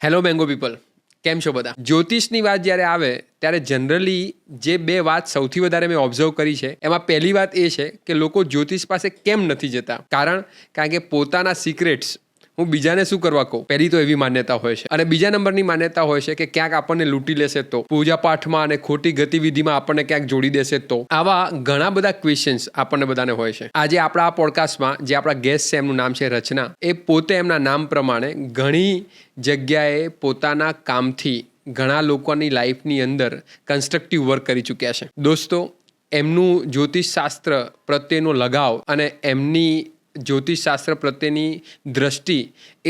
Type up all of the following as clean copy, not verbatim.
Hello બેંગો people, કેમ છો બધા? જ્યોતિષની વાત જ્યારે આવે ત્યારે જનરલી જે બે વાત સૌથી વધારે મેં ઓબ્ઝર્વ કરી છે એમાં પહેલી વાત એ છે કે લોકો જ્યોતિષ પાસે કેમ નથી જતા. કારણ કે પોતાના સિક્રેટ્સ હું બીજાને શું કરવા કહું, પહેલી તો એવી માન્યતા હોય છે. અને બીજા નંબરની માન્યતા હોય છે કે ક્યાંક આપણને લૂંટી લેશે તો, પૂજા પાઠમાં અને ખોટી ગતિવિધિમાં આપણને ક્યાંક જોડી દેશે તો. આવા ઘણા બધા ક્વેશ્ચન્સ આપણને બધાને હોય છે. આજે આપણા આ પોડકાસ્ટમાં જે આપણા ગેસ્ટ છે એમનું નામ છે રચના. એ પોતે એમના નામ પ્રમાણે ઘણી જગ્યાએ પોતાના કામથી ઘણા લોકોની લાઈફની અંદર કન્સ્ટ્રક્ટિવ વર્ક કરી ચૂક્યા છે. દોસ્તો, એમનું જ્યોતિષશાસ્ત્ર પ્રત્યેનો લગાવ અને એમની જ્યોતિષશાસ્ત્ર પ્રત્યેની દ્રષ્ટિ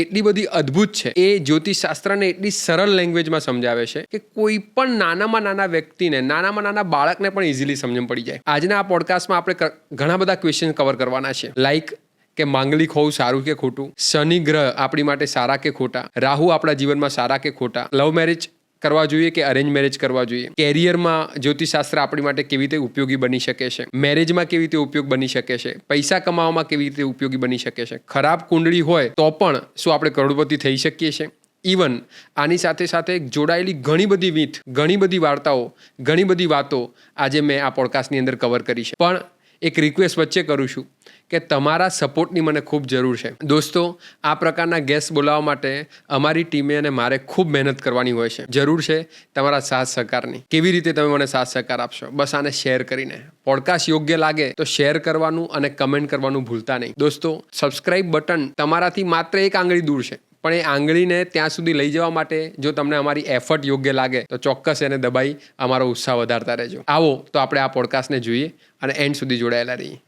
એટલી બધી અદ્ભુત છે. એ જ્યોતિષશાસ્ત્રને એટલી સરળ લેંગ્વેજમાં સમજાવે છે કે કોઈ પણ નાનામાં નાના વ્યક્તિને, નાનામાં નાના બાળકને પણ ઇઝીલી સમજણ પડી જાય. આજના આ પોડકાસ્ટમાં આપણે ઘણા બધા ક્વેશ્ચન કવર કરવાના છે. લાઈક કે માંગલિક હોવું સારું કે ખોટું, શનિ ગ્રહ આપણી માટે સારા કે ખોટા, રાહુ આપણા જીવનમાં સારા કે ખોટા, લવ મેરેજ કરવા જોઈએ કે અરેન્જ મેરેજ કરવા જોઈએ, કેરિયરમાં જ્યોતિષશાસ્ત્ર આપણી માટે કેવી રીતે ઉપયોગી બની શકે છે, મેરેજમાં કેવી રીતે ઉપયોગ બની શકે છે, પૈસા કમાવામાં કેવી રીતે ઉપયોગી બની શકે છે, ખરાબ કુંડળી હોય તો પણ શું આપણે કરોડપતિ થઈ શકીએ છીએ. ઇવન આની સાથે સાથે જોડાયેલી ઘણી બધી મીથ, ઘણી બધી વાર્તાઓ, ઘણી બધી વાતો આજે મેં આ પોડકાસ્ટની અંદર કવર કરી છે. પણ એક રિક્વેસ્ટ વચ્ચે કરું છું કે તમારા સપોર્ટની મને ખૂબ જરૂર છે. દોસ્તો, આ પ્રકારના ગેસ્ટ બોલાવવા માટે અમારી ટીમે અને મારે ખૂબ મહેનત કરવાની હોય છે. જરૂર છે તમારા સાથ સહકારની. કેવી રીતે તમે મને સાથ સહકાર આપશો? બસ આને શેર કરીને. પોડકાસ્ટ યોગ્ય લાગે તો શેર કરવાનું અને કમેન્ટ કરવાનું ભૂલતા નહીં. દોસ્તો, સબસ્ક્રાઇબ બટન તમારાથી માત્ર એક આંગળી દૂર છે, પણ એ આંગળીને ત્યાં સુધી લઈ જવા માટે જો તમને અમારી એફર્ટ યોગ્ય લાગે તો ચોક્કસ એને દબાઈ અમારો ઉત્સાહ વધારતા રહેજો. આવો તો આપણે આ પોડકાસ્ટને જોઈએ અને એન્ડ સુધી જોડાયેલા રહીએ.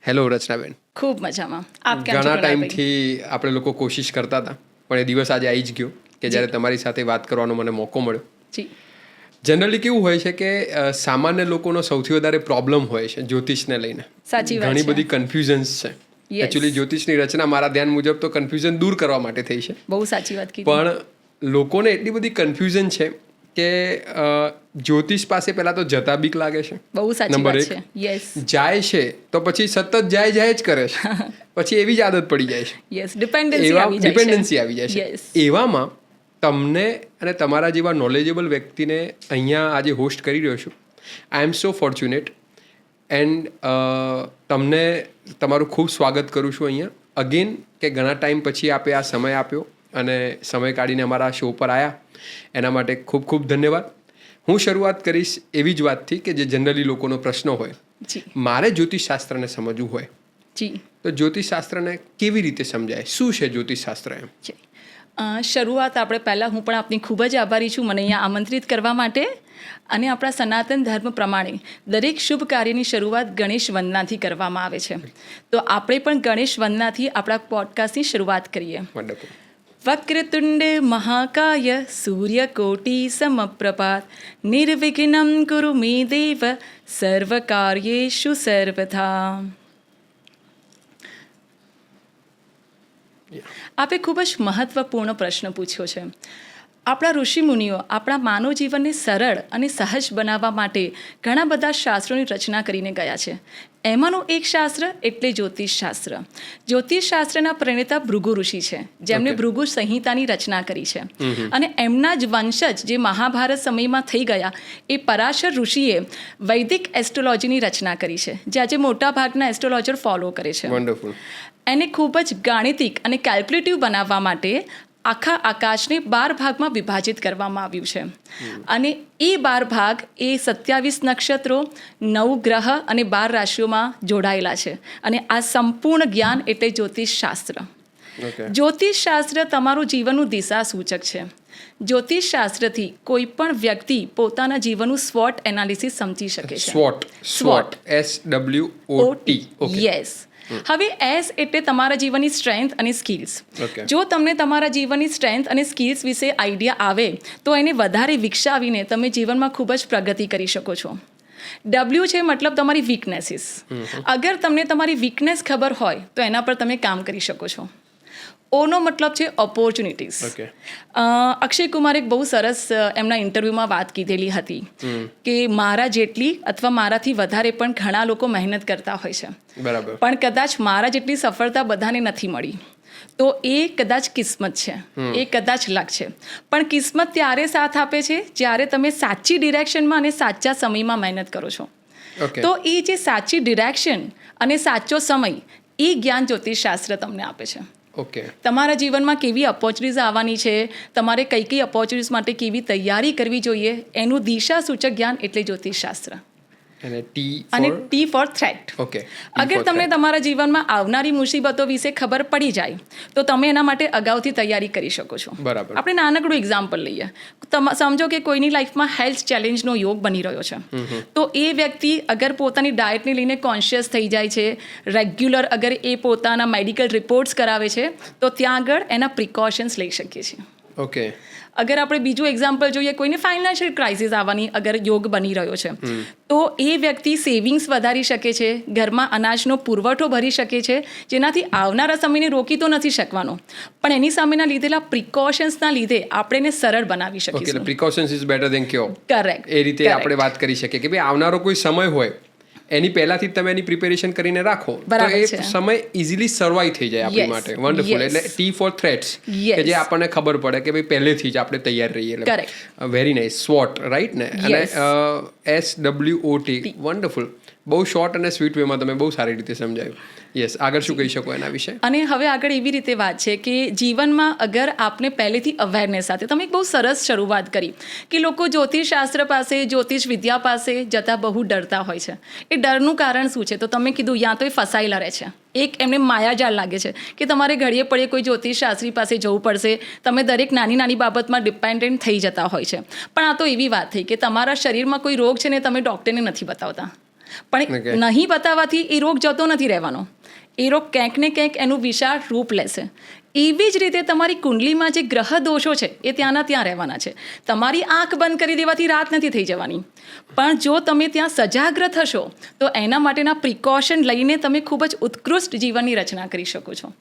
હેલો રચનાબેન. ખૂબ મજામાં. આપ કેમ છો? ઘણા ટાઈમથી આપણે લોકો કોશિશ કરતા હતા, પણ એ દિવસ આજે આવી જ ગયો કે જ્યારે તમારી સાથે વાત કરવાનો મને મોકો મળ્યો. જી. જનરલી કેવું હોય છે કે સામાન્ય લોકોનો સૌથી વધારે પ્રોબ્લેમ હોય છે જ્યોતિષને લઈને. સાચી વાત છે. ઘણી બધી કન્ફ્યુઝન્સ છે. એકચ્યુઅલી જ્યોતિષની રચના મારા ધ્યાન મુજબ તો કન્ફ્યુઝન દૂર કરવા માટે થઈ છે. બહુ સાચી વાત કીધી. પણ લોકોને એટલી બધી કન્ફ્યુઝન છે કે જ્યોતિષ પાસે પહેલા તો જતા બીક લાગે છે. બહુ સાચી નંબર વાત એક. છે. યસ. જાય છે તો પછી સતત જાય જ કરે છે. પછી એવી જ આદત પડી જાય છે. યસ, ડિપેન્ડન્સી આવી જાય છે. એવામાં તમને અને તમારા જેવા નોલેજેબલ વ્યક્તિને અહીંયા આજે હોસ્ટ કરી રહ્યો છું. આઈ એમ સો ફોર્ચ્યુનેટ એન્ડ તમને તમારું ખૂબ સ્વાગત કરું છું અહીંયા અગેન, કે ઘણા ટાઈમ પછી આપે આ સમય આપ્યો અને સમય કાઢીને અમારા શો પર આવ્યા. એના માટે ખૂબ ખૂબ ધન્યવાદ. હું શરૂઆત કરીશ એવી જ વાતથી કે જે જનરલી લોકોનો પ્રશ્ન હોય. મારે જ્યોતિષશાસ્ત્રને સમજવું હોય તો જ્યોતિષશાસ્ત્રને કેવી રીતે સમજાય? શું છે જ્યોતિષશાસ્ત્ર? એમ શરૂઆત આપણે પહેલાં હું પણ આપની ખૂબ જ આભારી છું મને અહીંયા આમંત્રિત કરવા માટે. અને આપણા સનાતન ધર્મ પ્રમાણે દરેક શુભ કાર્યની શરૂઆત ગણેશ વંદનાથી કરવામાં આવે છે. તો આપણે પણ ગણેશ વંદનાથી આપણા પોડકાસ્ટની શરૂઆત કરીએ. વક્રતુંડ મહાકાય સૂર્યકોટિ સમપ્રભાત નિર્વિઘ્નમ કુરુ મે દેવ સર્વકાર્યેષુ સર્વથા. આપે ખૂબ જ મહત્વપૂર્ણ પ્રશ્ન પૂછ્યો છે. આપણા ઋષિમુનિઓ આપણા માનવ જીવનને સરળ અને સહજ બનાવવા માટે ઘણા બધા શાસ્ત્રોની રચના કરીને ગયા છે. એમાંનું એક શાસ્ત્ર એટલે જ્યોતિષશાસ્ત્ર. જ્યોતિષશાસ્ત્રના પ્રણેતા ભૃગુ ઋષિ છે, જેમણે ભૃગુ સંહિતાની રચના કરી છે. અને એમના જ વંશજ જે મહાભારત સમયમાં થઈ ગયા એ પરાશર ઋષિએ વૈદિક એસ્ટ્રોલોજીની રચના કરી છે, જે આજે મોટા ભાગના એસ્ટ્રોલોજર ફોલો કરે છે. એને ખૂબ જ ગાણિતિક અને કેલ્ક્યુલેટિવ બનાવવા માટે આખા આકાશને 12 ભાગમાં વિભાજિત કરવામાં આવ્યું છે. અને એ 12 ભાગ એ 27 નક્ષત્રો, 9 ગ્રહ અને 12 રાશિઓમાં જોડાયેલા છે. અને આ સંપૂર્ણ જ્ઞાન એટલે જ્યોતિષશાસ્ત્ર. જ્યોતિષશાસ્ત્ર તમારું જીવનનું દિશા સૂચક છે. જ્યોતિષશાસ્ત્રથી કોઈ પણ વ્યક્તિ પોતાના જીવનનું સ્વોટ એનાલિસિસ સમજી શકે છે. સ્વોટ SWOT. યસ. હવે એસ એટલે તમારા જીવનની સ્ટ્રેન્થ અને સ્કિલ્સ. જો તમને તમારા જીવનની સ્ટ્રેન્થ અને સ્કિલ્સ વિશે આઈડિયા આવે તો એને વધારે વિકસાવીને તમે જીવનમાં ખૂબ જ પ્રગતિ કરી શકો છો. W છે મતલબ તમારી વીકનેસીસ. અગર તમને તમારી વીકનેસ ખબર હોય તો એના પર તમે કામ કરી શકો છો. ઓનો મતલબ છે ઓપોર્ચ્યુનિટીઝ. અક્ષય કુમારે એક બહુ સરસ એમના ઇન્ટરવ્યૂમાં વાત કીધેલી હતી કે મારા જેટલી અથવા મારાથી વધારે પણ ઘણા લોકો મહેનત કરતા હોય છે, પણ કદાચ મારા જેટલી સફળતા બધાને નથી મળી. તો એ કદાચ કિસ્મત છે, એ કદાચ લક છે. પણ કિસ્મત ત્યારે સાથ આપે છે જ્યારે તમે સાચી ડિરેક્શનમાં અને સાચા સમયમાં મહેનત કરો છો. ઓકે તો એ જે સાચી ડિરેક્શન અને સાચો સમય એ જ્ઞાન જ્યોતિષશાસ્ત્ર તમને આપે છે. ઓકે તમારા જીવનમાં કેવી ઓપોર્ચ્યુનિટીઝ આવવાની છે, તમારે કઈ કઈ ઓપોર્ચ્યુનિટીઝ માટે કેવી તૈયારી કરવી જોઈએ, એનું દિશા સૂચક જ્ઞાન એટલે જ્યોતિષશાસ્ત્ર. અને અને ટી ફોર થ્રેટ. ઓકે અગર તમને તમારા જીવનમાં આવનારી મુસીબતો વિશે ખબર પડી જાય તો તમે એના માટે અગાઉથી તૈયારી કરી શકો છો. બરાબર. આપણે નાનકડું એક્ઝામ્પલ લઈએ. સમજો કે કોઈની લાઈફમાં હેલ્થ ચેલેન્જનો યોગ બની રહ્યો છે, તો એ વ્યક્તિ અગર પોતાની ડાયટને લઈને કોન્શિયસ થઈ જાય છે, રેગ્યુલર અગર એ પોતાના મેડિકલ રિપોર્ટ્સ કરાવે છે, તો ત્યાં આગળ એના પ્રિકોશન્સ લઈ શકીએ છીએ. ઓકે અગર આપણે બીજું એક્ઝામ્પલ જોઈએ, કોઈને ફાઇનાન્શિયલ ક્રાઇસિસ આવવાની અગર યોગ બની રહ્યો છે, તો એ વ્યક્તિ સેવિંગ્સ વધારી શકે છે, ઘરમાં અનાજનો પુરવઠો ભરી શકે છે, જેનાથી આવનારા સમયને રોકી તો નથી શકવાનો, પણ એની સામેના લીધેલા પ્રિકોશન્સના લીધે આપણે એને સરળ બનાવી ઓકે શકીશું. Precautions is better than cure. Correct. એ રીતે આપણે વાત કરી શકીએ કે ભાઈ આવનારો કોઈ સમય હોય એની પહેલાથી જ તમે એની પ્રિપેરેશન કરીને રાખો તો બરાબર એ છે. સમય ઇઝીલી સર્વાઈવ થઈ જાય આપણી Yes. માટે. વન્ડરફુલ. Yes. એટલે ટી ફોર થ્રેટ્સ Yes. કે જે આપણને ખબર પડે કે ભાઈ પહેલેથી જ આપણે તૈયાર રહીએ. Correct. Very nice. SWOT right ને? Yes. અને SWOT વન્ડરફુલ. બહુ શોર્ટ અને સ્વીટ વેમાં તમે બહુ સારી રીતે સમજાવ્યું. યસ, આગળ શું કહી શકો એના વિશે? અને હવે આગળ એવી રીતે વાત છે કે જીવનમાં અગર આપને પહેલેથી અવેરનેસ સાથે, તમે એક બહુ સરસ શરૂઆત કરી કે લોકો જ્યોતિષશાસ્ત્ર પાસે, જ્યોતિષ વિદ્યા પાસે જતા બહુ ડરતા હોય છે. એ ડરનું કારણ શું છે? તો તમે કીધું યા તો એ ફસાયેલા રહે છે, એક એમને માયાજાળ લાગે છે કે તમારે ઘડીએ પડીએ કોઈ જ્યોતિષશાસ્ત્રી પાસે જવું પડશે, તમે દરેક નાની નાની બાબતમાં ડિપેન્ડન્ટ થઈ જતા હોય છે. પણ આ તો એવી વાત થઈ કે તમારા શરીરમાં કોઈ રોગ છે ને તમે ડૉક્ટરને નથી બતાવતા, પણ Okay. નહીં બતાવવાથી એ રોગ જતો નથી રહેવાનો, એ રોગ ક્યાંક ને ક્યાંક એનું વિશાળ રૂપ લેશે. એવી જ રીતે તમારી કુંડલીમાં જે ગ્રહ દોષો છે એ ત્યાંના ત્યાં રહેવાના છે. તમારી આંખ બંધ કરી દેવાથી રાત નથી થઈ જવાની, પણ જો તમે ત્યાં સજાગ્ર થશો તો એના માટેના પ્રિકોશન લઈને તમે ખૂબ જ ઉત્કૃષ્ટ જીવનની રચના કરી શકો છો.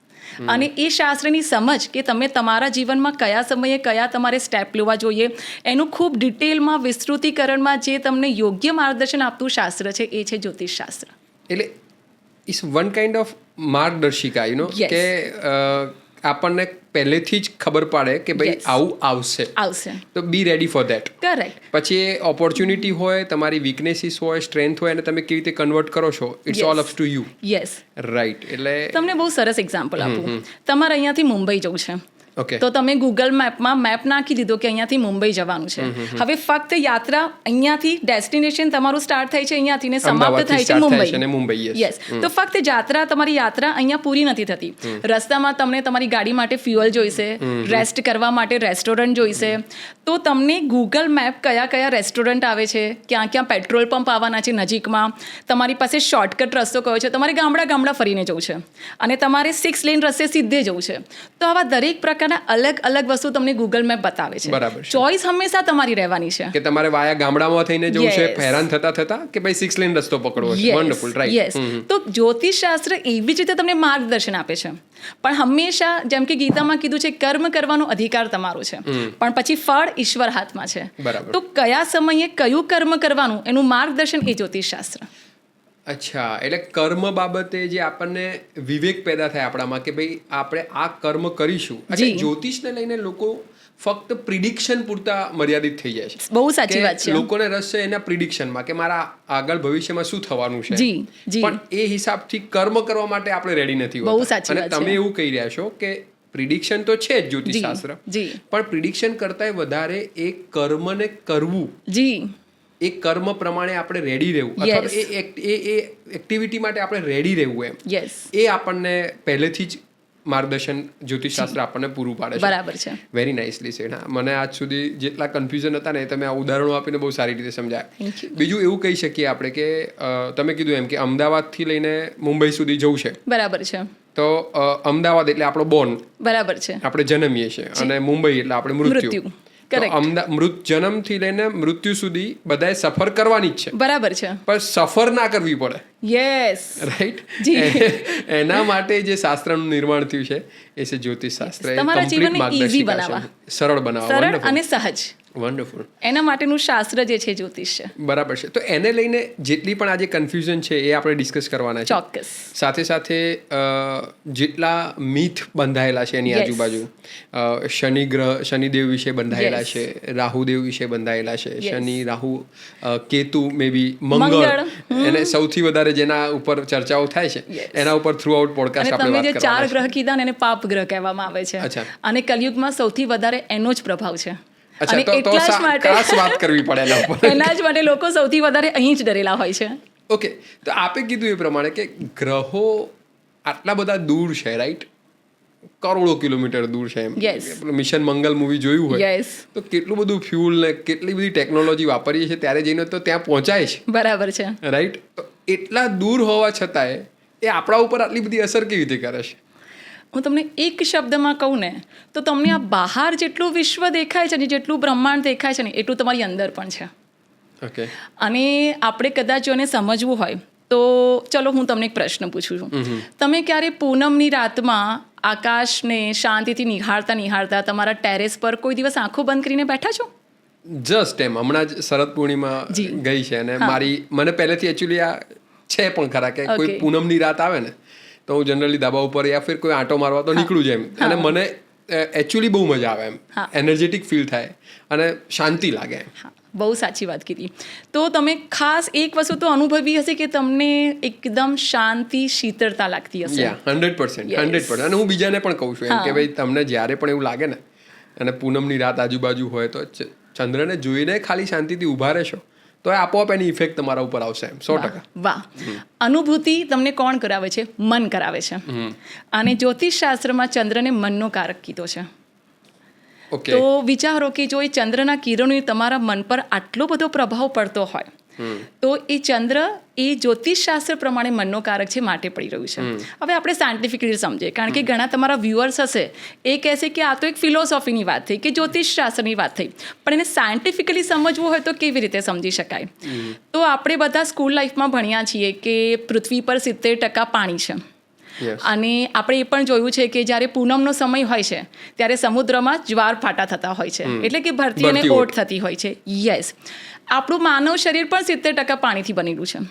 અને એ શાસ્ત્રની સમજ કે તમે તમારા જીવનમાં કયા સમયે કયા તમારે સ્ટેપ લેવા જોઈએ, એનું ખૂબ ડિટેલમાં વિસ્તૃતિકરણમાં જે તમને યોગ્ય માર્ગદર્શન આપતું શાસ્ત્ર છે એ છે જ્યોતિષશાસ્ત્ર. એટલે ઇટ્સ વન કાઇન્ડ ઓફ માર્ગદર્શિકા Yes. કે આપણને પહેલેથી જ ખબર પડે કે ભાઈ Yes. આવું આવશે, આવશે. તો બી રેડી ફોર ધેટ. કરેક્ટ. પછી એ ઓપોર્ચ્યુનિટી હોય, તમારી વીકનેસીસ હોય, સ્ટ્રેન્થ હોય, અને તમે કેવી રીતે કન્વર્ટ કરો છો, it's Yes. All up to you. Yes. Right. એટલે તમને બહુ સરસ એક્ઝામ્પલ આપું. તમારે અહીંયાથી મુંબઈ જવું છે, ઓકે તો તમે ગૂગલ મેપમાં મેપ નાખી દીધો કે અહીંયાથી મુંબઈ જવાનું છે. હવે ફક્ત યાત્રા અહીંયાથી ડેસ્ટિનેશન તમારું સ્ટાર્ટ થાય છે અહીંયાથી ને સમાપ્ત અમદાવાદથી થાય છે start થાય છે અને મુંબઈ. મુંબઈ, yes. યસ. તો ફક્ત તમારી યાત્રા અહીંયા પૂરી નથી થતી. રસ્તામાં તમને તમારી ગાડી માટે ફ્યુઅલ જોઈશે, રેસ્ટ કરવા માટે રેસ્ટોરન્ટ જોઈશે. તો તમને ગૂગલ મેપ કયા કયા રેસ્ટોરન્ટ આવે છે, ક્યાં ક્યાં પેટ્રોલ પંપ આવવાના છે નજીકમાં, તમારી પાસે શોર્ટકટ રસ્તો કયો છે, તમારે ગામડા ફરીને જવું છે અને તમારે 6 લેન રસ્તે સીધે જવું છે. તો આવા દરેક પ્રકારના અલગ અલગ વસ્તુ તમને ગૂગલ મેપ બતાવે છે. બરાબર છે. ચોઈસ હંમેશા તમારી રહેવાની છે. કે તમારે વાયા ગામડામાં થઈને જવું છે, Yes. હેરાન થતા કે ભાઈ 6 લેન રસ્તો પકડવો છે. વન્ડરફુલ. યસ. રાઈટ. તો જ્યોતિષશાસ્ત્ર એવી જ રીતે તમને માર્ગદર્શન આપે છે, પણ હંમેશા જેમ કે ગીતામાં કીધું છે કર્મ કરવાનો અધિકાર તમારો છે, પણ પછી ફળ ઈશ્વર હાથમાં છે. બરાબર. તો કયા સમયે કયું કર્મ કરવાનું એનું માર્ગદર્શન એ જ્યોતિષશાસ્ત્ર. અચ્છા, એટલે કર્મ બાબતે જે આપણને વિવેક પેદા થાય આપણામાં કે ભાઈ આપણે આ કર્મ કરીશું. જી. જ્યોતિષને લઈને લોકો ફક્ત પ્રિડિક્શન પૂરતા મર્યાદિત થઈ જાય છે. બહુ સાચી કે વાત છે. લોકોને રસ છે એના પ્રિડિક્શનમાં કે મારા આગળ ભવિષ્યમાં શું થવાનું છે. જી, જી. પણ એ હિસાબથી કર્મ કરવા માટે આપણે રેડી નથી બહુ હોતા. સાચી અને વાત છે. તમે એવું કહી રહ્યા છો કે પ્રિડિક્શન તો છે જ જ્યોતિષશાસ્ત્ર, જી. પણ પ્રિડિક્શન કરતાંય વધારે એ કર્મને કરવું, જી. એ કર્મ પ્રમાણે આપણે રેડી રહેવું, Yes. અથવા એ એક્ટિવિટી માટે આપણે રેડી રહેવું, એમ યસ. એ આપણને પહેલેથી જ માર્ગદર્શન જ્યોતિષશાસ્ત્ર આપણને પૂરું પાડે છે. બરાબર છે. Very nicely said. હા, મને આજ સુધી જેટલા કન્ફ્યુઝન હતા ને એ તમે આ ઉદાહરણો આપીને બહુ સારી રીતે સમજાયા. Thank you. બીજું એવું કહી શકીએ આપણે કે તમે કીધું એમ કે અમદાવાદથી લઈને મુંબઈ સુધી જવું છે, બરાબર છે. તો અમદાવાદ એટલે આપણો બોર્ન, બરાબર છે. આપણે જન્મીએ છીએ, અને મુંબઈ એટલે આપણે મૃત્યુ. મૃત્યુ. તો Correct. જન્મથી લઈને મૃત્યુ સુધી બધાએ સફર કરવાની જ છે, બરાબર છે. પણ સફર ના કરવી પડે. યસ. રાઈટ. જી. એના માટે જે શાસ્ત્રનું નિર્માણ થયું છે એ છે જ્યોતિષશાસ્ત્ર. એ તમારા complete જીવનને easy માર્ગદર્શિકા છે. બનાવવા. સરળ બનાવવા. સરળ Wonderful. અને સહજ. વન્ડરફુલ. એના માટેનું શાસ્ત્ર જે છે જ્યોતિષ છે. બરાબર છે. તો એને લઈને જેટલી પણ આજે કન્ફ્યુઝન છે એ આપણે ડિસ્કસ કરવાના છે. ચોક્કસ. સાથે સાથે જેટલા મીથ બંધાયેલા છે એની Yes. આજુબાજુ, શનિદેવ વિશે બંધાયેલા Yes. છે, રાહુદેવ વિશે બંધાયેલા છે, Yes. શનિ, રાહુ, કેતુ, મે બી મંગળ, એને સૌથી વધારે જેના ઉપર ચર્ચાઓ થાય છે Yes. એના ઉપર થ્રુ આઉટ પોડકાસ્ટ અને આપણે તમે જે વાત 4 કરવાના ગ્રહ છે. કીધા ને એને પાપ ગ્રહ કહેવામાં આવે છે. અચ્છા. અને કલયુગમાં સૌથી વધારે એનો જ પ્રભાવ છે. અચ્છા, અને તો એટલા જ ખાસ માટે વાત કરવી પડે એના ઉપર. એના જ માટે લોકો સૌથી વધારે અહીં જ ડરેલા હોય છે. ઓકે, તો આપે કીધું એ પ્રમાણે કે ગ્રહો આટલા બધા દૂર છે, રાઈટ? કરોડો કિલોમીટર દૂર છે એમ. Yes. મિશન મંગલ મૂવી જોયું હોય યસ, તો કેટલું બધું ફ્યુલ ને કેટલી બધી ટેકનોલોજી વાપરીએ છીએ ત્યારે જઈને તો ત્યાં પહોંચાય છે, બરાબર છે. રાઈટ? તો એટલા દૂર હોવા છતાંય એ આપણા ઉપર આટલી બધી અસર કેવી રીતે કરે છે? હું તમને એક શબ્દમાં કહું ને તો તમને આ બહાર જેટલું વિશ્વ દેખાય છે ને, જેટલું બ્રહ્માંડ દેખાય છે ને, એટલું તમારી અંદર પણ છે. ઓકે. અને આપણે કદાચ જો એને સમજવું હોય તો ચલો હું તમને એક પ્રશ્ન પૂછું છું. તમે ક્યારે પૂનમની રાતમાં આકાશને શાંતિથી નિહાળતા તમારા ટેરેસ પર કોઈ દિવસ આંખો બંધ કરીને બેઠા છો? જસ્ટ એમ હમણાં જ શરદ પૂર્ણિમા જી. ગઈ છે અને હા. મને પહેલેથી એકચ્યુઅલી આ છે પણ ખરા કે કોઈ Okay. પૂનમની રાત આવે ને તો હું જનરલી ધાબા ઉપર યા ફિર કોઈ આંટો મારવા તો નીકળું જ એમ. અને મને એકચ્યુઅલી બહુ મજા આવે એમ, હા. એનર્જેટિક ફીલ થાય અને શાંતિ લાગે એમ. હા, બહુ સાચી વાત કીધી. તો તમે ખાસ એક વસ્તુ તો અનુભવી હશે કે તમને એકદમ શાંતિ, શીતળતા લાગતી હશે. યા 100%. Yes. 100%. અને હું બીજાને પણ કહું છું એમ હા. કે ભાઈ તમને જ્યારે પણ એવું લાગે ને અને પૂનમની રાત આજુબાજુ હોય તો ચંદ્રને જોઈને ખાલી શાંતિથી ઊભા રહેશો તો એ આપોઆપ એની ઇફેક્ટ તમારા ઉપર આવશે એમ 100%. વાહ. અનુભૂતિ તમને કોણ કરાવે છે? મન કરાવે છે. અને જ્યોતિષ શાસ્ત્રમાં ચંદ્રને મનનો કારક કીધો છે. ઓકે. તો વિચારો કે જો એ ચંદ્રના કિરણોની તમારા મન પર આટલો બધો પ્રભાવ પડતો હોય તો એ ચંદ્ર એ જ્યોતિષ શાસ્ત્ર પ્રમાણે મનનો કારક છે માટે પડી રહ્યું છે. હવે આપણે સાયન્ટિફિક રીતે સમજીએ, કારણ કે ઘણા તમારા વ્યુઅર્સ હશે એ કહેશે કે આ તો એક ફિલોસોફીની વાત થઈ કે જ્યોતિષ શાસ્ત્રની વાત થઈ, પણ એને સાયન્ટિફિકલી સમજવું હોય તો કેવી રીતે સમજી શકાય? તો આપણે બધા સ્કૂલ લાઈફમાં ભણ્યા છીએ કે પૃથ્વી પર 70% પાણી છે. Yes. અને આપણે એ પણ જોયું છે કે જ્યારે પૂનમનો સમય હોય છે ત્યારે સમુદ્રમાં જ્વાર ફાટા થતા હોય છે, એટલે કે ભરતી અને ભરતી ઓટ થતી હોય છે. યસ, આપણું માનવ શરીર પણ 70% પાણીથી બનેલું છે.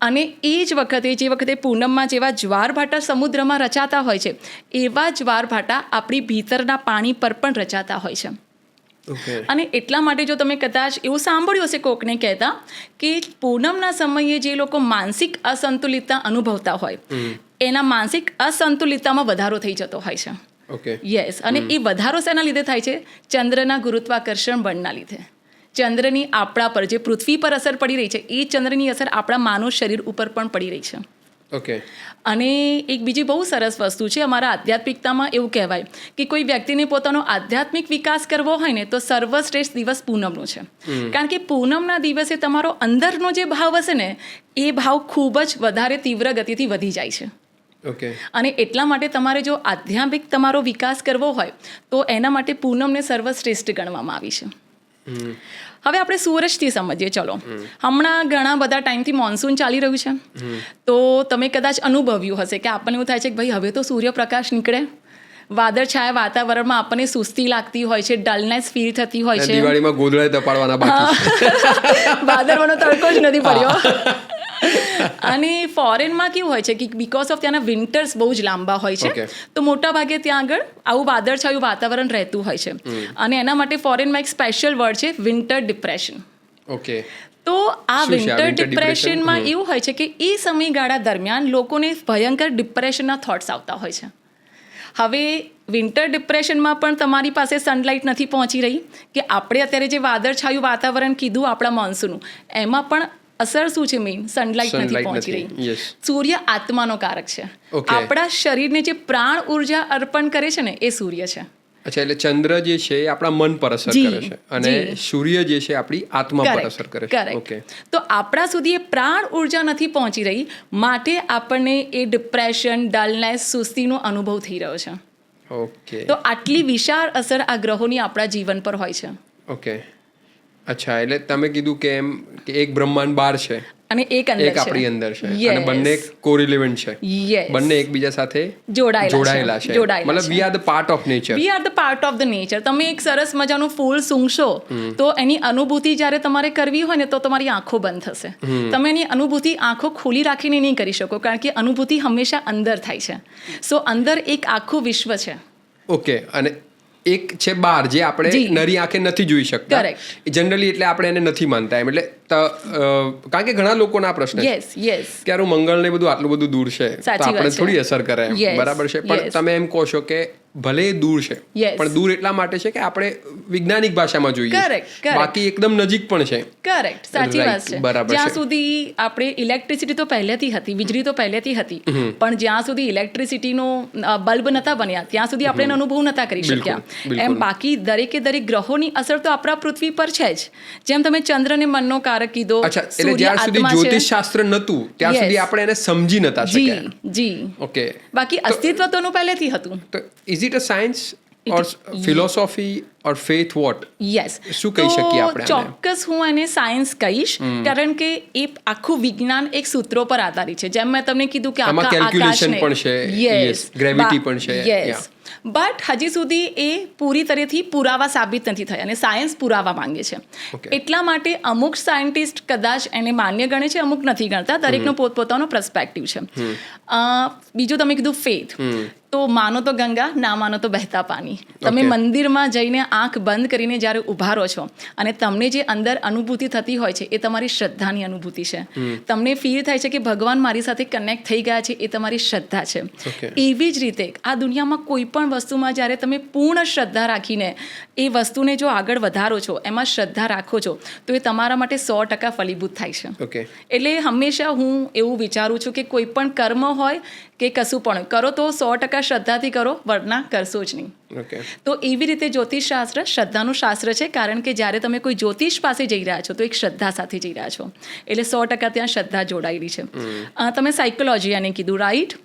અને એ જ વખતે જે વખતે પૂનમમાં જેવા જ્વાર ભાટા સમુદ્રમાં રચાતા હોય છે એવા જ્વાર ભાટા આપણી ભીતરના પાણી પર પણ રચાતા હોય છે. ઓકે. અને એટલા માટે જો તમે કદાચ એવું સાંભળ્યું હશે કોકને કહેતા કે પૂનમના સમયે જે લોકો માનસિક અસંતુલિતતા અનુભવતા હોય એના માનસિક અસંતુલિતતામાં વધારો થઈ જતો હોય છે. ઓકે. યસ, અને એ વધારો શેના લીધે થાય છે? ચંદ્રના ગુરુત્વાકર્ષણ બળના લીધે. ચંદ્રની આપણા પર જે પૃથ્વી પર અસર પડી રહી છે એ ચંદ્રની અસર આપણા માનવ શરીર ઉપર પણ પડી રહી છે. ઓકે. અને એક બીજી બહુ સરસ વસ્તુ છે, અમારા આધ્યાત્મિકતામાં એવું કહેવાય કે કોઈ વ્યક્તિને પોતાનો આધ્યાત્મિક વિકાસ કરવો હોય ને તો સર્વશ્રેષ્ઠ દિવસ પૂનમનો છે. કારણ કે પૂનમના દિવસે તમારો અંદરનો જે ભાવ હશે ને એ ભાવ ખૂબ જ વધારે તીવ્ર ગતિથી વધી જાય છે. ઓકે. અને એટલા માટે તમારે જો આધ્યાત્મિક તમારો વિકાસ કરવો હોય તો એના માટે પૂનમને સર્વશ્રેષ્ઠ ગણવામાં આવી છે. હવે આપણે સૂરજથી સમજીએ. ચલો, હમણાં ઘણા બધા ટાઈમથી મોન્સૂન ચાલી રહ્યું છે, તો તમે કદાચ અનુભવ્યું હશે કે આપણને એવું થાય છે કે ભાઈ હવે તો સૂર્યપ્રકાશ નીકળે. વાદળછાયા વાતાવરણમાં આપણને સુસ્તી લાગતી હોય છે, ડલનેસ ફીલ થતી હોય છે. દિવાળીમાં ગોદડા તપાડવાના બાકી છે. ભાદરવાનો તડકો જ નથી પડ્યો. અને ફોરેનમાં કેવું હોય છે કે બીકોઝ ઓફ ત્યાંના વિન્ટર્સ બહુ જ લાંબા હોય છે, Okay. તો મોટા ભાગે ત્યાં આગળ આવું વાદળછાયું વાતાવરણ રહેતું હોય છે. અને એના માટે ફોરેનમાં એક સ્પેશિયલ વર્ડ છે વિન્ટર ડિપ્રેશન. ઓકે. તો આ શું છે આ વિન્ટર winter depression? ડિપ્રેશનમાં એવું હોય છે કે એ સમયગાળા દરમિયાન લોકોને ભયંકર ડિપ્રેશનના થોટ્સ આવતા હોય છે. હવે વિન્ટર ડિપ્રેશનમાં પણ તમારી પાસે સનલાઇટ નથી પહોંચી રહી કે આપણે અત્યારે જે વાદળછાયું વાતાવરણ કીધું આપણા મોન્સૂનનું એમાં પણ અસર શું છે? મેઇન સનલાઇટ નથી Sunlight પહોંચી નથી. રહી. Yes. સૂર્ય આત્માનો કારક છે. Okay. આપણા શરીરને જે પ્રાણ ઉર્જા અર્પણ કરે છે ને એ સૂર્ય છે. અચ્છા, એટલે ચંદ્ર જે છે એ આપણા મન પર અસર જી, કરે છે અને જી. સૂર્ય જે છે આપણી આત્મા પર Correct, અસર કરે છે. correct. ઓકે. તો આપણા સુધી એ પ્રાણ ઉર્જા નથી પહોંચી રહી માટે આપણને એ ડિપ્રેશન, ડલનેસ, સુસ્તીનો અનુભવ થઈ રહ્યો છે. ઓકે. તો આટલી વિશાળ અસર આ ગ્રહોની આપણા જીવન પર હોય છે. ઓકે. અચ્છા, એટલે તમે કીધું કે એમ કે એક બ્રહ્માંડ બહાર છે અને એક અંદર એક આપણી અંદર છે Yes. અને બંને કોરિલેવન્ટ છે, Yes. બંને એકબીજા સાથે જોડાયેલા છે, જોડાયેલા મતલબ we are the part of nature. We are the part of the nature. તમે એક સરસ મજાનું ફૂલ સૂંઘશો તો એની અનુભૂતિ જ્યારે તમારે કરવી હોય ને તો તમારી આંખો બંધ થશે. તમે એની અનુભૂતિ આંખો ખુલ્લી રાખીને નહીં કરી શકો, કારણ કે અનુભૂતિ હંમેશા અંદર થાય છે. સો અંદર એક આખું વિશ્વ છે. ઓકે, અને એક છે બહાર જે આપણે જી. નરી આંખે નથી જોઈ શકતા. Correct. જનરલી એટલે આપણે એને નથી માનતા એમ, એટલે કારણ કે ઘણા લોકોના આ પ્રશ્ન છે યસ કે યાર મંગળ ને બધું આટલું બધું દૂર છે તો સાચી વાત આપણે છે. થોડી અસર કરે એમ. Yes. બરાબર છે, પણ Yes. તમે એમ કહો છો કે ભલે એ દૂર છે Yes. પણ દૂર એટલા માટે છે કે આપણે વૈજ્ઞાનિક ભાષામાં જોઈએ Correct, correct. બાકી એકદમ નજીક પણ છે. કરેક્ટ, સાચી Right, વાત છે. બરાબર જ્યાં છે. સુધી આપણે ઇલેક્ટ્રિસિટી તો પહેલેથી હતી, વીજળી તો પહેલેથી હતી, પણ જ્યાં સુધી ઇલેક્ટ્રિસિટીનો બલ્બ નતા બન્યા ત્યાં સુધી આપણે એનો અનુભવ નતા કરી બિલકુલ, શક્યા. બિલકુલ. એમ બાકી દરેકે દરેક ગ્રહોની અસર તો આપણા પૃથ્વી પર છે જ. જેમ તમે ચંદ્રને મનનો કારક કીધો, અચ્છા, એટલે સૂર્ય જ્યાં સુધી આત્મા છે. જ્યોતિષ શાસ્ત્ર નહોતું ત્યાં Yes. સુધી આપણે એને સમજી નતા શક્યા. જી ઓકે, બાકી અસ્તિત્વ તો એનું પહેલેથી હતું. તો is it a science or philosophy or faith what? Yes, શું કહી શકીએ આપણે આને? ચોક્કસ હું એને સાયન્સ કહીશ, કારણ કે એ આખું વિજ્ઞાન એક સૂત્રો પર આધારિત છે. જેમ મેં તમને કીધું કે આમાં આખા calculation આકાશને પણ છે. Yes. Gravity પણ છે. Yeah. બટ હજી સુધી એ પૂરી તરહથી પુરાવા સાબિત નથી થયા અને સાયન્સ પુરાવા માંગે છે. Okay. એટલા માટે અમુક સાયન્ટિસ્ટ કદાચ એને માન્ય ગણે છે, અમુક નથી ગણતા. દરેકનો પોતપોતાનો પર્સપેક્ટિવ છે. બીજું તમે કીધું ફેથ, તો માનો તો ગંગા, ના માનો તો બહેતા પાણી. તમે Okay. મંદિરમાં જઈને આંખ બંધ કરીને જ્યારે ઉભા રહો છો અને તમને જે અંદર અનુભૂતિ થતી હોય છે એ તમારી શ્રદ્ધાની અનુભૂતિ છે. તમને ફીલ થાય છે કે ભગવાન મારી સાથે કનેક્ટ થઈ ગયા છે, એ તમારી શ્રદ્ધા છે. Okay. એવી જ રીતે આ દુનિયામાં કોઈ પણ વસ્તુમાં જ્યારે તમે પૂર્ણ શ્રદ્ધા રાખીને એ વસ્તુને જો આગળ વધારો છો, એમાં શ્રદ્ધા રાખો છો, તો એ તમારા માટે 100% ફલીભૂત થાય છે. ઓકે, એટલે હંમેશા હું એવું વિચારું છું કે કોઈ પણ કર્મ હોય કે કશું પણ કરો તો 100% શ્રદ્ધાથી કરો, વરના કરશો જ નહીં. ઓકે, તો એવી રીતે જ્યોતિષશાસ્ત્ર શ્રદ્ધાનું શાસ્ત્ર છે, કારણ કે જ્યારે તમે કોઈ જ્યોતિષ પાસે જઈ રહ્યા છો તો એક શ્રદ્ધા સાથે જઈ રહ્યા છો, એટલે 100% ત્યાં શ્રદ્ધા જોડાયેલી છે. તમે સાયકોલોજી આને કીધું, રાઈટ?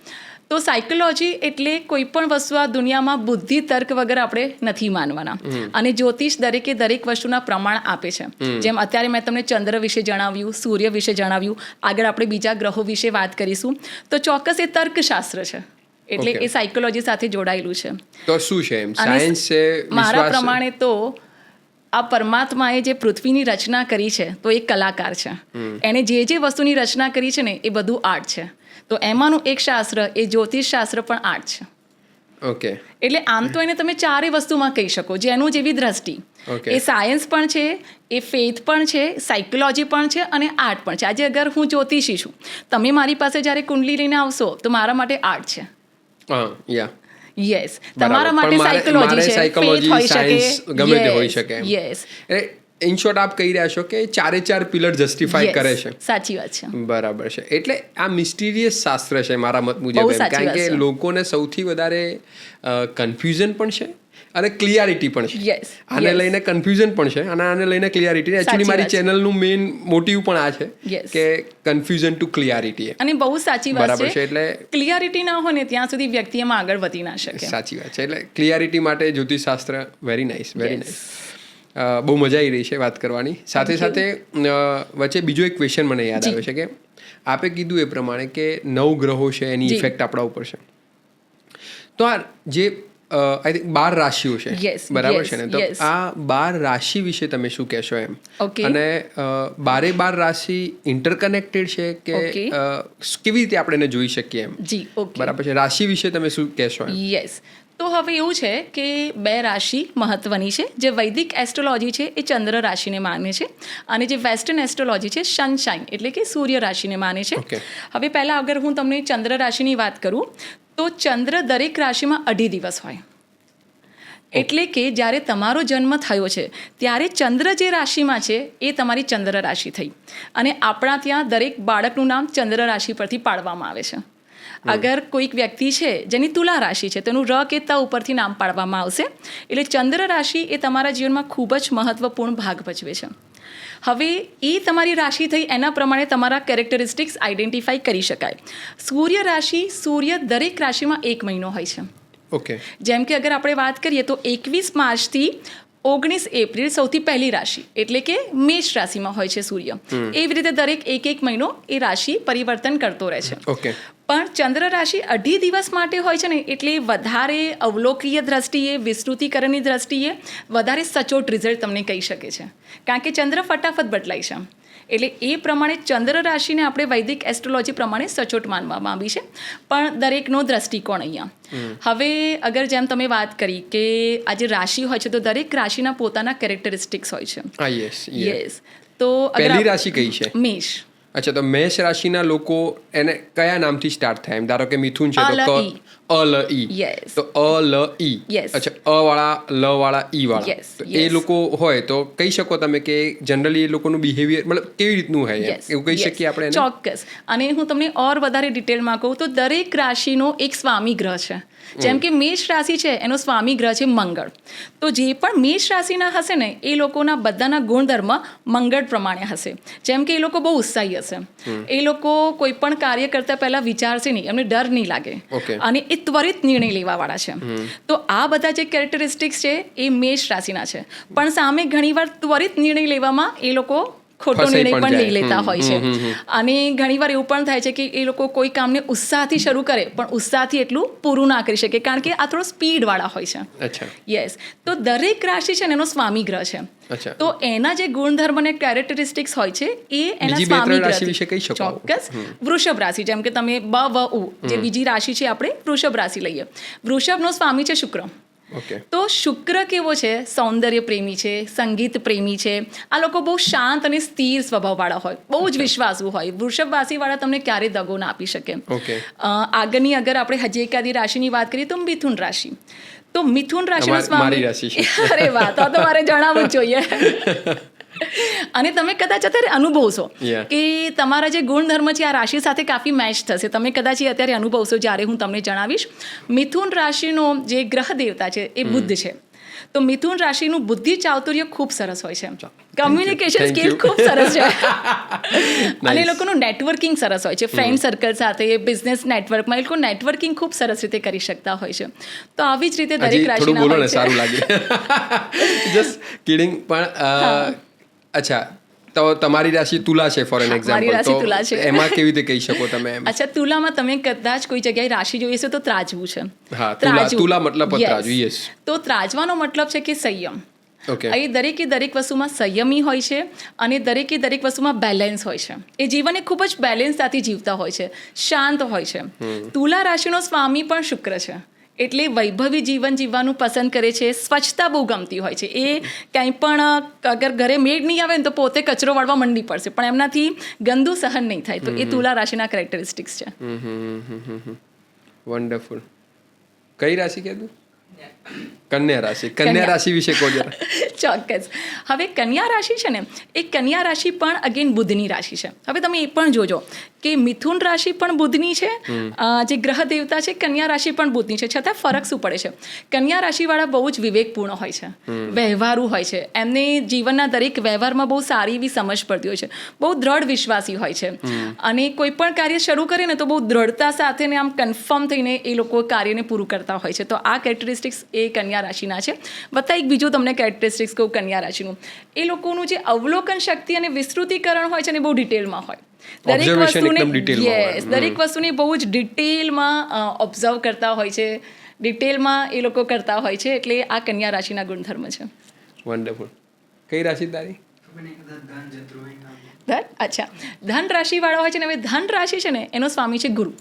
તો સાયકોલોજી એટલે કોઈ પણ વસ્તુ આ દુનિયામાં બુદ્ધિ તર્ક વગર આપણે નથી માનવાના, અને જ્યોતિષ દરેકે દરેક વસ્તુના પ્રમાણ આપે છે. જેમ અત્યારે મેં તમને ચંદ્ર વિશે જણાવ્યું, સૂર્ય વિશે જણાવ્યું, આગળ આપણે બીજા ગ્રહો વિશે વાત કરીશું, તો ચોક્કસ એ તર્કશાસ્ત્ર છે, એટલે Okay. એ સાયકોલોજી સાથે જોડાયેલું છે. તો શું છે એમ? અને સાયન્સ છે, મારા વિશ્વાસ છે? પ્રમાણે તો આ પરમાત્માએ જે પૃથ્વીની રચના કરી છે તો એ કલાકાર છે. એણે જે વસ્તુની રચના કરી છે ને એ બધું આર્ટ છે. તો એમાંનું એક શાસ્ત્ર એ જ્યોતિષ શાસ્ત્ર પણ આર્ટ છે. ઓકે, એટલે આમ તો એને તમે ચારે વસ્તુમાં કહી શકો, જેનું જેવી દ્રષ્ટિ. Okay. એ સાયન્સ પણ છે, એ ફેથ પણ છે, સાયકોલોજી પણ છે અને આર્ટ પણ છે. આજે અગર હું જ્યોતિષી છું, તમે મારી પાસે જ્યારે કુંડલી લઈને આવશો તો મારા માટે આર્ટ છે. હા, યા, યસ, બરાબર. તમારા માટે પણ મારે સાયકોલોજી છે, psychology, ફેથ હોઈ science શકે, ગમે તે હોઈ શકે એમ. યસ, ઇન શોર્ટ આપ કહી રહ્યા છો કે ચારે ચાર પિલર જસ્ટિફાઈ કરે છે. સાચી વાત છે. બરાબર છે, એટલે આ મિસ્ટીરિયસ શાસ્ત્ર છે મારા મત મુજબ બહુ એમ. સાચી કારણ વાત કે છે. લોકોને સૌથી વધારે કન્ફ્યુઝન પણ છે અને ક્લિયરિટી પણ છે. Yes, આને yes. લઈને કન્ફ્યુઝન પણ છે અને આને લઈને ક્લિયરિટી. એકચ્યુઅલી મારી વાત છે. ચેનલનું મેઇન મોટિવ પણ આ છે Yes. કે કન્ફ્યુઝન ટુ ક્લિયરિટી. અને બહુ સાચી વાત બરાબર છે, છે. એટલે ક્લિયરિટી ના હોય ને ત્યાં સુધી વ્યક્તિ એમાં આગળ વધી ના શકે. સાચી વાત છે. એટલે ક્લિયરિટી માટે જ્યોતિષશાસ્ત્ર very nice, very Yes. Nice. બહુ મજા આવી રહી છે વાત કરવાની. સાથે Thank સાથે વચ્ચે બીજો એક ક્વેશ્ચન મને યાદ જી. આવે છે કે આપે કીધું એ પ્રમાણે કે 9 ગ્રહો છે, એની જી. ઇફેક્ટ આપણા ઉપર છે. તો આ જે આઈ થિંક 12 રાશિઓ છે, Yes, બરાબર yes, છે ને? તો yes. આ 12 રાશિ વિશે તમે શું કહેશો એમ? Okay. અને 12 રાશિ ઇન્ટરકનેક્ટેડ છે કે Okay. કેવી રીતે આપણે એને જોઈ શકીએ એમ? જી, ઓકે. બરાબર છે, રાશિ વિશે તમે શું કહેશો એમ? યસ, તો હવે એવું છે કે 2 રાશિ મહત્વની છે. જે વૈદિક એસ્ટ્રોલોજી છે એ ચંદ્ર રાશિને માને છે, અને જે વેસ્ટર્ન એસ્ટ્રોલોજી છે સનશાઇન એટલે કે સૂર્ય રાશિને માને છે. Okay. હવે પહેલાં અગર હું તમને ચંદ્ર રાશિની વાત કરું તો ચંદ્ર દરેક રાશિમાં 2.5 દિવસ હોય. એટલે કે જ્યારે તમારો જન્મ થયો છે ત્યારે ચંદ્ર જે રાશિમાં છે એ તમારી ચંદ્ર રાશિ થઈ, અને આપણા ત્યાં દરેક બાળકનું નામ ચંદ્ર રાશિ પરથી પાડવામાં આવે છે. અગર કોઈક વ્યક્તિ છે જેની તુલા રાશિ છે તેનું ર કે ત ઉપરથી નામ પાડવામાં આવશે. એટલે ચંદ્ર રાશિ એ તમારા જીવનમાં ખૂબ જ મહત્વપૂર્ણ ભાગ ભજવે છે. હવે એ તમારી રાશિ થઈ એના પ્રમાણે તમારા કેરેક્ટરિસ્ટિક્સ આઈડેન્ટિફાઈ કરી શકાય. સૂર્ય રાશિ, સૂર્ય દરેક રાશિમાં 1 મહિનો હોય છે. ઓકે, જેમ કે અગર આપણે વાત કરીએ તો 21 માર્ચથી 19 એપ્રિલ સૌથી પહેલી રાશિ એટલે કે મેષ રાશિમાં હોય છે સૂર્ય. એવી રીતે દરેક એક મહિનો એ રાશિ પરિવર્તન કરતો રહે છે. ઓકે. પણ ચંદ્ર રાશિ 2.5 દિવસ માટે હોય છે ને, એટલે વધારે અવલોકીય દ્રષ્ટિએ, વિસ્તૃતિકરણની દ્રષ્ટિએ વધારે સચોટ રિઝલ્ટ તમને કહી શકે છે, કારણ કે ચંદ્ર ફટાફટ બદલાય છે. એટલે એ પ્રમાણે ચંદ્ર રાશિને આપણે વૈદિક એસ્ટ્રોલોજી પ્રમાણે સચોટ માનવામાં આવી છે, પણ દરેકનો દ્રષ્ટિકોણ અહીંયા. હવે અગર જેમ તમે વાત કરી કે આ જે રાશિ હોય છે તો દરેક રાશિના પોતાના કેરેક્ટરિસ્ટિક્સ હોય છે. યસ. તો પહેલી રાશિ કઈ છે? મેષ. અચ્છા, તો મેષ રાશિના લોકો એને કયા નામથી સ્ટાર્ટ થાય? એમ ધારો કે મિથુન છે તો અલ ઈ. યસ. તો અલ ઈ. યસ. અચ્છા, અ વાળા, લ વાળા, ઈ વાળા. Yes, તો yes. એ લોકો હોય તો કહી શકો તમે કે જનરલી એ લોકોનું બિહેવિયર મતલબ કેવી રીતનું હોય? Yes, એવું કહી yes, શકીએ આપણે એને? ચોક્કસ. અને હું તમને ઓર વધારે ડિટેલમાં કહું તો દરેક રાશિનો એક સ્વામી ગ્રહ છે. જેમ કે મેષ રાશિ છે એનો સ્વામી ગ્રહ છે મંગળ. તો જે પણ મેષ રાશિના હશે ને એ લોકોના બધાના ગુણધર્મ મંગળ પ્રમાણે હશે. જેમ કે એ લોકો બહુ ઉત્સાહી હશે, એ લોકો કોઈ પણ કાર્ય કરતા પહેલા વિચારશે નહીં, એમને ડર નહીં લાગે, Okay. અને એ ત્વરિત નિર્ણય લેવા વાળા છે. તો આ બધા જે કેરેક્ટરિસ્ટિક્સ છે એ મેષ રાશિના છે. પણ સામે ઘણીવાર ત્વરિત નિર્ણય લેવામાં એ લોકો ખોટો ફસાઈ નિર્ણય પણ પણ જાય. લઈ લેતા હોય છે. અને ઘણીવાર એવું પણ થાય છે કે એ લોકો કોઈ કામને ઉત્સાહથી શરૂ કરે પણ ઉત્સાહથી એટલું પૂરું ના કરી શકે, કારણ કે આ થોડો સ્પીડ વાળા હોય છે. અચ્છા. યસ. તો દરેક રાશિ છે ને એનો સ્વામી ગ્રહ છે. અચ્છા. તો એના જે ગુણધર્મ અને કેરેક્ટરિસ્ટિક્સ હોય છે એ એના બીજી બે સ્વામી ત્રણ રાશિ ગ્રહ. વિશે કહી શકો? ચોક્કસ. વૃષભ રાશિ, જેમ કે તમે બ વ ઉ જે બીજી રાશિ છે, આપણે વૃષભ રાશિ લઈએ. વૃષભનો સ્વામી છે શુક્ર. ઓકે. તો શુક્ર કેવો છે? સૌંદર્ય પ્રેમી છે, સંગીત પ્રેમી છે. આ લોકો બહુ શાંત અને સ્થિર સ્વભાવવાળા હોય, બહુ જ વિશ્વાસુ હોય. વૃષભવાસીવાળા તમને ક્યારેય દગો ના આપી શકે. ઓકે. આગળની અગર આપણે હજી એકાદી રાશિની વાત કરીએ તો મિથુન રાશિ. તો મિથુન રાશિનો મારી રાશિ છે. અરે વાહ, તો મારે જણાવવું જ જોઈએ. અને તમે કદાચ અત્યારે અનુભવશો Yeah. કે તમારા જે ગુણધર્મ છે આ રાશિ સાથે કાફી મેચ થશે. તમે કદાચ એ અત્યારે અનુભવશો જ્યારે હું તમને જણાવીશ. મિથુન રાશિનો જે ગ્રહ દેવતા છે એ બુદ્ધ છે. તો મિથુન રાશિનું બુદ્ધિ ચાતુર્ય ખૂબ સરસ હોય છે. Communication Thank skill you. ખૂબ સરસ છે. અને એ લોકોનું નેટવર્કિંગ સરસ હોય છે. ફ્રેન્ડ સર્કલ સાથે, બિઝનેસ નેટવર્કમાં એ લોકો નેટવર્કિંગ ખૂબ સરસ રીતે કરી શકતા હોય છે. તો આવી જ રીતે દરેક હજી થોડું રાશિના બોલો હોય ને, છે. સારું લાગે. Just kidding. પણ અચ્છા, તો તમારી રાશિ તુલા છે ફોર એન મારી એક્ઝામ્પલ, રાશિ તુલા છે. તો એમાં કેવી રીતે કહી શકો તમે એમ? અચ્છા, તુલામાં તમે કદાચ કોઈ જગ્યાએ રાશિ જોઈએ છે તો ત્રાજવું છે. હા, ત્રાજવું. તુલા મતલબ Yes. ત્રાજવું. યસ. તો ત્રાજવાનો મતલબ છે કે સંયમ. ઓકે. અહીં દરેક વસ્તુમાં સંયમી હોય છે અને દરેક વસ્તુમાં બેલેન્સ હોય છે. એ જીવનને ખૂબ જ બેલેન્સતાથી જીવતા હોય છે, શાંત હોય છે. તુલા રાશિનો સ્વામી પણ શુક્ર છે. એટલે વૈભવી જીવન જીવવાનું પસંદ કરે છે. સ્વચ્છતા બહુ ગમતી હોય છે. એ કંઈ પણ અગર ઘરે મેડ નહીં આવે ને તો પોતે કચરો વાળવા મંડી પડશે, પણ એમનાથી ગંદુ સહન નહીં થાય. તો એ તુલા રાશિના કેરેક્ટરિસ્ટિક્સ છે. વન્ડરફુલ. કઈ રાશિ કીધું? કન્યા રાશિ. કન્યા રાશિ વિશે કહો જરા. ચોક્કસ. હવે કન્યા રાશિ છે ને, એ કન્યા રાશિ પણ અગેન બુધની રાશિ છે. હવે તમે એ પણ જોજો કે મિથુન રાશિ પણ બુધની છે, જે ગ્રહ દેવતા છે કન્યા રાશિ પણ બુધની છે. છતાં ફરક શું પડે છે? કન્યા રાશિવાળા બહુ જ વિવેકપૂર્ણ હોય છે, વ્યવહારુ હોય છે. એમને જીવનના દરેક વ્યવહારમાં બહુ સારી એવી સમજ પડતી હોય છે, બહુ દ્રઢ વિશ્વાસી હોય છે. અને કોઈ પણ કાર્ય શરૂ કરે ને તો બહુ દ્રઢતા સાથે ને આમ કન્ફર્મ થઈને એ લોકો કાર્યને પૂરું કરતા હોય છે. તો આ કેરેક્ટરિસ્ટિક્સ એ કન્યા રાશિના છે. વત્તા એક બીજું તમને કેરેક્ટરિસ્ટિક્સ કહું કન્યા રાશિનું. એ લોકોનું જે અવલોકન શક્તિ અને વિસ્તૃતિકરણ હોય છે ને બહુ ડિટેલમાં હોય. Observation એકદમ detailમાં હોય. યસ, દરેક વસ્તુને બહુ જ ડિટેલમાં ઓબ્ઝર્વ કરતા હોય છે, ડિટેલમાં એ લોકો કરતા હોય છે. એટલે આ કન્યા રાશિના ગુણધર્મ છે. વન્ડરફુલ. કઈ રાશિ તારી? અચ્છા, ધન રાશિવાળા હોય છે ને. હવે ધન રાશિ છે ને એનો સ્વામી છે ગુરુ.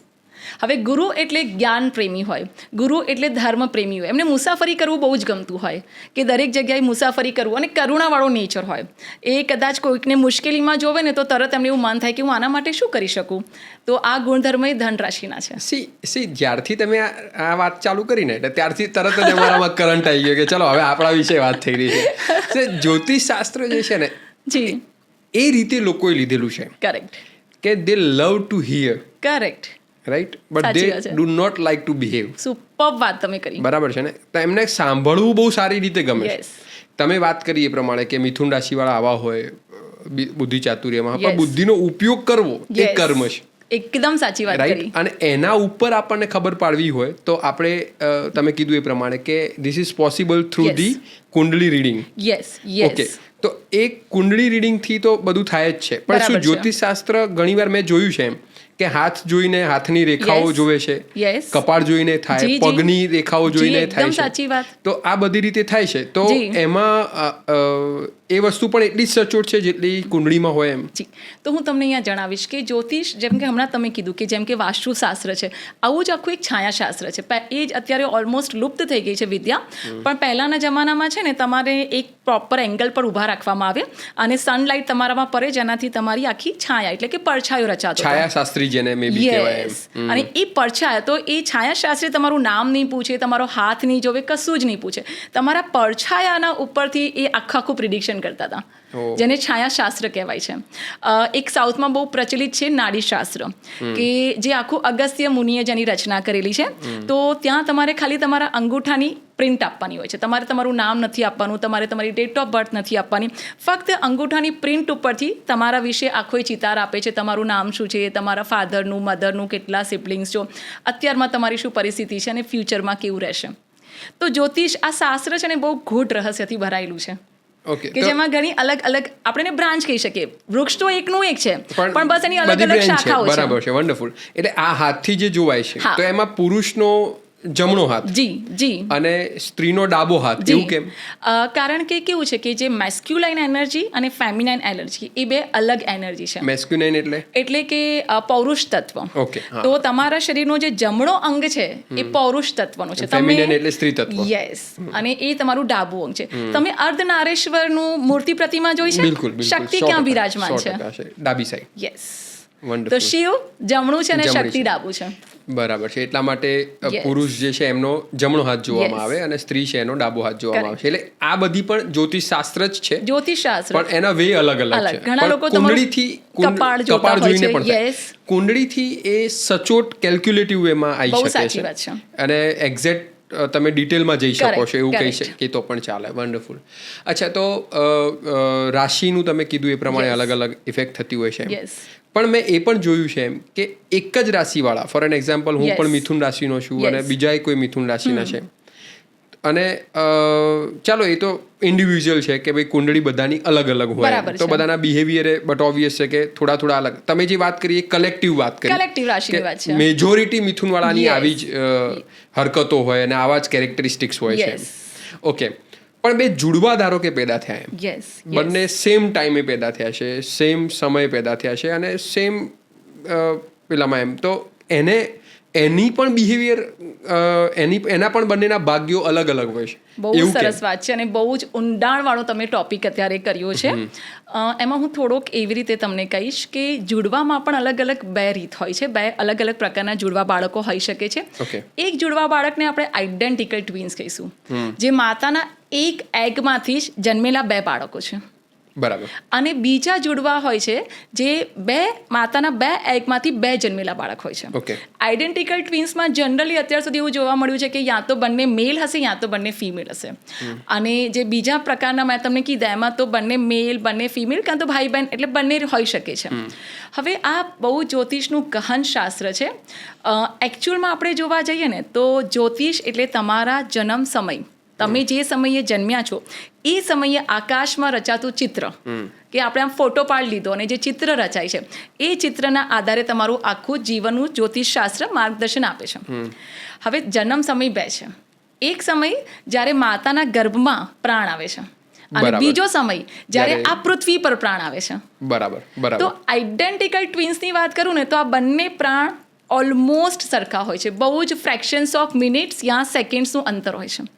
હવે ગુરુ એટલે જ્ઞાન પ્રેમી હોય, ગુરુ એટલે ધર્મ પ્રેમી હોય. એમને મુસાફરી કરવું બહુ જ ગમતું હોય, કે દરેક જગ્યાએ મુસાફરી કરવું, અને કરુણાવાળો નેચર હોય. એ કદાચ કોઈકને મુશ્કેલીમાં જોવે ને તો તરત એમને એવું મન થાય કે હું આના માટે શું કરી શકું. તો આ ગુણધર્મ એ ધન રાશિના છે. સી જ્યારથી તમે આ વાત ચાલુ કરીને એટલે ત્યારથી તરત જ અમારામાં કરંટ આવી ગયો કે ચલો હવે આપણા વિશે વાત થઈ રહી છે. જ્યોતિષ શાસ્ત્ર જે છે ને, જી, એ રીતે લોકોએ લીધેલું છે કરેક્ટ. કે they love to hear, correct. Right, but સાચી વાત દે છે. Do not like to behave. Super વાત તમે કરી. બરાબર છે ને? તો એમને સાંભળવું બહુ સારી રીતે ગમે છે. Yes. તમે વાત કરી એ પ્રમાણે કે મિથુન રાશિવાળા આવા હોય બુદ્ધિ ચાતુર્યમાં, પણ Yes. બુદ્ધિનો ઉપયોગ કરવો એ Yes. કર્મ છે. એકદમ સાચી વાત કરી. રાઈટ. અને એના ઉપર આપણને ખબર પાડવી હોય તો આપણે તમે કીધું એ પ્રમાણે કે this is possible through Yes. The Kundli reading. Yes okay, yes તો એ કુંડળી રીડિંગથી તો બધું થાય જ છે, પણ બરાબર શું છે. જ્યોતિષશાસ્ત્ર ઘણીવાર મેં જોયું છે એમ કે હાથ જોઈને હાથની રેખાઓ Yes. જોવે છે, Yes. કપાળ જોઈને થાય, જી, જી. પગની રેખાઓ જી, જોઈને એકદમ થાય છે. સાચી વાત. તો આ બધી રીતે થાય છે, તો જી. એમાં એ વસ્તુ પણ એટલી જ સચોટ છે જેટલી કુંડળીમાં હોય એમ. જી, તો હું તમને અહીંયા જણાવીશ કે જ્યોતિષ, જેમ કે હમણાં તમે કીધું કે જેમ કે વાસ્તુશાસ્ત્ર છે, આવું જ આખું એક છાયાશાસ્ત્ર છે. એ જ અત્યારે ઓલમોસ્ટ લુપ્ત થઈ ગઈ છે વિદ્યા, પણ પહેલાંના જમાનામાં છે ને તમારે એક પ્રોપર એંગલ પર ઊભા રાખવામાં આવે અને સનલાઇટ તમારામાં પડે, જેનાથી તમારી આખી છાયા એટલે કે પડછાયો રચાતો હતો. છાયાશાસ્ત્રી જેને મે બી કહેવાય યસ, એમ. અને એ પડછાયા, તો એ છાયાશાસ્ત્રી તમારું નામ નહીં પૂછે, તમારો હાથ નહીં જોવે, કશું જ નહીં પૂછે, તમારા પડછાયાના ઉપરથી એ આખું પ્રિડિક્શન કરતા હતા, ઓહ. જેને છાયાશાસ્ત્ર કહેવાય છે. એક સાઉથમાં બહુ પ્રચલિત છે નાડીશાસ્ત્ર, કે જે આખું અગસ્ત્ય મુનિએ જેની રચના કરેલી છે. તો ત્યાં તમારે ખાલી તમારા અંગૂઠાની પ્રિન્ટ આપવાની હોય છે, તમારે તમારું નામ નથી આપવાનું, તમારે તમારી ડેટ ઓફ બર્થ નથી આપવાની, ફક્ત અંગૂઠાની પ્રિન્ટ ઉપરથી તમારા વિશે આખો ચિતાર આપે છે, તમારું નામ શું છે, તમારા ફાધરનું, મધરનું, કેટલા સિબલિંગ્સ છો, અત્યારમાં તમારી શું પરિસ્થિતિ છે અને ફ્યુચરમાં કેવું રહેશે. તો જ્યોતિષ આ શાસ્ત્ર છે ને બહુ ગૂઢ રહસ્યથી ભરાયેલું છે, ઓકે, કે જેમાં ઘણી અલગ અલગ આપણે એને બ્રાન્ચ કહી શકીએ. વૃક્ષ તો એકનું એક છે, પણ બસ એની અલગ બધી અલગ branch છે. શાખાઓ છે. બરાબર છે, વન્ડરફુલ. એટલે આ હાથથી જે જોવાય છે, હા. તો એમાં પુરુષનો જમણો હાથ જી જી અને સ્ત્રીનો ડાબો હાથ, એવું કેમ? કારણ કે કેવું છે કે જે મેસ્ક્યુલાઇન એનર્જી અને ફેમિનાઇન એનર્જી એ બે અલગ એનર્જી છે. મેસ્ક્યુલાઇન એટલે કે પૌરુષ તત્વ. ઓકે, હા. તો તમારા શરીરનો જે જમણો અંગ છે એ પૌરુષ તત્વનું છે. ફેમિનિન એટલે સ્ત્રી તત્વ. યસ, અને એ તમારું ડાબું અંગ છે. તમે અર્ધનારેશ્વરનું મૂર્તિ પ્રતિમા જોઈ છે? બિલકુલ, બિલકુલ. શક્તિ ક્યાં બિરાજમાન છે? 100% ડાબી સાઈડ. યસ. તો વન્ડરફુલ. શિવ જમણું છે અને જમણી શક્તિ છે. ડાબું છે. બરાબર છે, એટલા માટે Yes. પુરુષ જે છે એમનો જમણો હાથ જોવામાં Yes. આવે અને સ્ત્રી છે એનો ડાબો હાથ જોવામાં આવે છે. એટલે આ બધી પણ જ્યોતિષ શાસ્ત્ર જ છે, જ્યોતિષશાસ્ત્ર પણ એના વે અલગ અલગ છે. ઘણા પણ લોકો તમારું કુંડળીથી કપાળ જોતા કપાળ હોય જોઈને છે. પણ થાય. Yes. કુંડળીથી એ સચોટ કેલ્ક્યુલેટિવ વેમાં આવી બહુ શકે સાચી છે વાત છે. અને એક્ઝેક્ટ તમે ડિટેલમાં જઈ શકો Correct, છો એવું કહી correct. શકીએ તો પણ ચાલે. વન્ડરફુલ. અચ્છા, તો રાશિનું તમે કીધું એ પ્રમાણે Yes. અલગ અલગ ઇફેક્ટ થતી હોય છે એમ. યસ. પણ મેં એ પણ જોયું છે એમ કે એક જ રાશિવાળા, ફોર એન એક્ઝામ્પલ હું Yes. પણ મિથુન રાશિનો છું Yes. અને બીજા કોઈ મિથુન રાશિના છે, અને ચાલો એ તો ઇન્ડિવિજ્યુઅલ છે કે ભાઈ કુંડળી બધાની અલગ અલગ હોય, બરાબર તો છે. બધાના બિહેવિયર બટ ઓબ્વિયસ છે કે થોડા થોડા અલગ. તમે જે વાત કરી એ કલેક્ટિવ વાત કરી, Collective રાશિની વાત છે. મેજોરિટી મિથુનવાળાની Yes. આવી જ હરકતો હોય અને આવા જ કેરેક્ટરિસ્ટિક્સ હોય છે. Yes. ઓકે, પણ બે જુડવા ધારો કે પેદા થયા એમ, યસ. બંને સેમ ટાઈમે પેદા થયા છે, સેમ સમયે પેદા થયા છે અને સેમ પેલામાં એમ, તો એની પણ બિહેવિયર એના પણ બંનેના ભાગ્યો અલગ અલગ હોય છે. બહુ એવું કેમ? સરસ વાત છે અને બહુ જ ઊંડાણવાળો તમે ટોપિક અત્યારે કર્યો છે. એમાં હું થોડોક એવી રીતે તમને કહીશ કે જુડવામાં પણ અલગ અલગ બે રીત હોય છે, બે અલગ અલગ પ્રકારના જુડવા બાળકો હોઈ શકે છે. Okay. એક જુડવા બાળકને આપણે આઇડેન્ટિકલ ટ્વિન્સ કહીશું, જે માતાના એક એગમાંથી જ જન્મેલા બે બાળકો છે. બરાબર. અને બીજા જુડવા હોય છે જે માતાના બે એગમાંથી બે જન્મેલા બાળક હોય છે. Okay. આઇડેન્ટિકલ ટ્વિન્સમાં જનરલી અત્યાર સુધી એવું જોવા મળ્યું છે કે યા તો બંને મેલ હશે યા તો બંને ફિમેલ હશે. અને જે બીજા પ્રકારના મેં તમને કીધા એમાં તો બંને મેલ, બંને ફિમેલ, કાં તો ભાઈ બહેન, એટલે બંને હોઈ શકે છે. હવે આ બહુ જ્યોતિષનું ગહન શાસ્ત્ર છે. એકચ્યુઅલમાં આપણે જોવા જઈએ ને તો જ્યોતિષ એટલે તમારા જન્મ સમય, તમે જે સમયે જન્મ્યા છો એ સમયે આકાશમાં રચાતું ચિત્ર, કે આપણે આમ ફોટો પાડી લીધો અને જે ચિત્ર રચાય છે એ ચિત્રના આધારે તમારું આખું જીવનનું જ્યોતિષશાસ્ત્ર માર્ગદર્શન આપે છે. હવે જન્મ સમય બે છે. એક સમય જ્યારે માતાના ગર્ભમાં પ્રાણ આવે છે અને બરાબર. બીજો સમય જ્યારે જ્યારે આ પૃથ્વી પર પ્રાણ આવે છે. બરાબર. તો બરાબર. આઇડેન્ટિકલ ટ્વિન્સની વાત કરું ને તો આ બંને પ્રાણ ઓલમોસ્ટ સરખા હોય છે. બહુ જ ફ્રેક્શન્સ ઓફ મિનિટ્સ યા સેકન્ડ્સનું અંતર હોય છે.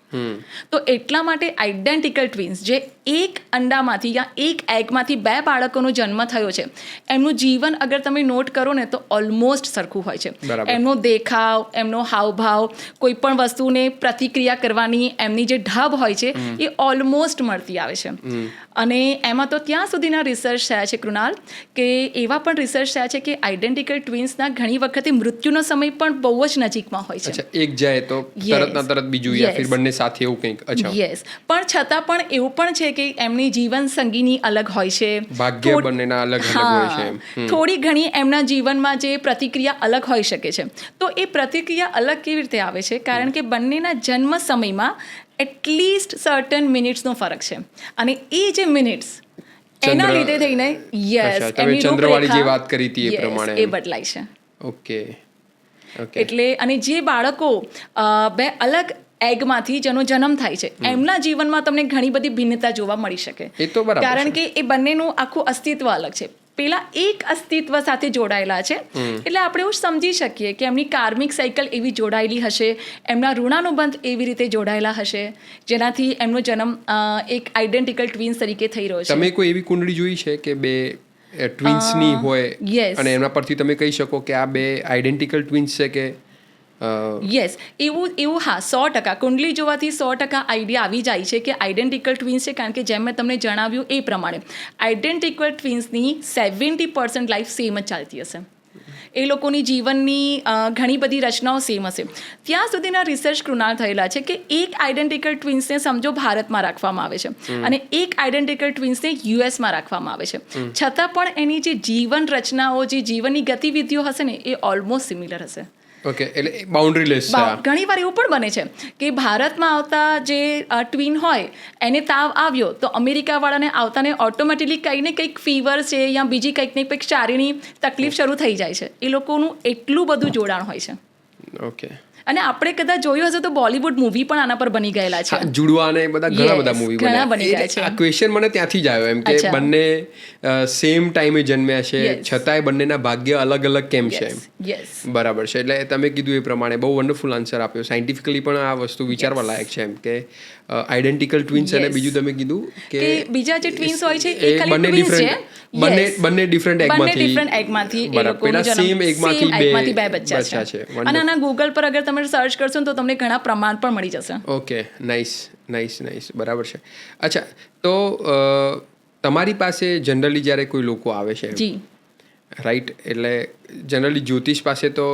તો એટલા માટે આઇડેન્ટિકલ ટ્વિન્સ જે એક અંડામાંથી યા એક એગમાંથી બે બાળકોનો જન્મ થયો છે એમનું જીવન અગર તમે નોટ કરો ને તો ઓલમોસ્ટ સરખું હોય છે. બરાબર. એમનો દેખાવ, એમનો હાવભાવ, કોઈ પણ વસ્તુને પ્રતિક્રિયા કરવાની એમની જે ઢબ હોય છે એ ઓલમોસ્ટ મળતી આવે છે. અને એમાં તો ત્યાં સુધીના રિસર્ચ થયા છે કૃણાલ, કે એવા પણ રિસર્ચ થયા છે કે આઇડેન્ટિકલ ટ્વિન્સના ઘણી વખતે મૃત્યુનો સમય પણ બહુ જ નજીકમાં હોય છે. અચ્છા, એક જાય તો તરતના તરત બીજું, યા ફિર બંને સાથે એવું કંઈક. અચ્છા. યસ, પણ છતાં પણ એવું પણ છે કે એમની જીવન સંગીની અલગ હોય છે, ભાગ્ય બંનેના અલગ અલગ હોય છે. થોડી ઘણી એમના જીવનમાં જે પ્રતિક્રિયા અલગ હોઈ શકે છે. તો એ પ્રતિક્રિયા અલગ કેવી રીતે આવે છે? કારણ કે બંનેના જન્મ સમયમાં એટલીસ્ટ સર્ટન મિનિટ્સનો ફરક છે. અને એ જે મિનિટ્સ એના લીધે થઈને યસ તમે ચંદ્રવાળી જે વાત કરી હતી એ પ્રમાણે એ બદલાય છે. ઓકે. એટલે અને જે બાળકો બે અલગ એગમાંથી જેનો જન્મ થાય છે એમના જીવનમાં તમને ઘણી બધી ભિન્નતા જોવા મળી શકે. એ તો બરાબર કારણ કે એ બંનેનું આખું અસ્તિત્વ અલગ છે. પેલા એક અસ્તિત્વ સાથે જોડાયેલા છે એટલે આપણે એવું સમજી શકીએ કે એમની કાર્મિક સાયકલ એવી જોડાયેલી હશે, એમના ઋણાનુબંધ એવી રીતે જોડાયેલા હશે જેનાથી એમનો જન્મ એક આઈડેન્ટિકલ ટ્વિન્સ તરીકે થઈ રહ્યો છે. તમે કોઈ એવી કુંડળી જોઈ છે કે બે ટ્વિન્સની હોય yes. અને એના પરથી તમે કહી શકો કે આ બે આઈડેન્ટિકલ ટ્વિન્સ છે કે યસ એવું હા 100% કુંડલી જોવાથી 100% આઈડિયા આવી જાય છે કે આઈડેન્ટિકલ ટ્વિન્સ છે. કારણ કે જેમ મેં તમને જણાવ્યું એ પ્રમાણે આઈડેન્ટિકલ ટ્વિન્સની 70% લાઈફ સેમ જ ચાલતી હશે. એ લોકોની જીવનની ઘણી બધી રચનાઓ સેમ હશે. ત્યાં સુધીના રિસર્ચ કૃણાલ થયેલા છે કે એક આઈડેન્ટિકલ ટ્વિન્સને સમજો ભારતમાં રાખવામાં આવે છે અને એક આઈડેન્ટિકલ ટ્વિન્સને યુએસમાં રાખવામાં આવે છે. છતાં પણ એની જે જીવન રચનાઓ, જે જીવનની ગતિવિધિઓ હશે ને એ ઓલમોસ્ટ સિમિલર હશે. ઓકે, એટલે બાઉન્ડ્રી લેસ છે. ઘણી વાર એવું પણ બને છે કે ભારતમાં આવતા જે ટ્વિન હોય એને તાવ આવ્યો તો અમેરિકાવાળાને આવતાને ઓટોમેટિકલી કંઈ ને કંઈક ફીવર છે યા બીજી કંઈક ને કંઈક શારીરની તકલીફ શરૂ થઈ જાય છે. એ લોકોનું એટલું બધું જોડાણ હોય છે. ઓકે. અને આપણે કદાચ જોયું હશે તો બોલિવૂડ મૂવી પણ આના પર બની ગયેલા છે. જુડવા ને બધા ઘણા બધા મૂવી ઘણા બની ગયા છે. આ ક્વેશ્ચન મને ત્યાંથી જ આવ્યો એમ કે બંને સેમ ટાઈમે જન્મ્યા છે છતાંય બંનેના ભાગ્ય અલગ અલગ કેમ છે. બરાબર છે. એટલે તમે કીધું એ પ્રમાણે બહુ વન્ડરફુલ આન્સર આપ્યો. સાયન્ટિફિકલી પણ આ વસ્તુ વિચારવા લાયક છે એમ કે આઈડેન્ટિકલ ટ્વિન્સ અને બીજું તમે કીધું કે બીજા જે ટ્વિન્સ હોય છે એ ખાલી ટ્વિન્સ છે. બંને ડિફરન્ટ એગમાંથી એ લોકોનો જન્મ એગમાંથી બે બચ્ચા છે. અને આના ગૂગલ પર અગર તમે સર્ચ કરશો ને તો તમને ઘણા પ્રમાણ પણ મળી જશે. Okay, nice. બરાબર છે. અચ્છા, તો તમારી પાસે જનરલી જ્યારે કોઈ લોકો આવે છે જી રાઈટ, એટલે જનરલી જ્યોતિષ પાસે તો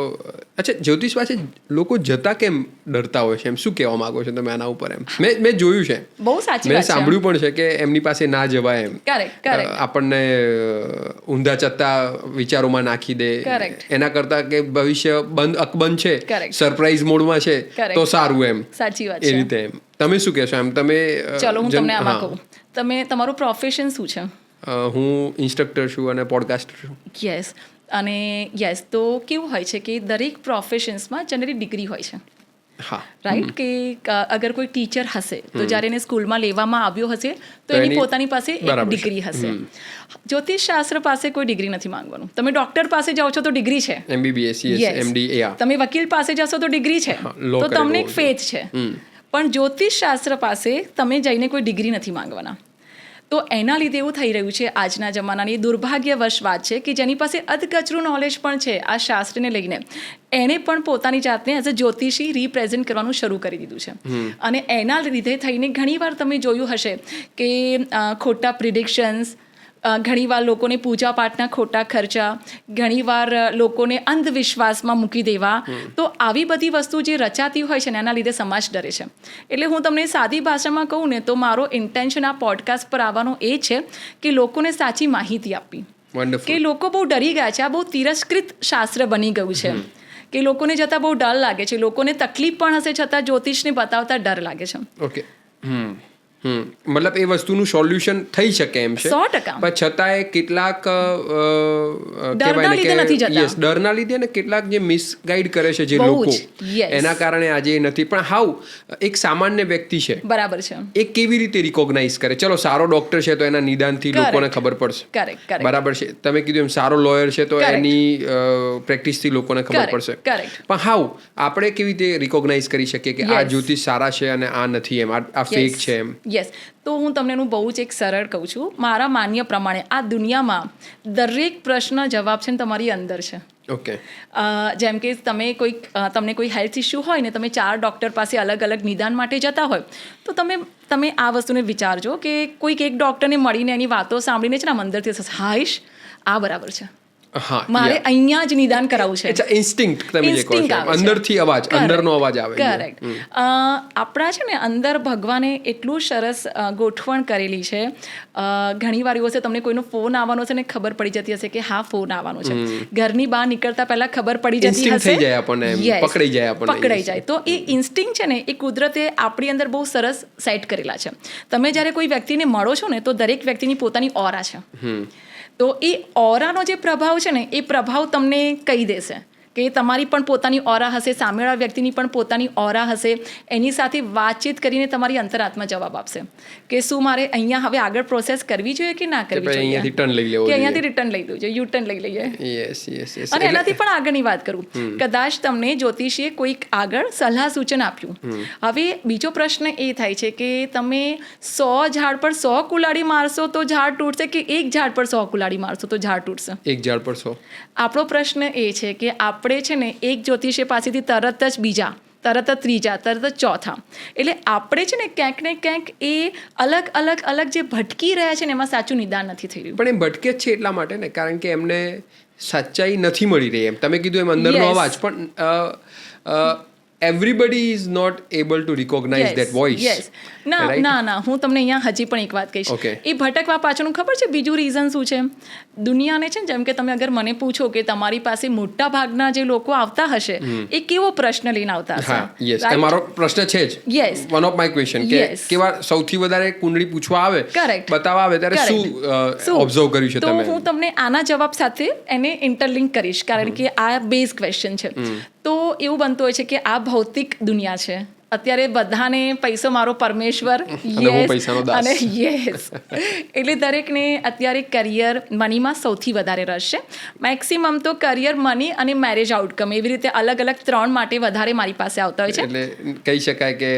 જ્યોતિષ પાસે લોકો જતા કેમ ડરતા હોય છે એમ શું કહેવા માંગો છો તમે આના ઉપર? એમ મેં જોયું છે, બહુ સાચી વાત છે, મેં સાંભળ્યું પણ છે કે એમની પાસે ના જવાય એમ. કરેક્ટ. આપણને ઊંધા ચત્તા વિચારોમાં નાખી દે. એના કરતા કે ભવિષ્ય અકબંધ છે, સરપ્રાઈઝ મોડમાં છે તો સારું એમ. સાચી વાત છે. એ રીતે એમ તમે શું કહેશો એમ? તમે ચલો હું તમને આમાં કહું. તમારું પ્રોફેશન શું છે? હું ઇન્સ્ટ્રક્ટર છું અને પોડકાસ્ટર છું. યસ. અને યસ, તો કેવું હોય છે કે દરેક પ્રોફેશન્સમાં જનરલી ડિગ્રી હોય છે. હા, રાઈટ. કે અગર કોઈ ટીચર હશે તો જ્યારે એને સ્કૂલમાં લેવામાં આવ્યો હશે તો એની પોતાની પાસે એક ડિગ્રી હશે. જ્યોતિષ શાસ્ત્ર પાસે કોઈ ડિગ્રી નથી માંગવાનું. તમે ડોક્ટર પાસે જાઓ છો તો ડિગ્રી છે, MBBS, MD. તમે વકીલ પાસે જશો તો ડિગ્રી છે, તો તમને એક ફેથ છે. પણ જ્યોતિષ શાસ્ત્ર પાસે તમે જઈને કોઈ ડિગ્રી નથી માંગવાના. તો એના લીધે એવું થઈ રહ્યું છે આજના જમાનાની દુર્ભાગ્યવશ વાત છે કે જેની પાસે અધકચરું નોલેજ પણ છે આ શાસ્ત્રને લઈને, એણે પણ પોતાની જાતને એઝ અ જ્યોતિષી રિપ્રેઝેન્ટ કરવાનું શરૂ કરી દીધું છે. અને એના લીધે થઈને ઘણીવાર તમે જોયું હશે કે ખોટા પ્રિડિક્શન્સ, ઘણીવાર લોકોને પૂજા પાઠના ખોટા ખર્ચા, ઘણીવાર લોકોને અંધવિશ્વાસમાં મૂકી દેવા. તો આવી બધી વસ્તુ જે રચાતી હોય છે ને એના લીધે સમાજ ડરે છે. એટલે હું તમને સાદી ભાષામાં કહું ને તો મારો ઇન્ટેન્શન આ પોડકાસ્ટ પર આવવાનો એ છે કે લોકોને સાચી માહિતી આપવી. કે લોકો બહુ ડરી ગયા છે, આ બહુ તિરસ્કૃત શાસ્ત્ર બની ગયું છે કે લોકોને જતાં બહુ ડર લાગે છે. લોકોને તકલીફ પણ હશે છતાં જ્યોતિષને બતાવતા ડર લાગે છે. ઓકે. મતલબ એ વસ્તુનું સોલ્યુશન થઈ શકે એમ છે, 100%. પણ છતાંય કેટલાક ડરના લીધે ને કેટલાક જે મિસગાઈડ કરે છે જે લોકો, એના કારણે આજે નથી. પણ હાઉ એક સામાન્ય વ્યક્તિ છે, બરાબર છે, એ કેવી રીતે રિકોગ્નાઇઝ કરે? ચલો સારો ડોક્ટર છે તો એના નિદાનથી લોકોને ખબર પડશે, બરાબર છે. તમે કીધું એમ સારો લોયર છે તો એની પ્રેક્ટિસથી લોકોને ખબર પડશે. પણ હાઉ આપણે કેવી રીતે રિકોગ્નાઇઝ કરી શકીએ કે આ જ્યોતિષ સારા છે અને આ નથી, એમ આ ફેક છે એમ? યસ, તો હું તમને એનું બહુ જ એક સરળ કહું છું. મારા માન્ય પ્રમાણે આ દુનિયામાં દરેક પ્રશ્ન જવાબ છે ને તમારી અંદર છે. ઓકે. જેમ કે તમને કોઈ હેલ્થ ઇસ્યુ હોય ને તમે 4 ડૉક્ટર પાસે અલગ અલગ નિદાન માટે જતા હોય તો તમે આ વસ્તુને વિચારજો કે કોઈક એક ડૉક્ટરને મળીને એની વાતો સાંભળીને છે ને અંદરથી હાઈશ આ બરાબર છે, હા, મારે yeah. અહીંયા જ નિદાન કરાવવું છે. અચ્છા, ઇન્સ્ટિંક્ટ તમે જે કહો Instinct છો, આવે છે. અંદરથી અવાજ, Correct. અંદરનો અવાજ આવે. Correct. આપણા છે ને અંદર ભગવાને એટલું સરસ ગોઠવણ કરેલી છે. ઘણી વાર એવું હશે તમને કોઈનો ફોન આવવાનો છે ને ખબર પડી જતી હશે કે હા ફોન આવવાનો છે. ઘરની બહાર નીકળતા પહેલા ખબર પડી જતી Instinct હશે. થઈ જાય આપણને એમ, Yes. પકડાઈ જાય આપણને. પકડાઈ જાય. તો એ ઇન્સ્ટિંક્ટ છે ને એ કુદરતે આપણી અંદર બહુ સરસ સેટ કરેલા છે. તમે જ્યારે કોઈ વ્યક્તિને મળો છો ને તો દરેક વ્યક્તિની પોતાની ઓરા છે. તો એ ઓરાનો જે પ્રભાવ છે ને એ પ્રભાવ તમને કહી દેશે કે તમારી પણ પોતાની ઓરા હશે, સામેવાળા વ્યક્તિની પણ પોતાની ઓરા હશે. એની સાથે વાતચીત કરીને તમારી અંતરાત્મા જવાબ આપશે કે શું મારે અહીંયા હવે આગળ પ્રોસેસ કરવી જોઈએ કે ના કરવી જોઈએ, અહીંયાથી ટર્ન લઈ લેવો કે જોઈએ. અહીંયાથી રિટર્ન લઈ લેવું જોઈએ, યુ ટર્ન લઈ લઈએ. Yes yes yes. અને એનાથી પણ આગળની વાત કરું, કદાચ તમને જ્યોતિષીએ કોઈક આગળ સલાહ સૂચન આપ્યું. હવે બીજો પ્રશ્ન એ થાય છે કે તમે 100 ઝાડ પર 100 કુલાડી મારશો તો ઝાડ તૂટશે કે એક ઝાડ પર 100 કુલાડી મારશો તો ઝાડ તૂટશે? એક ઝાડ પર 100. આપણો પ્રશ્ન એ છે કે આપણે છે ને એક જ્યોતિષી પાસેથી તરત જ બીજા, તરત જ ત્રીજા, તરત જ ચોથા, એટલે આપણે છે ને ક્યાંક ને ક્યાંક એ અલગ અલગ અલગ જે ભટકી રહ્યા છે ને એમાં સાચું નિદાન નથી થઈ રહ્યું. પણ એ ભટકે જ છે એટલા માટે ને, કારણ કે એમને સચ્ચાઈ નથી મળી રહી. એમ તમે કીધું એમ અંદરનો Yes. અવાજ, પણ everybody is not able to recognise that voice. Yes. ના હું તમને અહીંયા હજી પણ એક વાત કહીશ. Okay. એ ભટકવા પાછળનું ખબર છે બીજું રીઝન શું છે? દુનિયાને છે ને જેમ કે તમે અગર મને પૂછો કે તમારી પાસે મોટા ભાગના જે લોકો આવતા હશે એ કેવો પ્રશ્ન લઈને આવતા હશે? હા, યસ, Right? મારો પ્રશ્ન છે જ. Yes. One of my question કે Yes. કેવા સૌથી વધારે કુંડળી પૂછવા આવે, Correct. બતાવવા આવે ત્યારે Correct. શું ઓબ્ઝર્વ કર્યું છે તો તમે? હું તમને આના જવાબ સાથે એને ઇન્ટરલિંક કરીશ કારણ કે આ બેઝ ક્વેશ્ચન છે. તો એવું બનતું હોય છે કે આ ભૌતિક દુનિયા છે. અત્યારે બધાને પૈસો મારો પરમેશ્વર, અને હું પૈસાનો દાસ. અને યસ, એટલે દરેકને અત્યારે કરિયર મનીમાં સૌથી વધારે રસ છે. મેક્સિમમ તો કરિયર, મની અને મેરેજ આઉટકમ એવી રીતે અલગ અલગ 3 માટે વધારે મારી પાસે આવતા હોય છે. એટલે કહી શકાય કે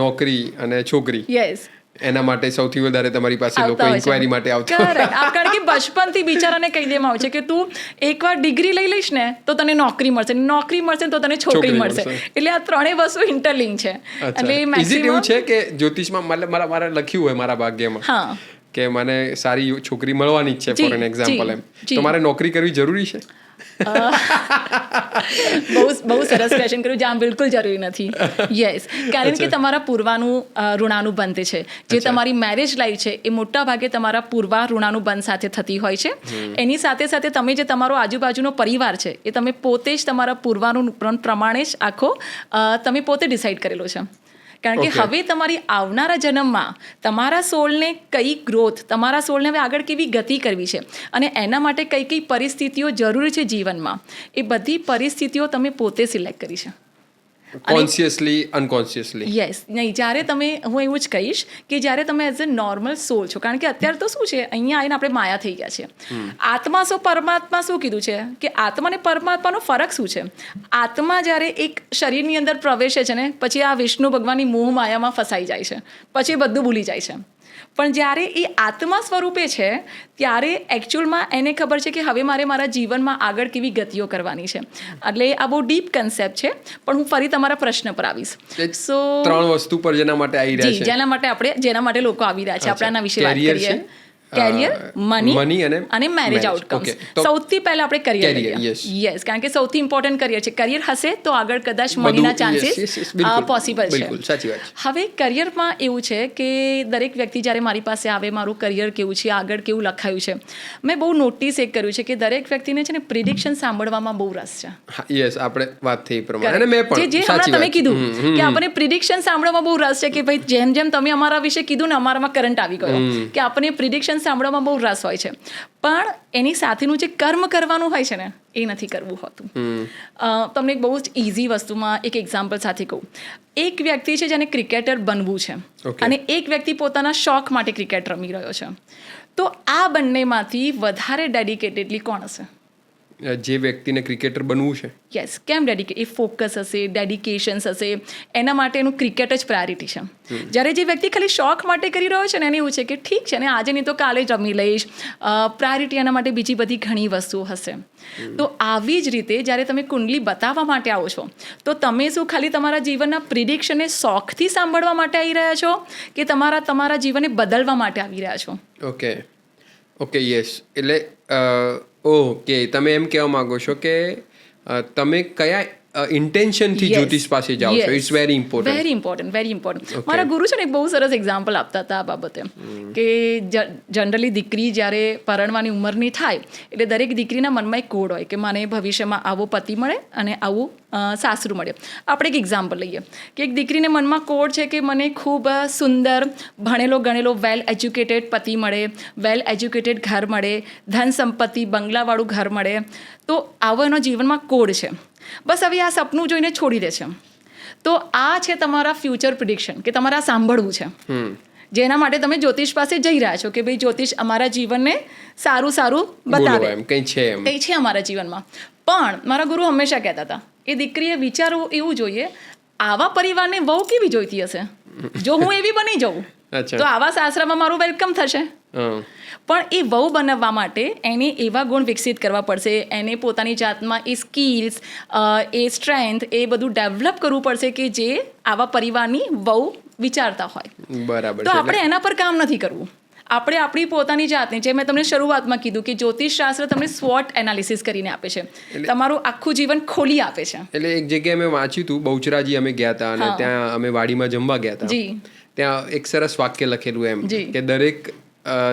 નોકરી અને છોકરી યસ, એના માટે સૌથી વધારે તમારી પાસે લોકો આવતા હોય છે. ઇન્ક્વાયરી માટે આવતા. Correct. કારણ કે બચપનથી બિચારાને કહી દેવામાં આવે છે કે તું એકવાર ડિગ્રી લઈ લઈશ ને તો તને નોકરી મળશે, નોકરી મળશે તો તને છોકરી છોકરી મળશે. મળશે. એટલે આ ત્રણેય વસ્તુ ઇન્ટરલિંક છે. એટલે ઇઝ ઇટ maximum- એવું છે કે જ્યોતિષમાં મતલબ મારા લખ્યું હોય મારા ભાગ્યમાં હા, કે મને સારી છોકરી મળવાની જ છે, જી, ફોર એન એક્ઝામ્પલ, એમ જી. તો મારે નોકરી કરવી જરૂરી છે? બહુ સરસ ક્વેશ્ચન કર્યું. જ્યાં બિલકુલ જરૂરી નથી. યસ, કારણ કે તમારા પૂર્વાનું ઋણાનુબંધ છે. જે તમારી મેરેજ લાઈફ છે એ મોટા ભાગે તમારા પૂર્વા ઋણાનુબંધ સાથે થતી હોય છે. એની સાથે સાથે તમે જે તમારો આજુબાજુનો પરિવાર છે એ તમે પોતે જ તમારા પૂર્વાનું પ્રમાણે જ આખો તમે પોતે ડિસાઈડ કરેલો છે. કારણ કે Okay. હવે તમારી આવનારા જન્મમાં તમારા સોલને કઈ ગ્રોથ, તમારા સોલને હવે આગળ કેવી ગતિ કરવી છે અને એના માટે કઈ કઈ પરિસ્થિતિઓ જરૂરી છે જીવનમાં, એ બધી પરિસ્થિતિઓ તમે પોતે સિલેક્ટ કરી છે. કોન્શિયસલી, અનકોન્શિયસલી? યસ, નહીં, જ્યારે તમે, હું એવું જ કહીશ કે જ્યારે તમે એઝ અ નોર્મલ સોલ છો, કારણ કે અત્યારે તો શું છે અહીંયા આવીને આપણે માયા થઈ ગયા છે. આત્મા શું પરમાત્મા શું કીધું છે કે આત્મા અને પરમાત્માનો ફરક શું છે? આત્મા જ્યારે એક શરીરની અંદર પ્રવેશે છે ને પછી આ વિષ્ણુ ભગવાનની મોહ માયામાં ફસાઈ જાય છે, પછી એ બધું ભૂલી જાય છે. પણ જ્યારે એ આત્મા સ્વરૂપે છે ત્યારે એકચ્યુઅલમાં એને ખબર છે કે હવે મારે મારા જીવનમાં આગળ કેવી ગતિઓ કરવાની છે. એટલે આ બહુ ડીપ કન્સેપ્ટ છે. પણ હું ફરી તમારા પ્રશ્ન પર આવીશ. સો 3 વસ્તુ પર જેના માટે આવી રહ્યા છે. જેના માટે લોકો આવી રહ્યા છે, આપણે આના વિશે વાત Career કરીએ. છે, કેરિયર, money મની અને અને મેરેજ marriage. આઉટકમ્સ. Okay. તો સૌથી પહેલા આપણે કરિયર career, લઈએ. yes. યસ, કારણ કે સૌથી ઇમ્પોર્ટન્ટ કરિયર છે. કરિયર હશે તો આગળ કદાચ બધું, મનીના yes, yes, yes, ચાન્સીસ બિલકુલ, પોસિબલ છે. બિલકુલ, સાચી વાત છે. હવે કરિયરમાં એવું છે કે દરેક વ્યક્તિ જ્યારે મારી પાસે આવે, મારું કરિયર કેવું છે, આગળ કેવું લખાયું છે, મેં બહુ નોટિસ કર્યું છે કે દરેક વ્યક્તિને છે ને પ્રિડિક્શન સાંભળવામાં બહુ રસ છે. યસ, આપણે વાત થઈ એ પ્રમાણે. અને મેં પણ જે સાચી હમણાં તમે વાત. કીધું કે આપણને પ્રિડિક્શન સાંભળવામાં બહુ રસ છે કે ભાઈ જેમ જેમ તમે અમારા વિશે કીધું ને અમારામાં કરંટ આવી ગયો કે આપણને પ્રિડિક્શન સાંભળવામાં બહુ રસ હોય છે. પણ એની સાથેનું જે કર્મ કરવાનું હોય છે ને એ નથી કરવું હોતું. તમને એક બહુ જ ઇઝી વસ્તુમાં એક એક્ઝામ્પલ સાથે કહું. એક વ્યક્તિ છે જેને ક્રિકેટર બનવું છે Okay. અને એક વ્યક્તિ પોતાના શોખ માટે ક્રિકેટ રમી રહ્યો છે. તો આ બંનેમાંથી વધારે ડેડિકેટેડલી કોણ હશે? જે વ્યક્તિને ક્રિકેટર બનવું છે. યસ, કેમ ડેડિકેટ? એ ફોકસ હશે, ડેડિકેશન્સ હશે, એના માટે એનું ક્રિકેટ જ પ્રાયોરિટી છે. જ્યારે જે વ્યક્તિ ખાલી શોખ માટે કરી રહ્યો છે ને એને એવું છે કે ઠીક છે ને આજે નહીં તો કાલે જ રમી લઈશ, પ્રાયોરિટી એના માટે બીજી બધી ઘણી વસ્તુઓ હશે. તો આવી જ રીતે જ્યારે તમે કુંડલી બતાવવા માટે આવો છો તો તમે શું ખાલી તમારા જીવનના પ્રિડિક્શનને શોખથી સાંભળવા માટે આવી રહ્યા છો કે તમારા જીવનને બદલવા માટે આવી રહ્યા છો? Okay, yes. એટલે ઓકે, તમે એમ કહેવા માંગો છો કે તમે કયા ઇન્ટેન્શનથી જ્યોતિષ પાસે જાઓ છો, it's very important. Very important, very important. મારા ગુરુ છે ને એક બહુ સરસ એક્ઝામ્પલ આપતા હતા આ બાબતે, કે જનરલી દીકરી જ્યારે પરણવાની ઉંમરની થાય એટલે દરેક દીકરીના મનમાં એક કોડ હોય કે મને ભવિષ્યમાં આવો પતિ મળે અને આવું સાસરું મળે. આપણે એક એક્ઝામ્પલ લઈએ કે એક દીકરીને મનમાં કોડ છે કે મને ખૂબ સુંદર ભણેલો ગણેલો વેલ એજ્યુકેટેડ પતિ મળે, વેલ એજ્યુકેટેડ ઘર મળે, ધન સંપત્તિ બંગલાવાળું ઘર મળે. તો આવો એનો જીવનમાં કોડ છે. બસ હવે આ સપનું જોઈને છોડી દે છે. તો આ છે તમારા ફ્યુચર પ્રિડિક્શન, કે તમારે આ સાંભળવું છે, જેના માટે તમે જ્યોતિષ પાસે જઈ રહ્યા છો કે ભાઈ જ્યોતિષ અમારા જીવનને સારું સારું બતાવે, કંઈ છે અમારા જીવનમાં. પણ મારા ગુરુ હંમેશા કહેતા હતા એ દીકરીએ વિચારવું એવું જોઈએ, આવા પરિવારને વહુ કેવી જોઈતી હશે, જો હું એવી બની જાઉં તો આવા સાસરામાં મારું વેલકમ થશે. પણ એ વહુ બનાવવા માટે એને એવા ગુણ વિકસિત કરવા પડશે, એને પોતાની જાતમાં એ સ્કિલ્સ, એ સ્ટ્રેન્થ, એ બધું ડેવલપ કરવું પડશે કે જે આવા પરિવારની વહુ વિચારતા હોય. બરાબર. તો આપણે એના પર કામ નથી કરવું. આપણે આપણી પોતાની જાતને, જે મેં તમને શરૂઆતમાં કીધું કે જ્યોતિષ શાસ્ત્ર તમને સ્વોટ એનાલિસિસ કરીને આપે છે, તમારું આખું જીવન ખોલી આપે છે. એટલે એક જગ્યાએ મેં વાંચ્યું હતું, બહુચરાજી અમે ગયા હતા અને ત્યાં અમે વાડીમાં જમવા ગયા હતા. ત્યાં એક સરસ વાક્ય લખેલું એમ કે દરેક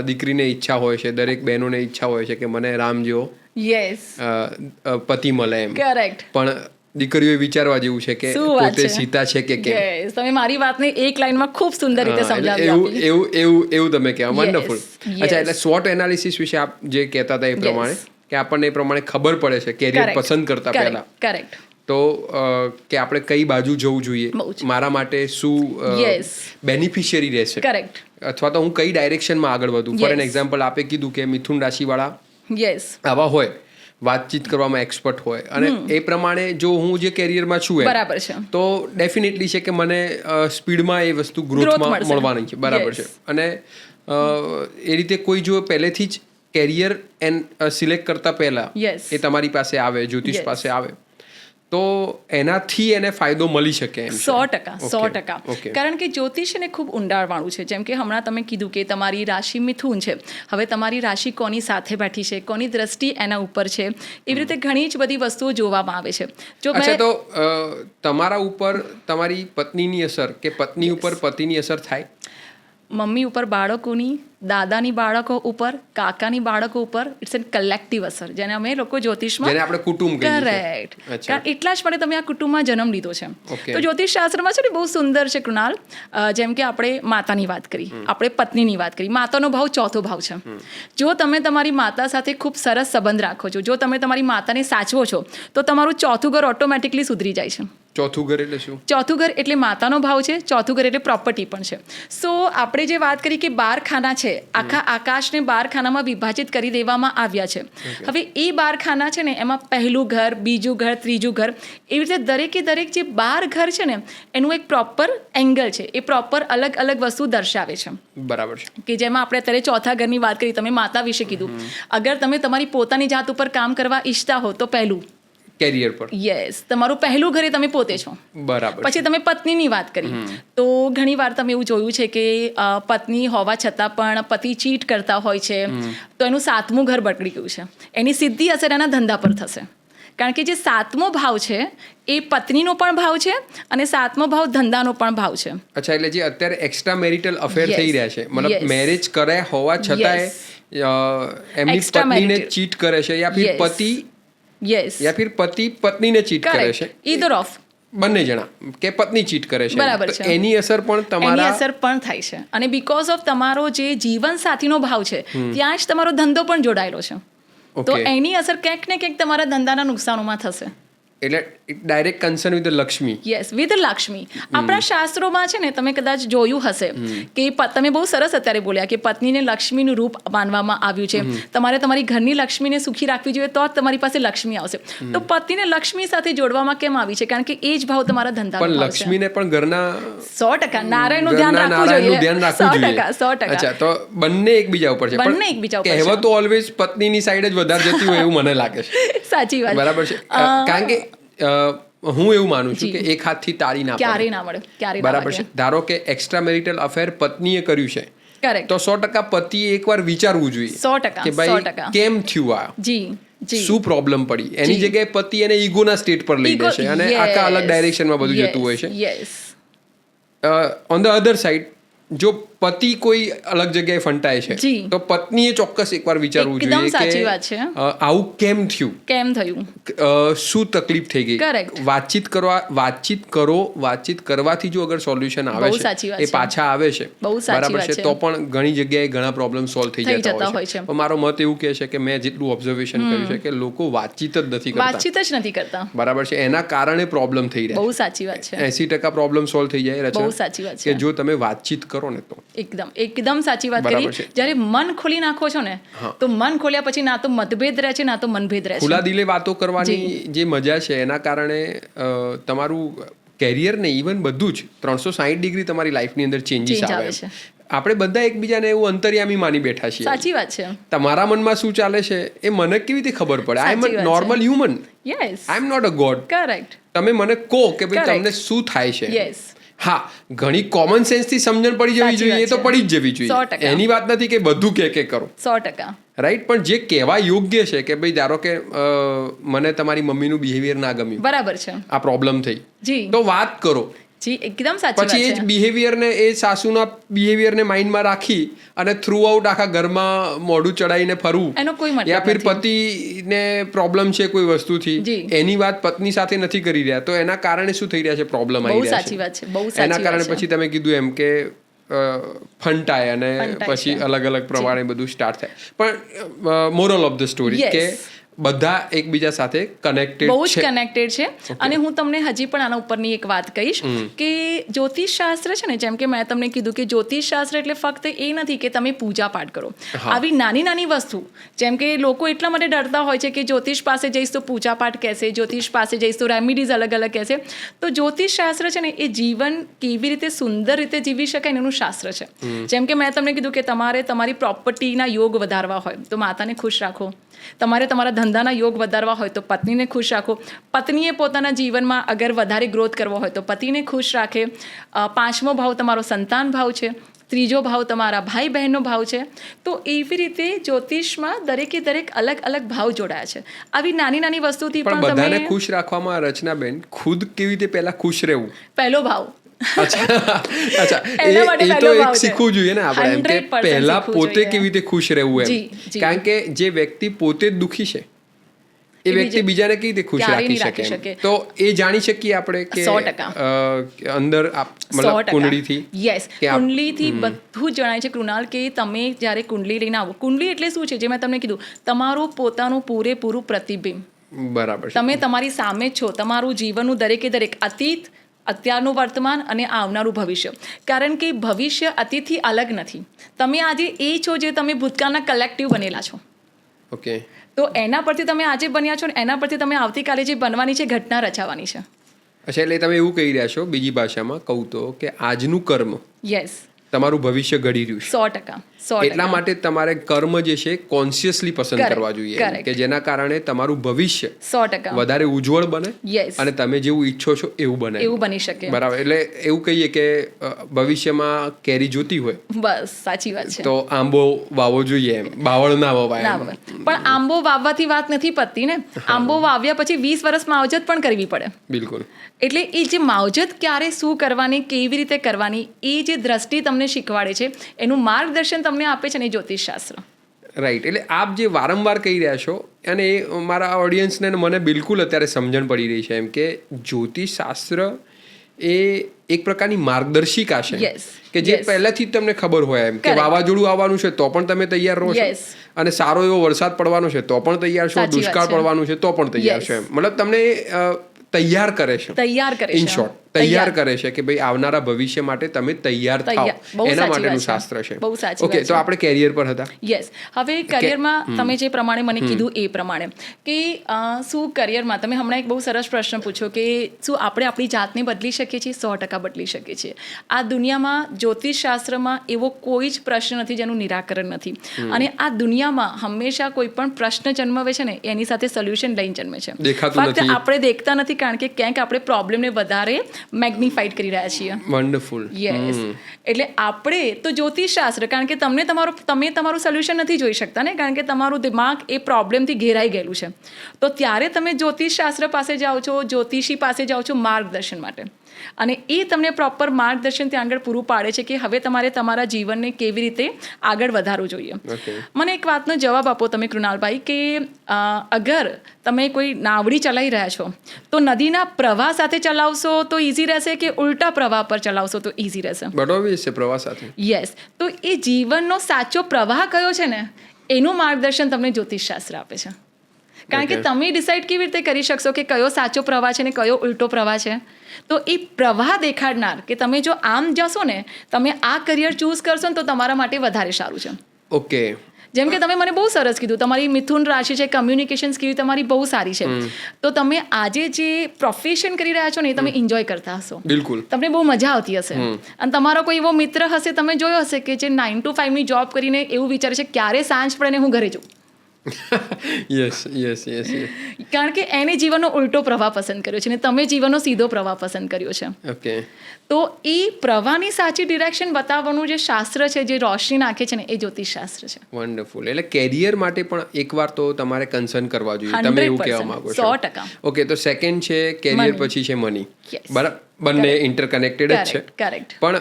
દીકરીને ઈચ્છા હોય છે, દરેક બહેનોને ઈચ્છા હોય છે કે મને રામ જેવો પતિ મળે એમ. કરેક્ટ. પણ દીકરીઓ વિચારવા જેવું છે કે પોતે સીતા છે કે કેમ. તમે મારી વાતને એક લાઈનમાં ખૂબ સુંદર રીતે સમજાવી આપી. એવું તમે કહેવા. વન્ડરફુલ. અચ્છા, એટલે સ્વોટ એનાલિસિસ વિશે આપ જે કહેતા હતા એ પ્રમાણે કે આપણને એ પ્રમાણે ખબર પડે છે કેરિયર પસંદ કરતા પહેલા. કરેક્ટ. તો કે આપણે કઈ બાજુ જવું જોઈએ, મારા માટે શું બેનિફિશિયરી રહેશે, કરેક્ટ, અથવા તો હું કઈ ડાયરેક્શનમાં આગળ વધું. ફોર એન એક્ઝામ્પલ આપે કીધું કે મિથુન રાશિવાળા આવા હોય, વાતચીત કરવામાં એક્સપર્ટ હોય અને એ પ્રમાણે જો હું જે કેરિયરમાં છું બરાબર છે તો ડેફિનેટલી છે કે મને સ્પીડમાં એ વસ્તુ ગ્રોથમાં મળવાની છે. બરાબર છે. અને એ રીતે કોઈ જો પહેલેથી જ કેરિયર સિલેક્ટ કરતા પહેલા એ તમારી પાસે આવે, જ્યોતિષ પાસે આવે, તો એનાથી એને ફાયદો મળી શકે એમ. 100%. કારણ કે જ્યોતિષ એને ખૂબ ઊંડાણવાળું છે. જેમ કે હમણાં તમે કીધું કે તમારી રાશિ મિથુન છે, હવે તમારી રાશિ કોની સાથે બેઠી છે, કોની દ્રષ્ટિ એના ઉપર છે, એવી રીતે ઘણી જ બધી વસ્તુઓ જોવામાં આવે છે. અચ્છા, તો તમારા ઉપર તમારી પત્નીની અસર કે પત્ની ઉપર પતિની અસર થાય? મમ્મી ઉપર બાળકોની, દાદાની બાળકો ઉપર, કાકાની બાળકો ઉપર, ઇટ્સ એન કલેક્ટિવ અસર, જેને અમે લોકો જ્યોતિષમાં, જેને આપણે કુટુંબ કહીએ છીએ. કરેક્ટ. કારણ એટલા જ માટે તમે આ કુટુંબમાં જન્મ લીધો છે. તો જ્યોતિષ શાસ્ત્રમાં છે ને બહુ સુંદર છે કૃણાલ. જેમ કે આપણે માતાની વાત કરી, આપણે પત્નીની વાત કરી. માતાનો ભાવ ચોથો ભાવ છે. જો તમે તમારી માતા સાથે ખૂબ સરસ સંબંધ રાખો છો, જો તમે તમારી માતાને સાચવો છો, તો તમારું ચોથું ઘર ઓટોમેટિકલી સુધરી જાય છે. ચોથું ઘર એટલે શું? ચોથું ઘર એટલે માતાનો ભાવ છે, ચોથું ઘર એટલે પ્રોપર્ટી પણ છે. સો આપણે જે વાત કરી કે 12 ખાના છે, આખા આકાશને 12 ખાનામાં વિભાજિત કરી દેવામાં આવ્યા છે. હવે એ 12 ખાના છે ને, એમાં પહેલું ઘર, બીજું ઘર, ત્રીજું ઘર, એવી રીતે દરેકે દરેક જે 12 ઘર છે ને એનું એક પ્રોપર એંગલ છે, એ પ્રોપર અલગ અલગ વસ્તુ દર્શાવે છે. બરાબર છે. કે જેમાં આપણે અત્યારે ચોથા ઘરની વાત કરી, તમે માતા વિશે કીધું. અગર તમે તમારી પોતાની જાત ઉપર કામ કરવા ઈચ્છતા હો તો પહેલું કેરિયર પર, તમારું પહેલું ઘરે તમે પોતે છો. બરાબર. પછી તમે પત્નીની વાત કરી, તો ઘણી વાર તમે એવું જોયું છે કે પત્ની હોવા છતાં પણ પતિ ચીટ કરતા હોય છે, તો એનું 7મું ઘર બગડી ગયું છે. એની સીધી અસર એના ધંધા પર થશે. કારણ કે જે 7મો ભાવ છે એ પત્નીનો પણ ભાવ છે અને 7મો ભાવ ધંધાનો પણ ભાવ છે. અચ્છા, એટલે જે અત્યારે એક્સ્ટ્રા મેરિટલ અફેર થઈ રહ્યા છે, મતલબ મેરેજ કરે હોવા છતાંય એમની પત્નીને ચીટ કરે છે, યા ફિર પતિ યા ફિર પતિ પત્નીને ચીટ કરે છે, ઈધર ઓફ, બંને જણા, કે પત્ની ચીટ કરે છે, બરાબર છે, એની અસર પણ તમારા, એની અસર પણ થાય છે. અને બીકોઝ ઓફ તમારો જે જીવન સાથીનો ભાવ છે ત્યાં જ તમારો ધંધો પણ જોડાયેલો છે. તો એની અસર ક્યાંક ને ક્યાંક તમારા ધંધાના નુકસાનોમાં થશે. એટલે direct concern with Lakshmi. Yes, with Lakshmi. આપણા શાસ્ત્રોમાં છે ને, તમે કદાચ જોયું હશે કે તમે બહુ સરસ અત્યારે બોલ્યા કે પત્નીને લક્ષ્મીનું રૂપ માનવામાં આવ્યું છે. તમારે તમારી ઘરની લક્ષ્મીને સુખી રાખવી જોઈએ તો જ તમારી પાસે લક્ષ્મી આવશે. તો પતિને લક્ષ્મી સાથે જોડવામાં કેમ આવી છે? કારણ કે એ જ ભાવ તમારા ધંધાનો ભાવ છે. પણ લક્ષ્મીને પણ ઘરના 100% નારાયણનું ધ્યાન રાખવું જોઈએ. 100%. અચ્છા, તો બંને એકબીજા ઉપર છે. બંને એકબીજા ઉપર છે. કહેવતો ઓલવેઝ પત્નીની સાઈડ જ વધારે જતી હોય એવું મને લાગે છે. સાચી વાત. બરાબર છે. કારણ કે હું એવું માનું છું કે એક હાથથી તાળી ના ક્યારેય ના મળે. બરાબર છે. ધારો કે એક્સ્ટ્રા મેરિટલ અફેર પત્નીએ કર્યું છે, Correct. તો 100% પતિએ એકવાર વિચારવું જોઈએ 100%, કે ભાઈ 100%. કેમ થયું આ, જી શું પ્રોબ્લેમ પડી. એની જી. જગ્યાએ પતિ એને ઈગોના સ્ટેટ પર લઈ જશે અને આખા અલગ ડાયરેક્શનમાં બધું જતું હોય છે. Yes on the other side જો પતિ કોઈ અલગ જગ્યાએ ફંટાય છે જી. તો પત્નીએ ચોક્કસ એકવાર વિચારવું એકદમ જોઈએ સાચી કે વાત છે. આવું કેમ થયું, કેમ થયું. શું તકલીફ થઈ ગઈ. Correct. વાતચીત કરવાથી જો અગર સોલ્યુશન આવે બહુ છે સાચી વાત એ છે. પાછા આવે છે બહુ સાચી બરાબર વાત છે, છે. તો પણ ઘણી જગ્યાએ ઘણા પ્રોબ્લેમ સોલ્વ થઈ થઈ જતા જતા હોય હોય છે. છે. પણ મારો મત એવું કહે છે કે મેં જેટલું ઓબ્ઝર્વેશન કર્યું છે કે લોકો વાતચીત જ નથી કરતા વાતચીત જ નથી કરતા. બરાબર છે. એના કારણે પ્રોબ્લેમ થઈ બહુ રહ્યા સાચી વાત છે. છે. 80% પ્રોબ્લેમ સોલ્વ થઈ જાય બહુ રચના સાચી વાત કે છે. જો તમે વાતચીત કરો ને તો એકદમ સાચી વાત બરાબર કરી. છે. જ્યારે મન ખોલી નાખો છો ને હા. તો મન ખોલ્યા પછી ના તો મતભેદ રહે છે ના તો મનભેદ રહે ખુલ્લા છે. દિલે વાતો કરવાની જે મજા છે એના કારણે તમારું કેરિયર ને ઇવન બધું જ 360 ડિગ્રી તમારી લાઈફની અંદર ચેન્જીસ Change આવે આવે છે. આપણે બધા એકબીજાને એવું અંતર્યામી માની બેઠા છીએ. સાચી વાત છે. તમારા મનમાં શું ચાલે છે એ મને કેવી રીતે ખબર પડે. આઈ એમ સાચી વાત નોર્મલ છે. Human, yes I am not a god. Correct. તમે મને કહો કે ભાઈ Correct. તમને શું થાય છે. યસ હા, ઘણી કોમન સેન્સ થી સમજણ પડી જવી સાચી જોઈએ વાત તો છે. પડી જ જવી જોઈએ. 100%. એની વાત નથી કે બધું કે કરો 100%. રાઈટ, પણ જે કહેવા યોગ્ય છે કે ભાઈ ધારો કે મને તમારી મમ્મીનું બિહેવિયર ના ગમ્યું, બરાબર છે. આ પ્રોબ્લેમ થઈ, જી તો વાત કરો. જી એકદમ સાચી પછી એ વાત જ છે. બિહેવિયરને એ સાસુના બિહેવિયરને માઇન્ડમાં રાખી અને થ્રુ આઉટ આખા ઘરમાં મોઢું ચડાવીને ફરવું, એનો કોઈ મતલબ યા ફિર નથી. પતિને પ્રોબ્લેમ છે કોઈ વસ્તુથી, જી. એની વાત પત્ની સાથે નથી કરી રહ્યા, તો એના કારણે શું થઈ રહ્યા છે, પ્રોબ્લેમ બહુ આવી રહ્યા સાચી વાત છે. છે. બહુ સાચી એના કારણે વાત છે. પછી તમે કીધું એમ કે ફંટાય અને ફંટાય પછી છે. અલગ અલગ પ્રમાણે બધું સ્ટાર્ટ થાય. પણ moral of the story Yes. કે બધા એકબીજા સાથે કનેક્ટેડ બહુ જ છે. કનેક્ટેડ છે. અને હું તમને હજી પણ આના ઉપરની એક વાત કહીશ કે જ્યોતિષ શાસ્ત્ર છે ને, જેમ કે મેં તમને કીધું કે જ્યોતિષ શાસ્ત્ર એટલે ફક્ત એ નથી કે તમે પૂજા પાઠ કરો. હા. આવી નાની નાની વસ્તુ, જેમ કે લોકો એટલા માટે ડરતા હોય છે કે જ્યોતિષ પાસે જઈશ તો પૂજા પાઠ કહેશે, જ્યોતિષ પાસે જઈશ તો રેમિડીઝ અલગ અલગ કહેશે. તો જ્યોતિષ શાસ્ત્ર છે ને એ જીવન કેવી રીતે સુંદર રીતે જીવી શકાય એનું શાસ્ત્ર છે. જેમ કે મેં તમને કીધું કે તમારે તમારી પ્રોપર્ટીના યોગ વધારવા હોય તો માતાને ખુશ રાખો. તમારે તમારા ધંધાના યોગ વધારવા હોય તો પત્નીને ખુશ રાખો. પત્નીએ પોતાના જીવનમાં અગર વધારે ગ્રોથ કરવો હોય તો પતિને ખુશ રાખે. 5મો ભાવ તમારો સંતાન ભાવ છે. 3જો ભાવ તમારા ભાઈ બહેનનો ભાવ છે. તો એવી રીતે જ્યોતિષમાં દરેકે દરેક અલગ અલગ ભાવ જોડાયા છે. આવી નાની નાની વસ્તુથી પણ પણ બધાને તમે ખુશ રાખવામાં રચનાબેન ખુદ કેવી રીતે પહેલા ખુશ રહેવું. પહેલો ભાવ અચ્છા, એના માટે એ તો પહેલો ભાવ એક છે. શીખવું જોઈએ ને આપણે એમ કે 100% પહેલા શીખવું પોતે જોઈએ. કેવી રીતે ખુશ રહેવું જી, એમ. જી. કારણ કે જે વ્યક્તિ પોતે જ દુખી છે એ વ્યક્તિ બીજાને કેવી રીતે ખુશ ક્યારેય રાખી નહીં શકે રાખી એમ. શકે. તો એ જાણી શકીએ આપણે કે 100%. અંદર મતલબ કુંડળીથી યસ, કે કુંડલીથી બધું જ જણાય છે કૃણાલ. કે તમે જ્યારે કુંડલી લઈને આવો, કુંડલી એટલે શું છે, જે મેં તમને કીધું, તમારું પોતાનું પૂરેપૂરું પ્રતિબિંબ. બરાબર છે. તમે તમારી સામે જ છો. તમારું જીવનનું દરેકે દરેક અતીત, અત્યારનું વર્તમાન અને આવનારું ભવિષ્ય. કારણ કે ભવિષ્ય અતીતથી અલગ નથી. તમે આજે એ છો જે તમે ભૂતકાળના કલેક્ટિવ બનેલા છો. ઓકે, તો એના પરથી તમે આજે બન્યા છો ને એના પરથી તમે આવતીકાલે જે બનવાની છે ઘટના રચાવાની છે. અચ્છા, એટલે તમે એવું કહી રહ્યા છો, બીજી ભાષામાં કહું તો, કે આજનું કર્મ યસ, તમારું ભવિષ્ય ઘડી રહ્યું છે. 100%. એટલા માટે તમારે કર્મ જે છે કોન્શિયસલી પસંદ Correct, કરવા જોઈએ, correct. કે જેના કારણે તમારું ભવિષ્ય 100%. વધારે ઉજ્જવળ બને Yes. અને તમે જેવું ઈચ્છો છો એવું બને. એવું બની શકે. બરાબર. એટલે એવું કહીએ કે ભવિષ્યમાં કેરી જોતી હોય બસ સાચી વાત છે. તો આંબો વાવવો જોઈએ, એમ બાવળ ના વવાય ના એમ. બરાબર. પણ આંબો વાવવાથી વાત નથી પતતી ને. આંબો વાવ્યા પછી 20 વર્ષ માવજત પણ કરવી પડે. બિલકુલ. એટલે એ જે માવજત ક્યારે શું કરવાની, કેવી રીતે કરવાની, એ જે દ્રષ્ટિ તમને શીખવાડે છે, એનું માર્ગદર્શન તમને આપે છે ને એ જ્યોતિષશાસ્ત્ર. રાઈટ. એટલે આપ જે વારંવાર કહી રહ્યા છો અને એ મારા ઓડિયન્સને મને બિલકુલ અત્યારે સમજણ પડી રહી છે એમ કે જ્યોતિષશાસ્ત્ર એ એક પ્રકારની માર્ગદર્શિકા છે. Yes, કે જે yes. પહેલાથી જ તમને ખબર હોય એમ કે Correct. વાવાઝોડું આવવાનું છે તો પણ તમે તૈયાર રહો છો, Yes. અને સારો એવો વરસાદ પડવાનો છે તો પણ તૈયાર છો, સાચી વાત દુષ્કાળ છે. પડવાનું છે તો પણ તૈયાર Yes. છો એમ. મતલબ તમને તૈયાર કરે છે. તૈયાર કરે છે. ઇન શોર્ટ તૈયાર કરે છે કે ભાઈ આવનારા ભવિષ્ય માટે તમે તૈયાર તૈયાર. થાઓ. બહુ એના સાચી માટેનું વાત છે. શાસ્ત્ર છે. બહુ સાચી ઓકે, વાત તો છે. આપણે કેરિયર પર હતા. યસ. હવે કરિયરમાં તમે જે પ્રમાણે મને કીધું એ પ્રમાણે કે શું કરિયરમાં તમે હમણાં એક બહુ સરસ પ્રશ્ન પૂછ્યો કે શું આપણે આપણી જાતને બદલી શકીએ છીએ? 100% બદલી શકીએ છીએ. આ દુનિયામાં જ્યોતિષશાસ્ત્રમાં એવો કોઈ જ પ્રશ્ન નથી જેનું નિરાકરણ નથી. અને આ દુનિયામાં હંમેશા કોઈ પણ પ્રશ્ન જન્માવે છે ને એની સાથે સોલ્યુશન લઈને જન્મે છે. દેખાતું ફક્ત નથી. આપણે દેખતા નથી કારણ કે ક્યાંક આપણે પ્રોબ્લેમને વધારે મેગ્નિફાઈડ કરી રહ્યા છીએ. વન્ડરફુલ. યસ, એટલે આપણે તો જ્યોતિષશાસ્ત્ર, કારણ કે તમે તમારું સોલ્યુશન નથી જોઈ શકતા ને, કારણ કે તમારું દિમાગ એ પ્રોબ્લેમથી ઘેરાઈ ગયેલું છે. તો ત્યારે તમે જ્યોતિષશાસ્ત્ર પાસે જાઓ છો, જ્યોતિષી પાસે જાઓ છો માર્ગદર્શન માટે, અને એ તમને પ્રોપર માર્ગદર્શન ત્યાં આગળ પૂરું પાડે છે કે હવે તમારે તમારા જીવનને કેવી રીતે આગળ વધારવું જોઈએ. મને એક વાતનો જવાબ આપો તમે કૃણાલભાઈ, કે અગર તમે કોઈ નાવડી ચલાવી રહ્યા છો તો નદીના પ્રવાહ સાથે ચલાવશો તો ઇઝી રહેશે, કે ઉલટા પ્રવાહ પર ચલાવશો તો ઇઝી રહેશે? બરોબર છે, પ્રવાહ સાથે. યસ, તો એ જીવનનો સાચો પ્રવાહ કયો છે ને, એનું માર્ગદર્શન તમને જ્યોતિષશાસ્ત્ર આપે છે. કારણ કે તમે ડિસાઇડ કેવી રીતે કરી શકશો કે કયો સાચો પ્રવાહ છે ને કયો ઉલટો પ્રવાહ છે? તો એ પ્રવાહ દેખાડનાર, કે તમે જો આમ જશો ને, તમે આ કરિયર ચૂઝ કરશો ને તો તમારા માટે વધારે સારું છે. ઓકે. જેમ કે તમે મને બહુ સરસ કીધું, તમારી મિથુન રાશિ છે, કમ્યુનિકેશન સ્કિલ તમારી બહુ સારી છે, તો તમે આજે જે પ્રોફેશન કરી રહ્યા છો ને એ તમે એન્જોય કરતા હશો. બિલકુલ. તમને બહુ મજા આવતી હશે. અને તમારો કોઈ એવો મિત્ર હશે, તમે જોયો હશે, કે જે 9 to 5 ની જોબ કરીને એવું વિચારે છે ક્યારે સાંજ પડે ને હું ઘરે જઉં. યસ. કારણ કે એને જીવનનો ઉલટો પ્રવાહ પસંદ કર્યો છે ને તમે જીવનનો સીધો પ્રવાહ પસંદ કર્યો છે. ઓકે. તો એ પ્રવાહની સાચી ડિરેક્શન બતાવવાનું જે શાસ્ત્ર છે, જે રોશની નાખે છે ને, એ જ્યોતિષશાસ્ત્ર છે. વન્ડરફુલ. એટલે કેરિયર માટે પણ એકવાર તો તમારે કન્સર્ન કરવા જોઈએ, તમે એવું કહેવા માંગો છો? 100%. ઓકે, તો સેકન્ડ છે કેરિયર, પછી છે મની. Yes. બરાબર, બંને ઇન્ટરકનેક્ટેડ જ છે. કરેક્ટ. પણ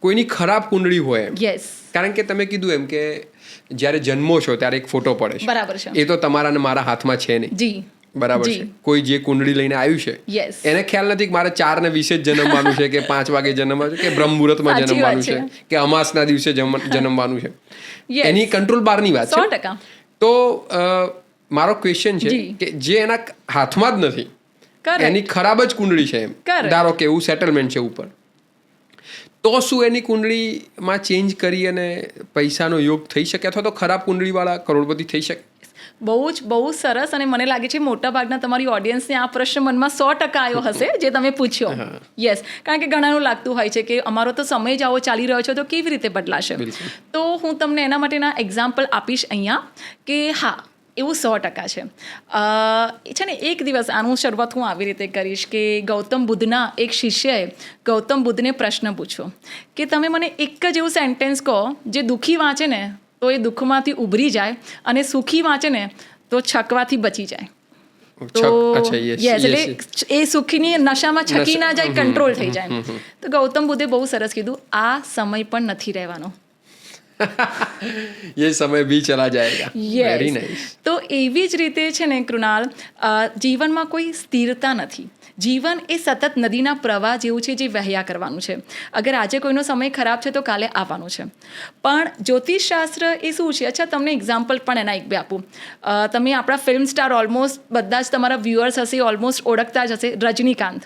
કોઈની ખરાબ કુંડળી હોય એમ, યસ, કારણ કે તમે કીધું એમ કે જ્યારે જન્મો છો ત્યારે એક ફોટો પડે છે, બરાબર છે. એ તો તમારા અને મારા હાથમાં છે નહીં. જી, બરાબર છે. કોઈ જે કુંડળી લઈને આવ્યું છે, યસ, એને ખ્યાલ નથી કે મારે 4:20 જ જન્મવાનું છે, કે 5 વાગે જન્મવાનું છે, કે બ્રહ્મ મુહૂર્તમાં સાચી વાત જન્મવાનું છે, કે અમાસના દિવસે જન્મવાનું છે. Yes. એની કંટ્રોલ બહારની વાત છે. 100%. તો મારો ક્વેશ્ચન છે જી. કે જે એના હાથમાં જ નથી, Correct. એની ખરાબ જ કુંડળી છે એમ, Correct. ધારો કે એવું સેટલમેન્ટ છે ઉપર, તો શું એની કુંડળીમાં ચેન્જ કરી અને પૈસાનો યોગ થઈ શકે, અથવા તો ખરાબ કુંડળીવાળા કરોડપતિ થઈ શકે? બહુ જ સરસ. અને મને લાગે છે મોટા ભાગના તમારી ઓડિયન્સને આ પ્રશ્ન મનમાં 100% આવ્યો હશે જે તમે પૂછ્યો. યસ, કારણ કે ઘણાનું લાગતું હોય છે કે અમારો તો સમય જ આવો ચાલી રહ્યો છે તો કેવી રીતે બદલાશે. તો હું તમને એના માટેના એક્ઝામ્પલ આપીશ અહીંયા, કે હા, એવું 100% છે. છે ને, એક દિવસ આનું શરૂઆત હું આવી રીતે કરીશ કે ગૌતમ બુદ્ધના એક શિષ્યએ ગૌતમ બુદ્ધને પ્રશ્ન પૂછ્યો કે તમે મને એક જ એવું સેન્ટેન્સ કહો જે દુઃખી વાંચે ને તો એ દુઃખમાંથી ઉભરી જાય, અને સુખી વાંચે ને તો છકવાથી બચી જાય. તો યસ, એટલે એ સુખીની નશામાં છકી ના જાય, કંટ્રોલ થઈ જાય. તો ગૌતમ બુદ્ધે બહુ સરસ કીધું, આ સમય પણ નથી રહેવાનો. ये समय भी चला जाएगा. Very nice. તો એવી જ રીતે છે ને કૃણાલ, જીવનમાં કોઈ સ્થિરતા નથી. જીવન એ સતત નદીના પ્રવાહ જેવું છે, જે વહ્યા કરવાનું છે. અગર આજે કોઈનો સમય ખરાબ છે તો કાલે આવવાનો છે. પણ જ્યોતિષશાસ્ત્ર એ શું છે? અચ્છા, તમને એક્ઝામ્પલ પણ એના એક બે આપું. તમે આપણા ફિલ્મ સ્ટાર ઓલમોસ્ટ બધા જ તમારા વ્યુઅર્સ હશે, ઓલમોસ્ટ ઓળખતા જ હશે, રજનીકાંત,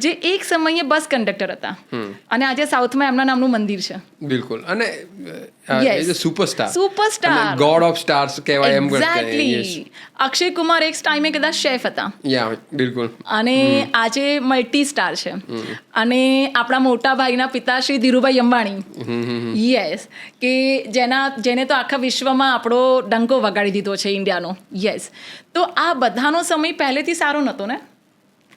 જે એક સમયે બસ કંડક્ટર હતા, અને આજે સાઉથમાં એમના નામનું મંદિર છે. બિલકુલ. અને સુપરસ્ટાર, ગોડ ઓફ સ્ટાર્સ કહેવાય એમ. એક્ઝેક્ટલી. અક્ષય કુમાર એક ટાઈમે કદાચ શેફ હતા. યા, બિલકુલ. અને આજે મલ્ટી સ્ટાર છે. અને આપણા મોટા ભાઈના પિતા શ્રી ધીરુભાઈ અંબાણી, યસ, કે જેને તો આખા વિશ્વમાં આપણો ડંકો વગાડી દીધો છે, ઇન્ડિયાનો. યસ. તો આ બધાનો સમય પહેલેથી સારો નહોતો ને.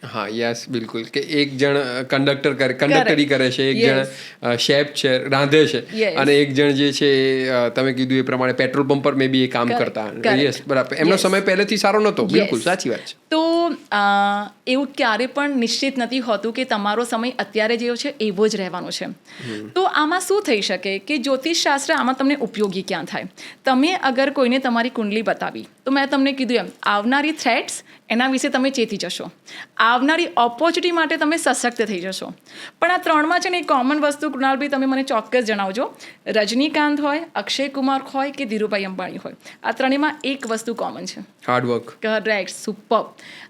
હા, યસ, બિલકુલ. કે એક જણ કંડક્ટરી કરે છે, એક જણ શેફ છે, રાંધે છે, અને એક જણ જે છે તમે કીધું એ પ્રમાણે પેટ્રોલ પંપ પર મે બી એ કામ કરતા. યસ, બરાબર. એમનો સમય પહેલેથી સારો નહોતો. બિલકુલ સાચી વાત છે. તો એવું ક્યારે પણ નિશ્ચિત નથી હોતું કે તમારો સમય અત્યારે જેવો છે એવો જ રહેવાનો છે. તો આમાં શું થઈ શકે કે જ્યોતિષશાસ્ત્ર આમાં તમને ઉપયોગી ક્યાં થાય? તમે અગર કોઈને તમારી કુંડલી બતાવી, તો મેં તમને કીધું એમ, આવનારી થ્રેટ્સ એના વિશે તમે ચેતી જશો, આવનારી ઓપોર્ચ્યુનિટી માટે તમે સશક્ત થઈ જશો. પણ આ ત્રણમાં છે ને એક કોમન વસ્તુ, કૃણાલભાઈ તમે મને ચોક્કસ જણાવજો, રજનીકાંત હોય, અક્ષય કુમાર હોય કે ધીરુભાઈ અંબાણી હોય, આ ત્રણેયમાં એક વસ્તુ કોમન છે, હાર્ડવર્ક. Correct, super.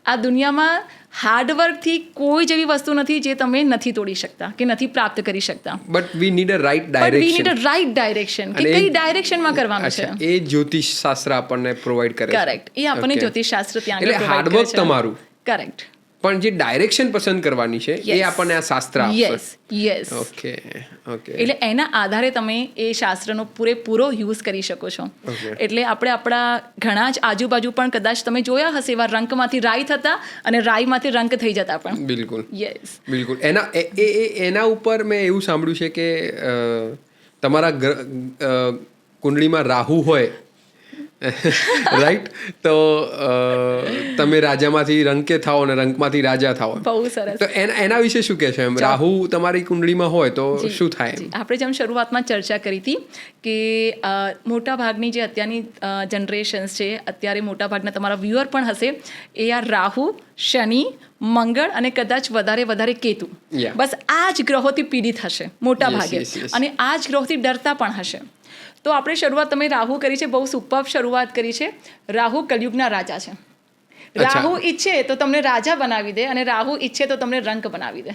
આ દુનિયામાં હાર્ડવર્કથી કોઈ જેવી વસ્તુ નથી જે તમે નથી તોડી શકતા કે નથી પ્રાપ્ત કરી શકતા. But we need a right direction. કે કઈ ડાયરેક્શનમાં કરવાનું છે, એ જ્યોતિષશાસ્ત્ર આપણને પ્રોવાઈડ કરે છે. કરેક્ટ. એ આપણને જ્યોતિષશાસ્ત્ર ત્યાં એટલે હાર્ડવર્ક તમારું. કરેક્ટ. પણ જે ડાયરેક્શન પસંદ કરવાની છે એ Yes. આપણને આ શાસ્ત્ર યસ આપશે. યસ ઓકે ઓકે એટલે એના આધારે તમે એ શાસ્ત્રનો પૂરેપૂરો યુઝ કરી શકો છો. Okay. એટલે આપણે આપણા ઘણા જ આજુબાજુ પણ કદાચ તમે જોયા હશે એવા રંકમાંથી રાઈ થતા અને રાઈમાંથી રંક થઈ જતા પણ. બિલકુલ યસ બિલકુલ એના ઉપર મેં એવું સાંભળ્યું છે કે તમારા કુંડળીમાં રાહુ હોય રાઈટ તો તમે રાજામાંથી રંકે થાઓ અને રંકમાંથી રાજા થાઓ. બહુ સરસ. તો એના વિશે શું કહે છે એમ રાહુ તમારી કુંડળીમાં હોય તો જી, શું થાય જી. એમ? આપણે જેમ શરૂઆતમાં ચર્ચા કરી હતી કે મોટા ભાગની જે અત્યારની જનરેશન્સ છે, અત્યારે મોટા ભાગના તમારા વ્યુઅર પણ હશે, એ આ રાહુ, શનિ, મંગળ અને કદાચ વધારે કેતુ, Yeah. બસ આ જ ગ્રહોથી પીડિત હશે મોટા Yes, ભાગે. yes, yes. અને આ જ ગ્રહોથી ડરતા પણ હશે. તો આપણે શરૂઆત તમે રાહુ કરી છે, બહુ સુપર શરૂઆત કરી છે. રાહુ કલયુગના રાજા છે. રાહુ ઈચ્છે તો તમને રાજા બનાવી દે અને રાહુ ઈચ્છે તો તમને રંક બનાવી દે.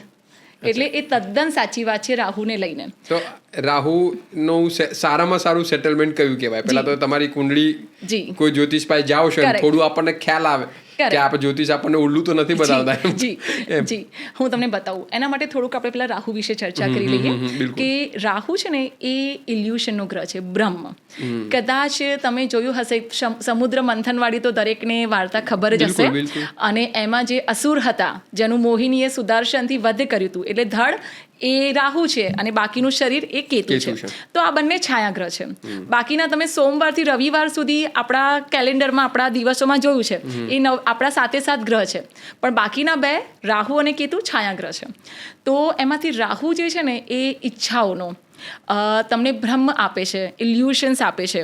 એટલે એ તદ્દન સાચી વાત છે રાહુને લઈને. તો રાહુનું સારામાં સારું સેટલમેન્ટ કયું કહેવાય? પહેલા તો તમારી કુંડળી જી. કોઈ જ્યોતિષ પાસે જાઓ છો Correct. થોડું આપણને ખ્યાલ આવે Correct. કે આપણે જ્યોતિષ આપણને ઉલ્લું તો નથી બતાવતા એમ. જી હું તમને બતાવું. એના માટે થોડુંક આપણે પેલા રાહુ વિશે ચર્ચા કરી લઈએ બિલકુલ. કે રાહુ છે ને એ ઇલ્યુશનનો ગ્રહ છે, બ્રહ્મ. કદાચ તમે જોયું હશે સમુદ્ર મંથનવાળી તો દરેકને વાર્તા ખબર જ હશે. બિલકુલ, બિલકુલ. અને એમાં જે અસુર હતા જેનું મોહિનીએ સુદર્શનથી વધ કર્યું હતું, એટલે ધડ એ રાહુ છે અને બાકીનું શરીર એ કેતુ કેતુ છે. છે. તો આ બંને છાયાગ્રહ છે. બાકીના તમે સોમવારથી રવિવાર સુધી આપણા કેલેન્ડરમાં આપણા દિવસોમાં જોયું છે એ આપણા સાથે સાથ ગ્રહ છે, પણ બાકીના બે રાહુ અને કેતુ છાયાગ્રહ છે. તો એમાંથી રાહુ જે છે ને એ ઈચ્છાઓનો તમને ભ્રમ આપે છે, ઇલ્યુશન્સ આપે છે,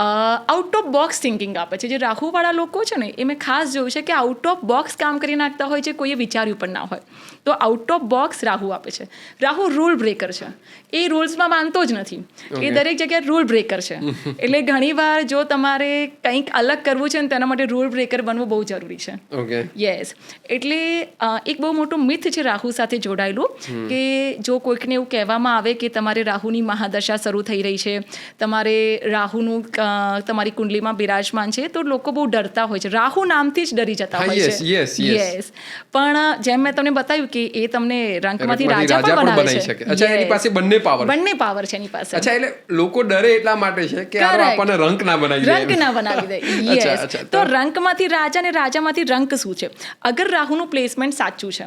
આઉટ ઓફ બોક્સ થિંકિંગ આપે છે. જે રાહુવાળા લોકો છે ને એ મેં ખાસ જોયું છે કે આઉટ ઓફ બોક્સ કામ કરી નાખતા હોય છે, કોઈએ વિચાર્યું પણ ના હોય. તો આઉટ ઓફ બોક્સ રાહુ આપે છે. રાહુ રૂલ બ્રેકર છે. એ રૂલ્સમાં માનતો જ નથી. એ દરેક જગ્યાએ રૂલ બ્રેકર છે. એટલે ઘણીવાર જો તમારે કંઈક અલગ કરવું છે ને તેના માટે રૂલ બ્રેકર બનવું બહુ જરૂરી છે. Okay yes. એટલે એક બહુ મોટું મિથ છે રાહુ સાથે જોડાયેલું કે જો કોઈકને એવું કહેવામાં આવે કે તમારે રાહુની મહાદશા શરૂ થઈ રહી છે, તમારે રાહુનું તમારી કુંડલીમાં બિરાજમાન છે, તો લોકો બહુ ડરતા હોય છે. રાહુ નામથી જ ડરી જતા હા, હોય yes, છે. yes, yes. Yes. પણ જેમ મેં તમને બતાવ્યું કે એ તમને રંકમાંથી રંકમાંથી રાજા પણ બનાવે બનાવી છે. શકે. અચ્છા, એની Yes. પાસે બંને power છે. બંને પાવર છે એની પાસે. અચ્છા, એટલે લોકો ડરે એટલા માટે છે કે આરો Correct. આપણને રંક ના બનાવી દે એમ. રંક ના બનાવી દે. અચ્છા, Yes. અચ્છા. તો રંકમાંથી રાજા અને રાજામાંથી રંક શું છે? અગર રાહુનું પ્લેસમેન્ટ સાચું છે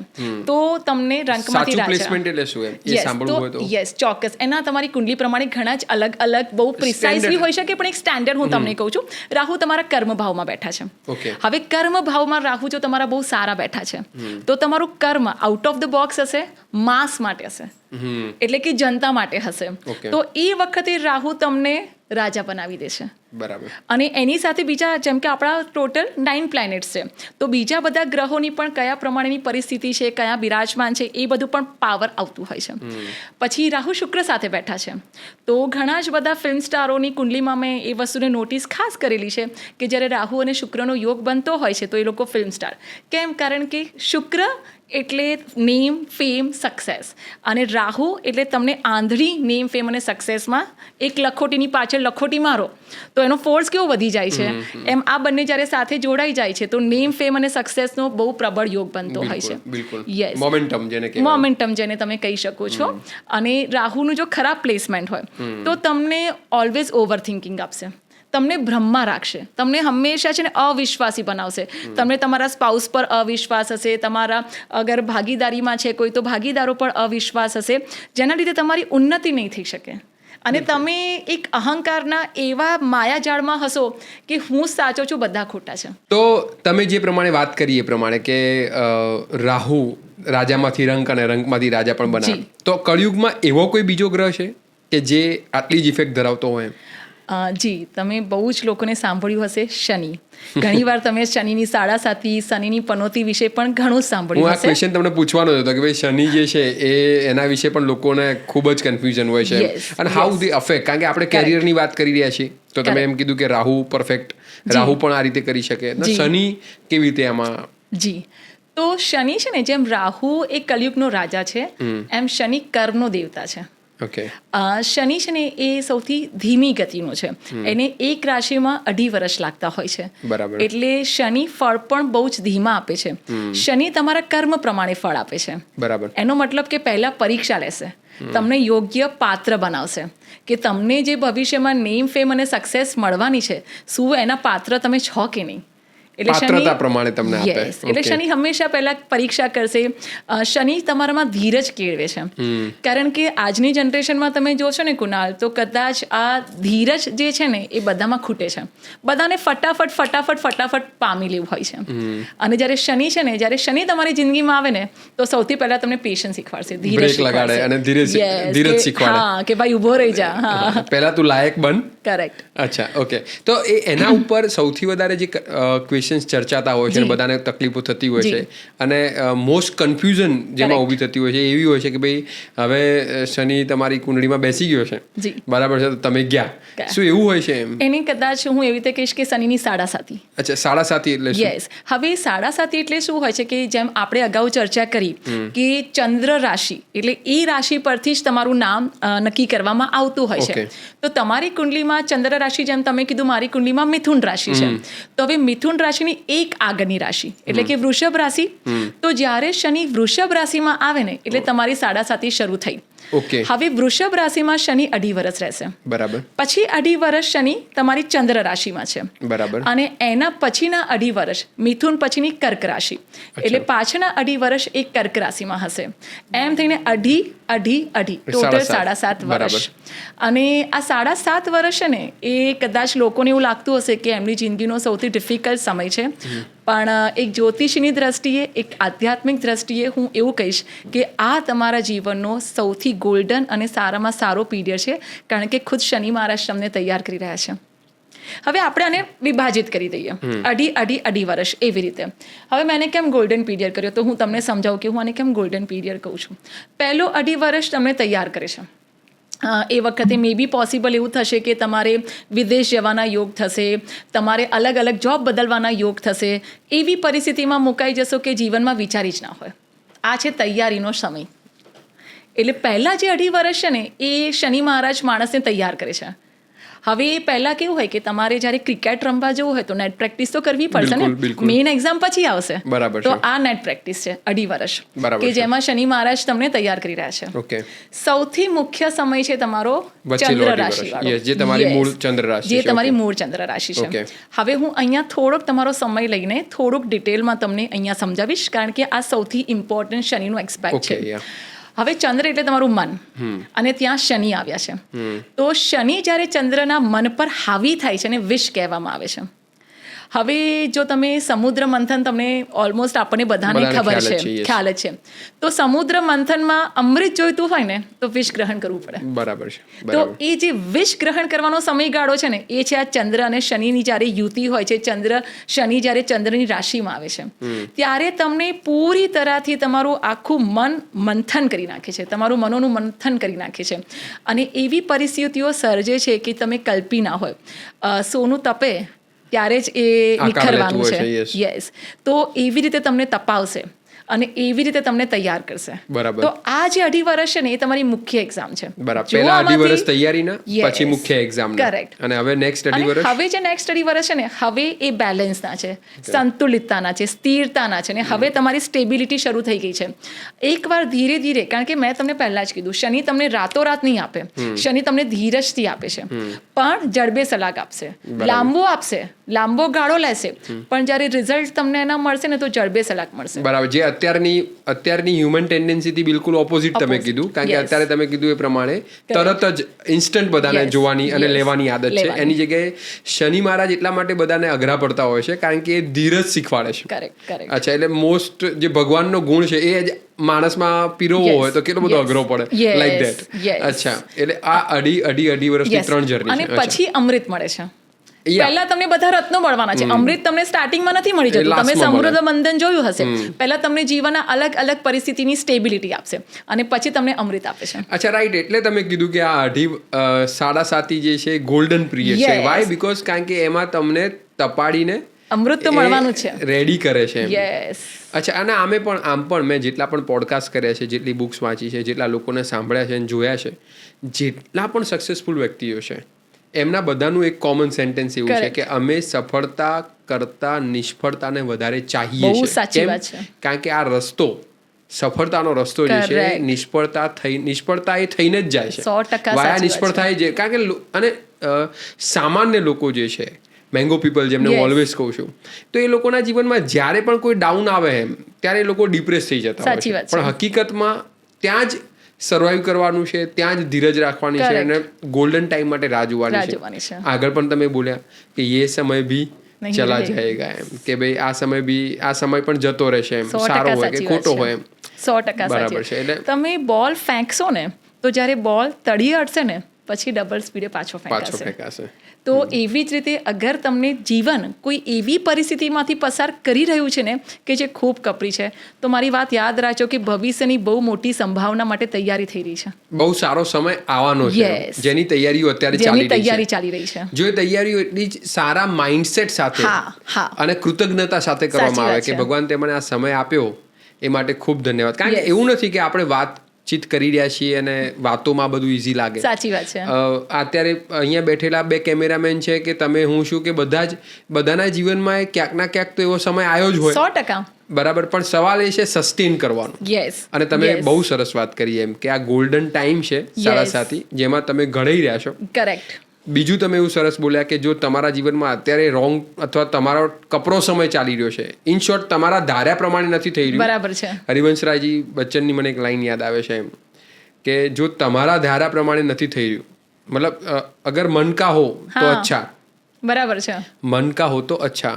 તો તમને રંકમાંથી સાચું રાજા. પ્લેસમેન્ટ એટલે શું એમ એ Yes, સાંભળવું હોય તો યસ, ચોક્કસ. એના તમારી કુંડલી પ્રમાણે ઘણા જ અલગ બહુ પ્રિસાઇઝલી Standard. હોઈ શકે, પણ એક સ્ટેન્ડર્ડ હું તમને કહું છું. રાહુ તમારા કર્મ ભાવમાં બેઠા છે. Okay. હવે કર્મ ભાવમાં રાહુ જો તમારા બહુ સારા બેઠા છે તો તમારું કર્મ આઉટ ઓફ ધ બોક્સ હશે, માસ માટે હશે, એટલે કે જનતા માટે હશે. Okay. તો એ વખતે રાહુ તમને રાજા બનાવી દેશે. બરાબર. અને એની સાથે બીજા જેમ કે આપણા ટોટલ 9 પ્લેનેટ્સ છે, તો બીજા બધા ગ્રહોની પણ કયા પ્રમાણેની પરિસ્થિતિ છે, કયા બિરાજમાન છે, એ બધું પણ પાવર આવતું હોય છે. પછી રાહુ શુક્ર સાથે બેઠા છે, તો ઘણા જ બધા ફિલ્મ સ્ટારોની કુંડલીમાં મેં એ વસ્તુને નોટિસ ખાસ કરેલી છે કે જ્યારે રાહુ અને શુક્રનો યોગ બનતો હોય છે તો એ લોકો ફિલ્મ સ્ટાર કેમ? કારણ કે શુક્ર એટલે નેમ, ફેમ, સક્સેસ, અને રાહુ એટલે તમને આંધળી નેમ, ફેમ અને સક્સેસમાં એક લખોટીની પાછળ લખોટી મારો તો એનો ફોર્સ કેવો વધી જાય છે, એમ આ બંને જ્યારે સાથે જોડાઈ જાય છે તો નેમ, ફેમ અને સક્સેસનો બહુ પ્રબળ યોગ બનતો હોય છે. બિલકુલ. Yes. મોમેન્ટમ જેને કહેવાય. મોમેન્ટમ જેને તમે કહી શકો છો. અને રાહુનું જો ખરાબ પ્લેસમેન્ટ હોય તો તમને ઓલવેઝ ઓવર થિંકિંગ આપશે, તમને ભ્રમમાં રાખશે, તમને હંમેશા છે ને અવિશ્વાસી બનાવશે. તમને તમારા સ્પાઉસ પર અવિશ્વાસ હશે, તમારા અગર ભાગીદારીમાં છે કોઈ તો ભાગીદારો પર અવિશ્વાસ હશે, જેના લીધે તમારી ઉન્નતિ નહીં થઈ શકે. અને તમે એક અહંકારના એવા માયાજાળમાં હશો કે હું જ સાચો છું, બધા ખોટા છે. તો તમે જે પ્રમાણે વાત કરી એ પ્રમાણે કે રાહુ રાજામાંથી રંક અને રંકમાંથી રાજા પણ બનાવે, જી. તો કળિયુગમાં એવો કોઈ બીજો ગ્રહ છે કે જે આટલી જ ઇફેક્ટ ધરાવતો હોય? જી, તમે બહુ જ લોકોને સાંભળ્યું હશે શનિ. ઘણીવાર તમે શનિની સાડાસાતી, શનિની પનોતી વિશે પણ ઘણું હું સાંભળ્યું આ હશે. ક્વેશ્ચન તમને પૂછવાનો હતો કે ભાઈ શનિ જે છે એ એના વિશે પણ લોકોને ખૂબ જ કન્ફ્યુઝન હોય છે Yes, અને હાઉ yes. ધી અફેક્ટ, કારણ કે આપણે Correct. કેરિયરની વાત કરી રહ્યા છીએ તો તમે Correct. એમ કીધું કે રાહુ પરફેક્ટ, જી. રાહુ પણ આ રીતે કરી શકે, તો જી. શનિ કેવી રીતે આમાં? જી, તો શનિ છે ને જેમ રાહુ એ કલયુગનો રાજા છે, એમ શનિ કર્મનો દેવતા છે. ઓકે. શનિ છે ને એ સૌથી ધીમી ગતિનો છે. એને એક રાશિમાં 2.5 વર્ષ લાગતા હોય છે. બરાબર. એટલે શનિ ફળ પણ બહુ જ ધીમા આપે છે. શનિ તમારા કર્મ પ્રમાણે ફળ આપે છે. બરાબર. એનો મતલબ કે પહેલા પરીક્ષા લેશે, તમને યોગ્ય પાત્ર બનાવશે કે તમને જે ભવિષ્યમાં નેમ ફેમ અને સક્સેસ મળવાની છે, શું એના પાત્ર તમે છો કે નહીં. એટલે પાત્રતા પ્રમાણે તમને આપે. Yes. એટલે શનિ હંમેશા પહેલા પરીક્ષા કરશે. શનિ તમારામાં ધીરજ કેળવે છે. કારણ કે આજની જનરેશનમાં તમે જોશો ને કુનાલ, તો કદાચ આ ધીરજ જે છે ને એ બધામાં ખૂટે છે. બધાને ફટાફટ પામી લેવું હોય છે. અને જ્યારે શનિ છે ને, જ્યારે શનિ તમારી જિંદગીમાં આવે ને, તો સૌથી પહેલા તમને પેશન્સ શીખવાડશે, ધીરજ બ્રેક લગાડે અને ધીરજ શીખવાડે. હા, કે ભાઈ ઊભો રહી જા. હા, પહેલા તું લાયક બન. કરેક્ટ. અચ્છા, ઓકે. તો એના ઉપર સૌથી વધારે જે ક્વેશ્ચન્સ ચર્ચાતા હોય છે, બધાને તકલીફો થતી હોય છે, અને મોસ્ટ કન્ફ્યુઝન જેમાં ઊભી થતી હોય છે એવી હોય છે કે ભાઈ હવે શનિ તમારી કુંડળીમાં બેસી ગયો છે, બરાબર છે, તો તમે ગયા. શું એવું હોય છે એમ? એની કદાચ હું એવી રીતે કહીશ કે શનિની સાડાસાતી. અચ્છા, સાડાસાતી એટલે શું? યસ. હવે સાડાસાતી એટલે શું હોય છે કે જેમ આપણે અગાઉ ચર્ચા કરી કે ચંદ્ર રાશિ એટલે એ રાશિ પરથી જ તમારું નામ નક્કી કરવામાં આવતું હોય છે. તો તમારી કુંડલીમાં ચંદ્ર રાશિ, જેમ તમે કીધું મારી કુંડલીમાં મિથુન રાશિ છે, તો હવે મિથુન રાશિની એક આગળની રાશિ એટલે કે વૃષભ રાશિ. તો જ્યારે શનિ વૃષભ રાશિમાં આવે ને એટલે તમારી સાડાસાતી શરૂ થઈ. ઓકે. હવે વૃષભ રાશિમાં શનિ 2.5 વર્ષ રહેશે. બરાબર. પછી 2.5 વર્ષ શનિ તમારી ચંદ્ર રાશિમાં છે. બરાબર. અને એના પછીના 2.5 વર્ષ મિથુન પછીની કર્ક રાશિ, એટલે પાછળના 2.5 વર્ષ એ કર્ક રાશિમાં હશે. એમ થઈને 2.5 ટોટલ 7.5 વર્ષ. અને આ 7.5 વર્ષ છે ને એ કદાચ લોકોને એવું લાગતું હશે કે એમની જિંદગીનો સૌથી ડિફિકલ્ટ સમય છે, પણ એક જ્યોતિષની દ્રષ્ટિએ, એક આધ્યાત્મિક દ્રષ્ટિએ હું એવું કહીશ કે આ તમારા જીવનનો સૌથી ગોલ્ડન અને સારામાં સારો પીરિયડ છે, કારણ કે ખુદ શનિ મહારાજ તમને તૈયાર કરી રહ્યા છે. હવે આપણે આને વિભાજિત કરી દઈએ, 2.5 વર્ષ એવી રીતે. હવે મેં કેમ ગોલ્ડન પીરિયડ કર્યો, તો હું તમને સમજાવું કે હું આને કેમ ગોલ્ડન પીરિયડ કહું છું. પહેલો 2.5 વર્ષ તમને તૈયાર કરે છે. એ વખતે મે બી પોસિબલ એવું થશે કે તમારે વિદેશ જવાના યોગ થશે, તમારે અલગ અલગ જોબ બદલવાના યોગ થશે. એવી પરિસ્થિતિમાં મુકાઈ જશો કે જીવનમાં વિચારી જ ના હોય. આ છે તૈયારીનો સમય. એટલે પહેલાં જે 2.5 વર્ષ છે ને એ શનિ મહારાજ માણસને તૈયાર કરે છે. હવે પહેલાં કેવું હોય કે તમારે જ્યારે ક્રિકેટ રમવા જવું હોય તો નેટ પ્રેક્ટિસ તો કરવી પડશે ને. મેઇન એક્ઝામ પછી આવશે. બરાબર. તો આ નેટ પ્રેક્ટિસ છે 2.5 વર્ષ, કે જેમાં શનિ મહારાજ તમને તૈયાર કરી રહ્યા છે. ઓકે. સૌથી મુખ્ય સમય છે તમારો ચંદ્ર રાશિ વાળો, જે તમારી મૂળ ચંદ્ર રાશિ જે તમારી મૂળ ચંદ્ર રાશિ છે. હવે હું અહીંયા થોડોક તમારો સમય લઈને થોડુંક ડિટેલમાં તમને અહીંયા સમજાવીશ, કારણ કે આ સૌથી ઇમ્પોર્ટન્ટ શનિનું એસ્પેક્ટ છે. હવે ચંદ્ર એટલે તમારું મન, અને ત્યાં શનિ આવ્યા છે. તો શનિ જ્યારે ચંદ્રના મન પર હાવી થાય છે ને વિષ કહેવામાં આવે છે. હવે જો તમે સમુદ્ર મંથન, તમને ઓલમોસ્ટ આપણને બધાને ખબર છે, ખ્યાલ જ છે. તો સમુદ્ર મંથનમાં અમૃત જોઈતું હોય ને તો વિષ ગ્રહણ કરવું પડે. બરાબર છે. તો એ જે વિષ ગ્રહણ કરવાનો સમયગાળો છે ને એ છે આ ચંદ્ર અને શનિની જ્યારે યુતિ હોય છે. શનિ જ્યારે ચંદ્રની રાશિમાં આવે છે ત્યારે તમને પૂરી તરહથી તમારું આખું મન મંથન કરી નાખે છે, તમારું મનોનું મંથન કરી નાખે છે. અને એવી પરિસ્થિતિઓ સર્જે છે કે તમે કલ્પી ના હોય. સોનું તપે ત્યારે જ એ નિખરવાનું છે. યસ. તો એવી રીતે તમને તપાવશે અને એવી રીતે તમને તૈયાર કરશે. બરાબર. તો આ જે 2.5 વર્ષ છે ને એ તમારી મુખ્ય એક્ઝામ છે. બરાબર. પહેલા 2.5 વર્ષ તૈયારીના, પછી મુખ્ય એક્ઝામ. કરેક્ટ. અને હવે નેક્સ્ટ 2.5 વર્ષ, હવે જે નેક્સ્ટ 2.5 વર્ષ છે ને હવે એ બેલેન્સના છે, સંતુલિતતાના છે, સ્થિરતાના છે. ને હવે તમારી સ્ટેબિલિટી શરૂ થઈ ગઈ છે. એકવાર ધીરે ધીરે, કારણ કે મેં તમને પહેલા જ કીધું, શનિ તમને રાતોરાત નહીં આપે, શનિ તમને ધીરજથી આપે છે, પણ જડબે સલાક આપશે, લાંબો આપશે, લાંબો ગાળો લેશે, પણ જ્યારે રિઝલ્ટ તમને એના મળશે ને તો જડબે સલાક મળશે. બરાબર. જે અત્યારની હ્યુમન ટેન્ડન્સીથી બિલકુલ ઓપોઝિટ તમે કીધું, કારણ કે અત્યારે તમે કીધું એ પ્રમાણે તરત જ ઇન્સ્ટન્ટ બધાને જોવાની અને લેવાની આદત છે. એની જગ્યાએ શનિ મહારાજ એટલા માટે બધાને અઘરા પડતા હોય છે કારણ કે એ ધીરજ શીખવાડે છે. કરેક્ટ. અચ્છા, એટલે મોસ્ટ જે ભગવાનનો ગુણ છે એ જ માણસમાં પીરવવો હોય તો કેટલો બધો અઘરો પડે, લાઈક ધેટ. અચ્છા, એટલે આ 2.5 વર્ષની 3 જર્ની છે. અને પછી અમૃત મળે છે. પહેલા તમને બધા રત્નો મળવાના છે. અમૃત તમને સ્ટાર્ટિંગમાં નથી મળી જતું. તમે સમૃદ્ધ બંધન જોયું હશે. પહેલા તમને જીવનના અલગ અલગ પરિસ્થિતિની સ્ટેબિલિટી આપશે અને પછી તમને અમૃત આપે છે. અચ્છા, રાઈટ. એટલે તમે કીધું કે આ 7.5 જે છે ગોલ્ડન પીરિયડ છે. વાય? બીકોઝ કારણ કે એમાં તમને તપાડીને અમૃત તો મળવાનું છે. રેડી કરે છે એમ. યસ. અચ્છા, અને આમ પણ મેં જેટલા પણ પોડકાસ્ટ કર્યા છે, જેટલી બુક્સ વાંચી છે, જેટલા લોકોને સાંભળ્યા છે અને જોયા છે, જેટલા પણ સક્સેસફુલ વ્યક્તિઓ છે, એમના બધાનું એક કોમન સેન્ટેન્સ એવું છે Correct. કે અમે સફળતા કરતા નિષ્ફળતાને વધારે ચાહીએ બહુ છીએ. સાચી કેમ? વાત છે. કારણ કે આ રસ્તો, સફળતાનો રસ્તો જે છે, Correct. નિષ્ફળતા એ થઈને જ જાય છે. 100% વાયા સાચી નિષ્ફળ વાત થાય છે. કારણ કે અને સામાન્ય લોકો જે છે, મેંગો પીપલ જેમને હું Yes. ઓલવેઝ કહું છું, તો એ લોકોના જીવનમાં જ્યારે પણ કોઈ ડાઉન આવે એમ, ત્યારે એ લોકો ડિપ્રેસ થઈ જતા હોય સાચી છે. વાત છે. પણ હકીકતમાં ત્યાં જ સર્વાઈવ કરવાનું છે, ત્યાં જ ધીરજ રાખવાની છે Correct. અને ગોલ્ડન ટાઈમ માટે રાહ રાહ જોવાની જોવાની છે. છે. આગળ પણ તમે બોલ્યા કે યે સમય ભી નહીં ચલા રહે. જાયેગા એમ, કે ભાઈ આ સમય પણ જતો રહેશે એમ, 100% સારો હોય કે સાચી ખોટો વાત હોય છે. એમ. 100% બરાબર સાચી. છે. એટલે તમે બોલ ફેંકશો ને તો જ્યારે બોલ તળિયે અડશે ને પછી ડબલ સ્પીડે પાછો પાછો ફેંકાશે. ફેંકાશે. તો એવી જ રીતે અગર તમને જીવન કોઈ એવી પરિસ્થિતિમાંથી પસાર કરી રહ્યું છે ને કે જે ખૂબ કપરી છે, તો મારી વાત યાદ રાખજો કે ભવિષ્યની બહુ મોટી સંભાવના માટે તૈયારી થઈ રહી છે. બહુ સારો સમય આવવાનો છે એમ, Yes. જેની તૈયારીઓ અત્યારે જેની ચાલી રહી તૈયારી છે. ચાલી રહી છે. જો એ તૈયારીઓ એટલી જ સારા માઇન્ડસેટ સાથે હા. અને કૃતજ્ઞતા સાથે સાચી કરવામાં આવે વાત કે છે. ભગવાન તે મને આ સમય આપ્યો એ માટે ખૂબ ધન્યવાદ. કારણ કે Yes. એવું નથી કે આપણે વાતચીત કરી રહ્યા છીએ અને વાતોમાં બધું ઇઝી લાગે. સાચી વાત છે. અત્યારે અહીંયા બેઠેલા બે કેમેરામેન છે કે તમે હું છું કે બધાના જીવનમાં ક્યાંક ના ક્યાંક તો એવો સમય આવ્યો જ હોય. 100%. બરાબર, પણ સવાલ એ છે સસ્ટેન કરવાનો. યસ. અને તમે બહુ સરસ વાત કરી એમ કે આ ગોલ્ડન ટાઈમ છે સાડા Yes. સાથી, જેમાં તમે ઘડાઈ રહ્યા છો. કરેક્ટ. બીજું તમે એવું સરસ બોલ્યા કે જો તમારા જીવનમાં અત્યારે રોંગ અથવા તમારો કપરો સમય ચાલી રહ્યો છે, ઇન શોર્ટ તમારા ધાર્યા પ્રમાણે નથી થઈ રહ્યું. બરાબર છે. હરિવંશરાયજી બચ્ચનની મને એક લાઈન યાદ આવે છે એમ કે જો તમારા ધાર્યા પ્રમાણે નથી થઈ રહ્યું, મતલબ અગર મન કા હો તો હા. અચ્છા, બરાબર છે. મન કા હો તો અચ્છા,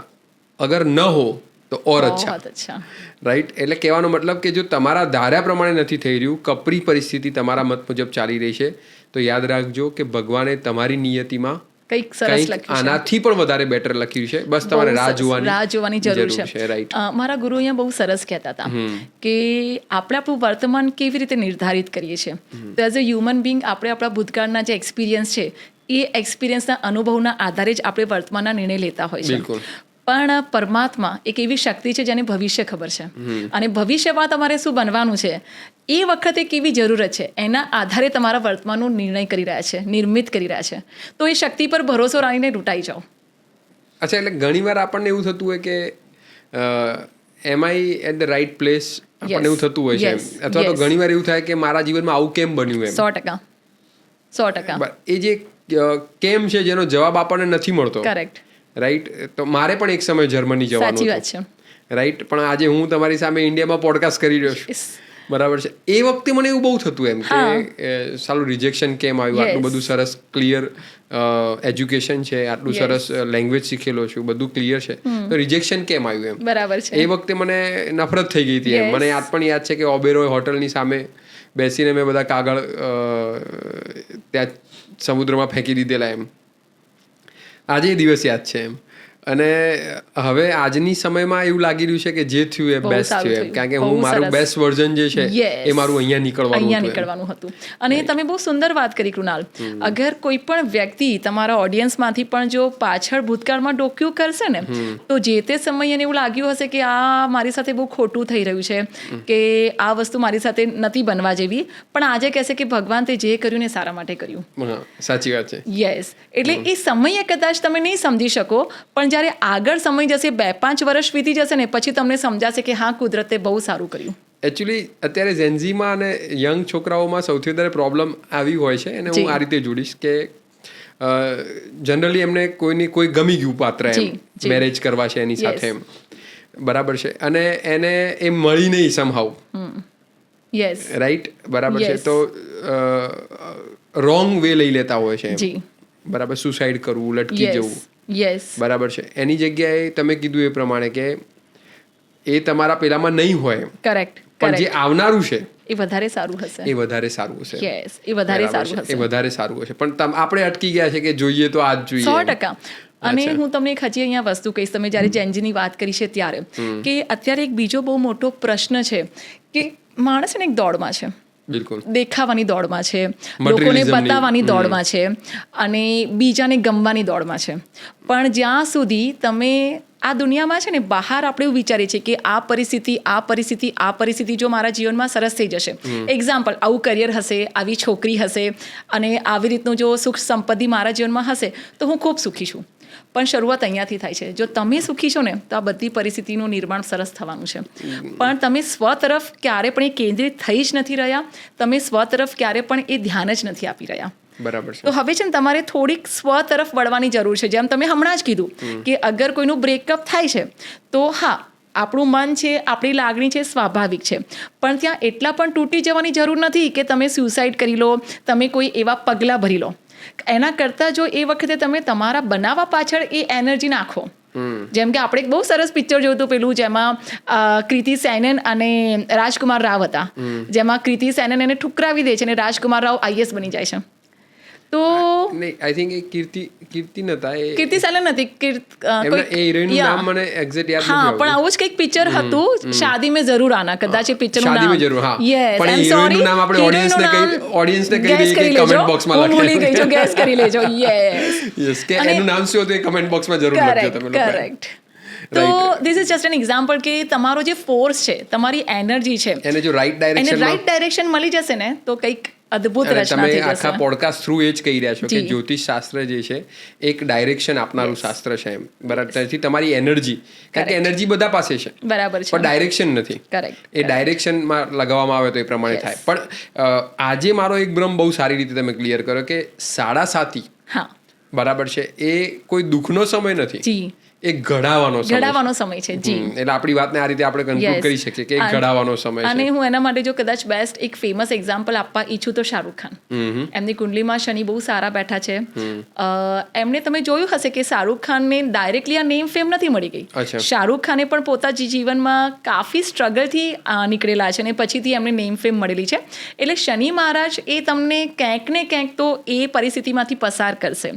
અગર ન હો તો ઓર અચ્છા. બહુત અચ્છા. રાઈટ. એટલે કહેવાનો મતલબ કે જો તમારા ધાર્યા પ્રમાણે નથી થઈ રહ્યું, કપરી પરિસ્થિતિ તમારા મત મુજબ ચાલી રહી છે, તો યાદ રાખજો કે ભગવાને તમારી નિયતિમાં કંઈક સરસ કંઈક લખ્યું છે. આનાથી પણ વધારે બેટર લખ્યું છે. બસ તમારે બહુ રાહ સરસ. રાહ જોવાની જરૂર છે. રાઈટ. મારા ગુરુ અહીંયા બહુ સરસ કહેતા હતા કે આપણે આપણું વર્તમાન કેવી રીતે નિર્ધારિત કરીએ છીએ. તો એઝ અ હ્યુમન બિંગ આપણે આપણા ભૂતકાળના જે એક્સપિરિયન્સ છે એ એક્સપિરિયન્સના અનુભવના આધારે જ આપણે વર્તમાનના નિર્ણય લેતા હોય છે. બિલકુલ. પણ પરમાત્મા એક એવી શક્તિ છે જેને ભવિષ્ય ખબર છે, અને ભવિષ્યમાં તમારે શું બનવાનું છે એ વખતે કેવી જરૂરત છે એના આધારે તમારા વર્તમાનનો નિર્ણય કરી રહ્યા છે, નિર્મિત કરી રહ્યા છે. તો એ શક્તિ પર ભરોસો રાખીને લૂંટાઈ જાઓ. અચ્છા, એટલે ઘણીવાર આપણને એવું થતું હોય કે એમ આઈ એટ ધ રાઈટ પ્લેસ, આપણને એવું થતું હોય છે એમ. Yes. અથવા તો Yes. ઘણીવાર એવું થાય કે મારા જીવનમાં આવું કેમ બન્યું એમ. 100%. એ જે કેમ છે જેનો જવાબ આપણને નથી મળતો. કરેક્ટ. રાઈટ. તો મારે પણ એક સમય જર્મની જવાનું સાચી વાત હતું. છે. રાઈટ. પણ આજે હું તમારી સામે ઇન્ડિયામાં પોડકાસ્ટ કરી રહ્યો છું. Yes. બરાબર છે. એ વખતે મને એવું બહુ થતું એમ કે સાલું રિજેક્શન કેમ આવ્યું, Yes. આટલું બધું સરસ ક્લિયર એજ્યુકેશન છે, આટલું Yes. સરસ લેંગ્વેજ શીખેલો છું, બધું ક્લિયર છે, તો રિજેક્શન કેમ આવ્યું એમ. બરાબર છે. એ વખતે મને નફરત થઈ ગઈ હતી એમ. Yes. મને પણ યાદ છે કે ઓબેરોય હોટલની સામે બેસીને મેં બધા કાગળ ત્યાં સમુદ્રમાં ફેંકી દીધેલા એમ. આજે એ દિવસ યાદ છે એમ. અને હવે આજની સમયમાં એવું લાગી રહ્યું છે કે જે થયું એ બહુ બેસ્ટ સારું થયું એમ. થયું. કારણ કે બહુ હું મારું સરસ. બેસ્ટ વર્ઝન જે છે Yes. એ મારું અહીંયા અહીંયા નીકળવાનું નીકળવાનું હતું. અને તમે બહુ સુંદર વાત કરી કૃણાલ. અગર કોઈ પણ વ્યક્તિ તમારા ઓડિયન્સમાંથી પણ જો પાછળ ભૂતકાળમાં ડોક્યું કરશે ને, તો જે તે સમયે એને એવું લાગ્યું હશે કે આ મારી સાથે બહુ ખોટું થઈ રહ્યું છે, કે આ વસ્તુ મારી સાથે નથી બનવા જેવી, પણ આજે કહેશે કે ભગવાન તે જે કર્યું ને સારા માટે કર્યું. હા, સાચી વાત છે. યસ. એટલે એ સમયે કદાચ તમે નહીં સમજી શકો, પણ જ્યારે આગળ સમય જશે, 2-5 વર્ષ વીતી જશે ને, પછી તમને સમજાશે કે હા, કુદરતે બહુ સારું કર્યું. એકચ્યુઅલી અત્યારે ઝેન્ઝીમાં અને યંગ છોકરાઓમાં સૌથી વધારે પ્રોબ્લેમ આવી હોય છે, અને હું આ રીતે જોડીશ કે જનરલી એમને કોઈ ગમી ગયું પાત્ર એમ, મેરેજ કરવા છે એની સાથે એમ. બરાબર છે. અને એને એ મળી નહીં સમહાવ. યસ. રાઈટ. બરાબર છે. Yes. તો રોંગ વે લઈ લેતા હોય છે એમ. જી. બરાબર. સુસાઇડ કરવું, લટકી જવું. યસ. બરાબર છે. એની જગ્યાએ તમે કીધું એ પ્રમાણે કે એ તમારા પેલામાં નહીં હોય, કરેક્ટ. પણ જે આવનારું છે એ વધારે સારું હશે. એ વધારે સારું હશે. યસ. એ વધારે બરાબર સારું છે. હશે. એ વધારે સારું હશે. પણ આપણે અટકી ગયા છે કે જોઈએ તો આ જ જોઈએ. 100%. અને હું તમને એક હજી અહીંયા વસ્તુ કહીશ, તમે જ્યારે જેનજીની વાત કરી છે ત્યારે, કે અત્યારે એક બીજો બહુ મોટો પ્રશ્ન છે કે માણસ ને એક દોડમાં છે. બિલકુલ. દેખાવાની દોડમાં છે, લોકોને Materialism-ની. બતાવવાની દોડમાં છે, અને બીજાને ગમવાની દોડમાં છે. પણ જ્યાં સુધી તમે આ દુનિયામાં છે ને બહાર આપણે એવું વિચારીએ છીએ કે આ પરિસ્થિતિ જો મારા જીવનમાં સરસ થઈ જશે. એક્ઝામ્પલ, આવું કરિયર હશે, આવી છોકરી હશે અને આવી રીતનું જો સુખ સંપત્તિ મારા જીવનમાં હશે તો હું ખૂબ સુખી છું. પણ શરૂઆત અહીંયાથી થાય છે. જો તમે સુખી છો ને તો આ બધી પરિસ્થિતિનું નિર્માણ સરસ થવાનું છે. પણ તમે સ્વ તરફ ક્યારે પણ એ કેન્દ્રિત થઈ જ નથી રહ્યા, તમે સ્વ તરફ ક્યારે પણ એ ધ્યાન જ નથી આપી રહ્યા. બરાબર છે. તો હવે છે ને તમારે થોડીક સ્વ તરફ વળવાની જરૂર છે. જેમ તમે હમણાં જ કીધું કે અગર કોઈનું બ્રેકઅપ થાય છે તો હા, આપણું મન છે, આપણી લાગણી છે, સ્વાભાવિક છે. પણ ત્યાં એટલા પણ તૂટી જવાની જરૂર નથી કે તમે સ્યુસાઇડ કરી લો, તમે કોઈ એવા પગલાં ભરી લો. એના કરતાં જો એ વખતે તમે તમારા બનાવવા પાછળ એ એનર્જી નાખો. જેમ કે આપણે એક બહુ સરસ પિક્ચર જોયું હતું પેલું, જેમાં કૃતિ સેનન અને રાજકુમાર રાવ હતા. જેમાં કૃતિ સેનન એને ઠુકરાવી દે છે અને રાજકુમાર રાવ આઈએસ બની જાય છે. તો નહીં, આઈ થિંક એ કીર્તિ નતા, એ કીર્તિ સેનન નથી, એમના એ હિરોઈનનું નામ મને એક્ઝેક્ટ યાદ હા, નથી પણ આવતું. આવું જ કંઈક પિક્ચર હતું, શાદી મેં જરૂર આના, કદાચ એ પિક્ચરનું શાદી નામ. મેં જરૂર, હા. Yes, પણ એ I'm હિરોઈનનું sorry. નામ આપણે હિરોઈનનું audience ને નામ કહી દઈએ guess કે કરી લેજો. comment box માં હું ભૂલી લખે. ગઈ છું, guess કરી લેજો. Yes. Yes, કે અને- એનું નામ શું હતું એ કમેન્ટ બોક્સમાં જરૂર લખજો Correct, તમે લોકો. correct. તો this is just an example કે તમારો જે ફોર્સ છે, તમારી એનર્જી છે, એને જો રાઈટ એને ડાયરેક્શનમાં રાઈટ ડાયરેક્શન મળી જશે ને તો કંઈક અદ્ભુત અને રચના તમે થઈ આખા જશે. પોડકાસ્ટ થ્રુ એ જ કહી રહ્યા છો કે જી. જ્યોતિષ શાસ્ત્ર જે છે એક ડાયરેક્શન આપનારું શાસ્ત્ર છે એમ. બરાબર. તેથી તમારી એનર્જી, કારણ કે Correct. એનર્જી બધા પાસે છે બરાબર છે. પણ ડાયરેક્શન નથી. Correct, એ ડાયરેક્શનમાં લગાવવામાં આવે તો એ પ્રમાણે Yes. થાય. પણ આજે મારો એક ભ્રમ બહુ સારી રીતે તમે ક્લિયર કરો કે 7:30 હા, બરાબર છે એ કોઈ દુઃખનો સમય નથી, જી, એ ઘડાવાનો સમય છે. ઘડાવાનો સમય છે. જી. એટલે આપણી વાતને આ રીતે આપણે કન્ક્લુડ Yes. કરી શકીએ કે એ અને- ઘડાવાનો સમય અને છે. હું એના માટે જો કદાચ બેસ્ટ એક ફેમસ એક્ઝામ્પલ આપવા ઈચ્છું તો શાહરૂખ ખાન. એમની કુંડલીમાં શનિ બહુ સારા બેઠા છે. એમને તમે જોયું હશે કે શાહરૂખ ખાનને ડાયરેક્ટલી આ નેમ ફેમ નથી મળી ગઈ. અચ્છા. શાહરૂખ ખાને પણ પોતાના જીવનમાં કાફી સ્ટ્રગલથી નીકળેલા છે અને પછીથી એમને નેમ ફેમ મળેલી છે. એટલે શનિ મહારાજ એ તમને ક્યાંક ને ક્યાંક તો એ પરિસ્થિતિમાંથી પસાર કરશે.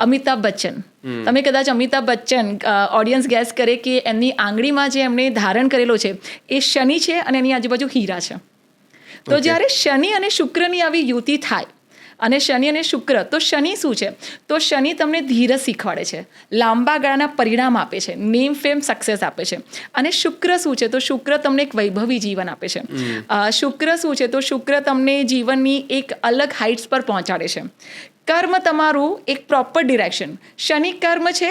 અમિતાભ બચ્ચન, તમે કદાચ અમિતાભ બચ્ચન ઓડિયન્સ ગેસ કરે કે એમની આંગળીમાં જે એમણે ધારણ કરેલો છે એ શનિ છે અને એની આજુબાજુ હીરા છે. તો Okay. જ્યારે શનિ અને શુક્રની આવી યુતિ થાય અને શનિ અને શુક્ર, તો શનિ શું છે? તો શનિ તમને ધીરજ શીખવાડે છે, લાંબા ગાળાના પરિણામ આપે છે, નેમ ફેમ સક્સેસ આપે છે. અને શુક્ર શું છે? તો શુક્ર તમને એક વૈભવી જીવન આપે છે. શુક્ર શું છે? તો શુક્ર તમને જીવનની એક અલગ હાઇટ્સ પર પહોંચાડે છે. કર્મ તમારું એક પ્રોપર ડિરેક્શન. શનિ કર્મ છે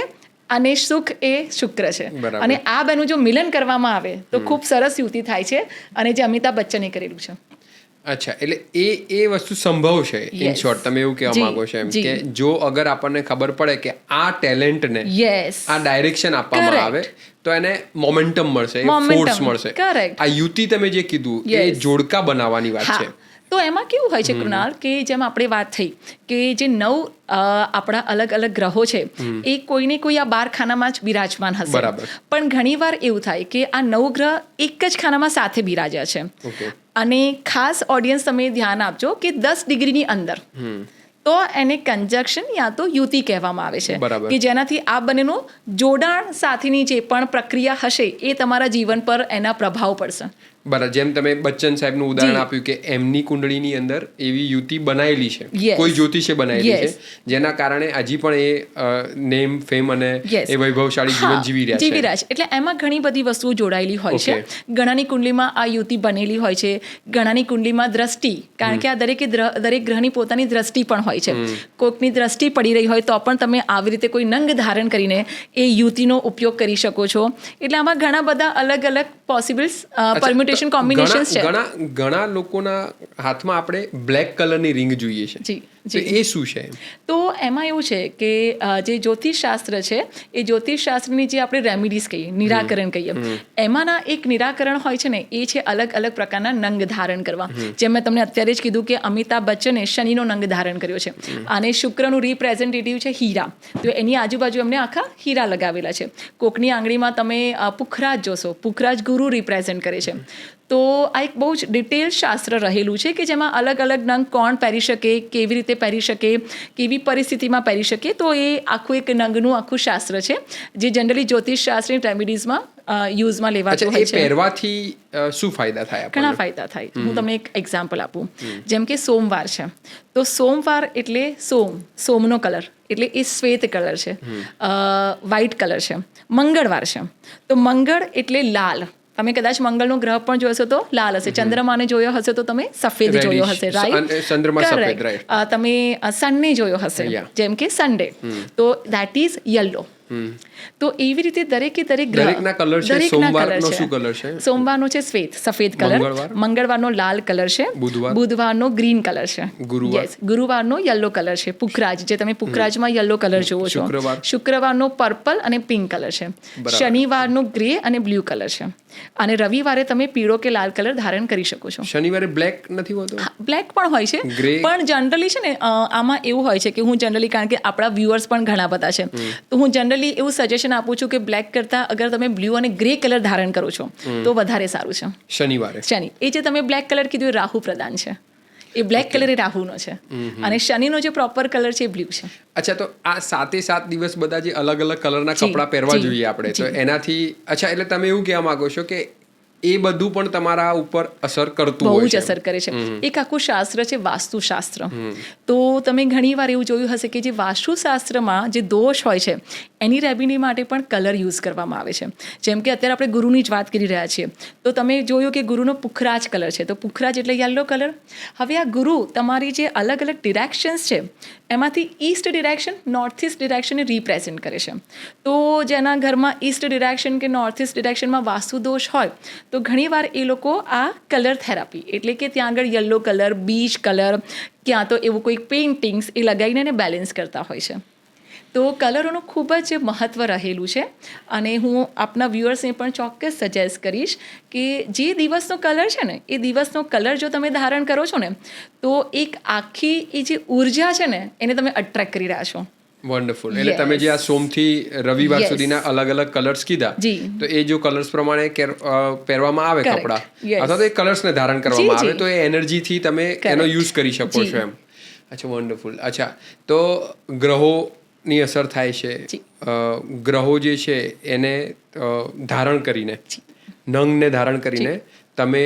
અને સુખ એ શુક્ર છે. બરાબર. અને આ બેનું જો મિલન કરવામાં આવે તો ખૂબ સરસ યુતિ થાય છે અને જે અમિતાભ બચ્ચને કરેલું છે. અચ્છા, એટલે એ વસ્તુ સંભવ છે. In Yes. શોર્ટ તમે એવું કહેવા જી, માંગો છો એમ જી. કે જો અગર આપણને ખબર પડે કે આ ટેલેન્ટને યસ, આ ડાયરેક્શન આપવામાં આવે Correct. તો એને મોમેન્ટમ મળશે, એ Momentum. ફોર્સ મળશે. Correct. આ યુતિ તમે જે કીધું એ Yes. જોડકા બનાવવાની વાત છે. તો એમાં કેવું હોય છે કૃણાલ કે જેમ આપણે વાત થઈ કે જે આપણા અલગ અલગ ગ્રહો છે એ કોઈને કોઈ આ 12 ખાનામાં જ બિરાજમાન હશે. બરાબર. પણ ઘણીવાર એવું થાય કે આ 9 ગ્રહ એક જ ખાનામાં સાથે બિરાજ્યા છે. Okay. અને ખાસ ઓડિયન્સ તમે ધ્યાન આપજો કે 10 ડિગ્રીની અંદર તો એને કંજક્શન યા તો યુતિ કહેવામાં આવે છે. બરાબર. કે જેનાથી આ બંનેનું જોડાણ સાથેની જે પણ પ્રક્રિયા હશે એ તમારા જીવન પર એના પ્રભાવ પડશે. બરાબર. જેમ તમે બચ્ચન સાહેબનું ઉદાહરણ જી. આપ્યું કે એમની કુંડળીની અંદર એવી યુતિ બનાયેલી છે, Yes. કોઈ જ્યોતિષે બનાયેલી Yes. છે જેના કારણે હજી પણ એ નેમ ફેમ અને Yes. એ વૈભવશાળી હા, જીવન જીવી રહ્યા છે. છે. એટલે એમાં ઘણી બધી વસ્તુઓ જોડાયેલી હોય છે. Okay. ઘણાની કુંડલીમાં આ યુતિ બનેલી હોય છે, ઘણાની કુંડલીમાં દ્રષ્ટિ, કારણ કે આ દરેક ગ્રહની પોતાની દ્રષ્ટિ પણ હોય છે. કોઈકની દ્રષ્ટિ પડી રહી હોય તો પણ તમે આવી રીતે કોઈ નંગ ધારણ કરીને એ યુતિનો ઉપયોગ કરી શકો છો. એટલે આમાં ઘણા બધા અલગ અલગ પોસિબલ્સ પરમ્યુટેશન કોમ્બિનેશન્સ છે. ઘણા લોકોના હાથમાં આપણે બ્લેક કલરની રિંગ જોઈએ છે. જી, તો એ શું છે? તો એમાં એવું છે કે જે જ્યોતિષ શાસ્ત્ર છે એ જ્યોતિષ શાસ્ત્રની જે આપણે રેમિડીઝ કહીએ, નિરાકરણ કહીએ, એમાંના એક નિરાકરણ હોય છે ને એ છે અલગ અલગ પ્રકારના નંગ ધારણ કરવા. જેમ મેં તમને અત્યારે જ કીધું કે અમિતાભ બચ્ચને શનિનો નંગ ધારણ કર્યો છે અને શુક્રનું રિપ્રેઝેન્ટેટિવ છે હીરા. તો એની આજુબાજુ એમને આખા હીરા લગાવેલા છે. કોકની આંગળીમાં તમે પુખરાજ જોશો, પુખરાજ ગુરુ રિપ્રેઝેન્ટ કરે છે. તો આ એક બહુ જ ડિટેલ શાસ્ત્ર રહેલું છે કે જેમાં અલગ અલગ નંગ કોણ પહેરી શકે, કેવી રીતે પહેરી શકે, કેવી પરિસ્થિતિમાં પહેરી શકે. તો એ આખું એક નંગનું આખું શાસ્ત્ર છે જે જનરલી જ્યોતિષ શાસ્ત્રની રેમિડીઝમાં યુઝમાં લેવાતું અચ્છા, હોય એ છે. પહેરવાથી શું ફાયદા થાય ઘણા આપણને? ફાયદા થાય. હું તમને એક એક્ઝામ્પલ આપું. જેમ કે સોમવાર છે, તો સોમવાર એટલે સોમનો કલર એટલે એ શ્વેત કલર છે, વ્હાઇટ કલર છે. મંગળવાર છે, તો મંગળ એટલે લાલ. તમે કદાચ મંગળનો ગ્રહ પણ જોયો હશે તો લાલ હશે. ચંદ્રમાને જોયો હશે તો તમે સફેદ જોયો હશે, રાઈટ? ચંદ્રમા સફેદ, right. તમે સનને જોયો હશે, Yeah. જેમ કે સન્ડે, તો દેટ ઇઝ યલો. તો એવી રીતે દરેકે દરેક ગ્રહ દરેકના colour છે. દરેકના સોમવારનો colour શું colour છે? સોમવારનો છે શ્વેત, સફેદ કલર. મંગળવાર? મંગળવારનો લાલ કલર છે. બુધવાર? બુધવારનો ગ્રીન કલર છે. ગુરુવાર? Yes. ગુરુવારનો યલો કલર છે, પુખરાજ, જે તમે પુખરાજમાં યલો કલર જુઓ છો. શુક્રવાર? શુક્રવારનો પર્પલ અને પિંક કલર છે. બરાબર. શનિવારનો ગ્રે અને બ્લુ કલર છે. અને રવિવારે તમે પીળો કે લાલ કલર ધારણ કરી શકો છો. શનિવારે બ્લેક નથી હોતો? બ્લેક પણ હોય છે, Grey? પણ જનરલી છે ને આમાં એવું હોય છે કે હું જનરલી, કારણ કે આપણા વ્યુઅર્સ પણ ઘણા બધા છે, તો હું જનરલી એવું સજેશન આપું છું કે બ્લેક કરતાં અગર તમે બ્લુ અને ગ્રે કલર ધારણ કરો છો તો વધારે સારું છે. શનિવારે? શનિ, એ જે તમે બ્લેક કલર કીધું એ રાહુ પ્રધાન છે. એ બ્લેક કલર એ રાહુનો છે, અને શનિનો જે પ્રોપર કલર છે એ બ્લુ છે. અચ્છા, તો આ 7 દિવસ બધા જે અલગ અલગ કલરના જી, કપડાં પહેરવા જી, જોઈએ આપણે, તો જી. એનાથી અચ્છા, એટલે તમે એવું કહેવા માંગો છો કે એ બધું પણ તમારા ઉપર અસર કરતું બહુ હોય જ છે? અસર કરે છે. એક આખું શાસ્ત્ર છે વાસ્તુશાસ્ત્ર. તો તમે ઘણીવાર એવું જોયું હશે કે જે વાસ્તુશાસ્ત્રમાં જે દોષ હોય છે એની રેમેડી માટે પણ કલર યુઝ કરવામાં આવે છે. જેમ કે અત્યારે આપણે ગુરુની જ વાત કરી રહ્યા છીએ, તો તમે જોયું કે ગુરુનો પુખરાજ કલર છે, તો પુખરાજ એટલે યલો કલર. હવે આ ગુરુ તમારી જે અલગ અલગ ડિરેક્શન્સ છે એમાંથી ઈસ્ટ ડિરેક્શન, નોર્થ ઈસ્ટ ડિરેક્શનને રિપ્રેઝેન્ટ કરે છે. તો જેના ઘરમાં ઈસ્ટ ડિરેક્શન કે નોર્થ ઈસ્ટ ડિરેક્શનમાં વાસ્તુ દોષ હોય તો ઘણીવાર એ લોકો આ કલર થેરાપી, એટલે કે ત્યાં આગળ યલો કલર, બીચ કલર, ક્યાં તો એવું કોઈ પેઇન્ટિંગ્સ એ લગાવીને એને બેલેન્સ કરતા હોય છે. તો કલરોનું ખૂબ જ મહત્ત્વ રહેલું છે, અને હું આપના વ્યુઅર્સને પણ ચોક્કસ સજેસ્ટ કરીશ કે જે દિવસનો કલર છે ને એ દિવસનો કલર જો તમે ધારણ કરો છો ને તો એક આખી એ જે ઉર્જા છે ને એને તમે અટ્રેક્ટ કરી રહ્યા છો. વન્ડરફુલ. એટલે Yes. તમે જે આ સોમથી રવિવાર Yes. સુધીના અલગ અલગ કલર્સ કીધા, જી. તો એ જો કલર્સ પ્રમાણે પહેરવામાં આવે Correct. કપડાં, Yes. અથવા તો એ કલર્સને ધારણ કરવામાં જી, આવે, જી. તો એ એનર્જીથી તમે Correct. એનો યુઝ કરી શકો જી. છો એમ. અચ્છા, વન્ડરફુલ. અચ્છા, તો ગ્રહોની અસર થાય છે. જી. ગ્રહો જે છે એને ધારણ કરીને, નંગને ધારણ કરીને તમે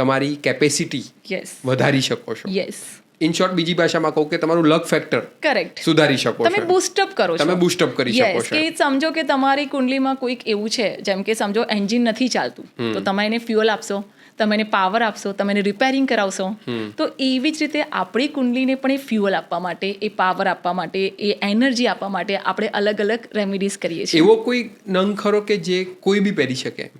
તમારી કેપેસિટી યસ, વધારી શકો છો. યસ, ઇન શોર્ટ, બીજી ભાષામાં કહું કે તમારું લક ફેક્ટર કરેક્ટ. સુધારી શકો તમે છો. બૂસ્ટઅપ કરો છો. તમે boost up કરી શકો Yes, છો. કે સમજો કે તમારી કુંડલીમાં કોઈક એવું છે, જેમ કે સમજો એન્જિન નથી ચાલતું, તો તમે એને ફ્યુઅલ આપશો, તમે એને પાવર આપશો, તમે એને રિપેરિંગ કરાવશો. તો એવી જ રીતે આપણી કુંડલીને પણ એ ફ્યુઅલ આપવા માટે, એ પાવર આપવા માટે, એ એનર્જી આપવા માટે આપણે અલગ અલગ રેમેડીઝ કરીએ છીએ. એવો કોઈ નંગ ખરો કે જે કોઈ બી પહેરી શકે?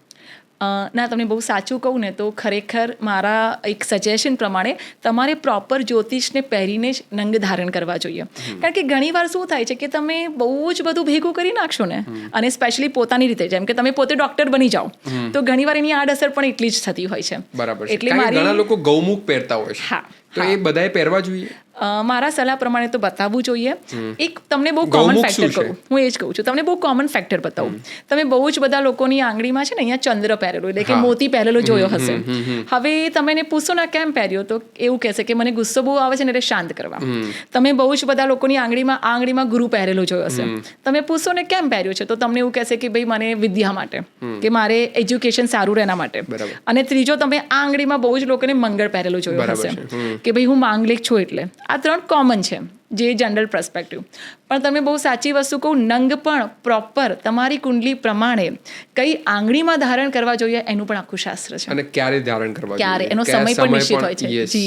ના, તમને બહુ સાચું કહું ને તો ખરેખર મારા એક સજેશન પ્રમાણે તમારે પ્રોપર જ્યોતિષને પહેરીને જ નંગ ધારણ કરવા જોઈએ. કારણ કે ઘણીવાર શું થાય છે કે તમે બહુ જ બધું ભેગું કરી નાખશો ને, અને સ્પેશિયલી પોતાની રીતે, જેમ કે તમે પોતે ડૉક્ટર બની જાઓ, તો ઘણીવાર એની આડઅસર પણ એટલી જ થતી હોય છે. બરાબર છે. એટલે કારણ કે ઘણા મારી લોકો ગૌમુખ પહેરતા હોય છે, હા, તો એ બધાએ પહેરવા જોઈએ? મારા સલાહ પ્રમાણે તો બતાવવું જોઈએ. એક તમને બહુ કોમન ગૌમુખ ફેક્ટર શું છે? કહું, હું એ જ કહું છું, તમને બહુ કોમન ફેક્ટર બતાવું. તમે બહુ જ બધા લોકોની આંગળીમાં છે ને અહીંયા ચંદ્ર પહેરેલો, એટલે કે હા. મોતી પહેરેલો જોયો હશે. હવે તમે એને પૂછો ને કેમ પહેર્યો, તો એવું કહેશે કે મને ગુસ્સો બહુ આવે છે ને એટલે શાંત કરવા. તમે બહુ જ બધા લોકોની આંગળીમાં ગુરુ પહેરેલો જોયો હશે. તમે પૂછો ને કેમ પહેર્યો છે, તો તમને એવું કહેશે કે ભાઈ મને વિદ્યા માટે, કે મારે એજ્યુકેશન સારું રહે એના માટે. બરાબર. અને ત્રીજો, તમે આ આંગળીમાં બહુ જ લોકોને મંગળ પહેરેલો જોયો બરાબર હશે, છે. કે ભાઈ હું માંગલિક છું. એટલે આ 3 કોમન છે, જે જનરલ પર્સપેક્ટિવ. પણ તમે બહુ સાચી વસ્તુ કહું, નંગ પણ પ્રોપર તમારી કુંડલી પ્રમાણે કઈ આંગળીમાં ધારણ કરવા જોઈએ એનું પણ આખું શાસ્ત્ર છે. અને ક્યારે ધારણ કરવા ક્યારે જોઈએ? એનો કયા સમય પણ નિશ્ચિત પણ? હોય છે. Yes.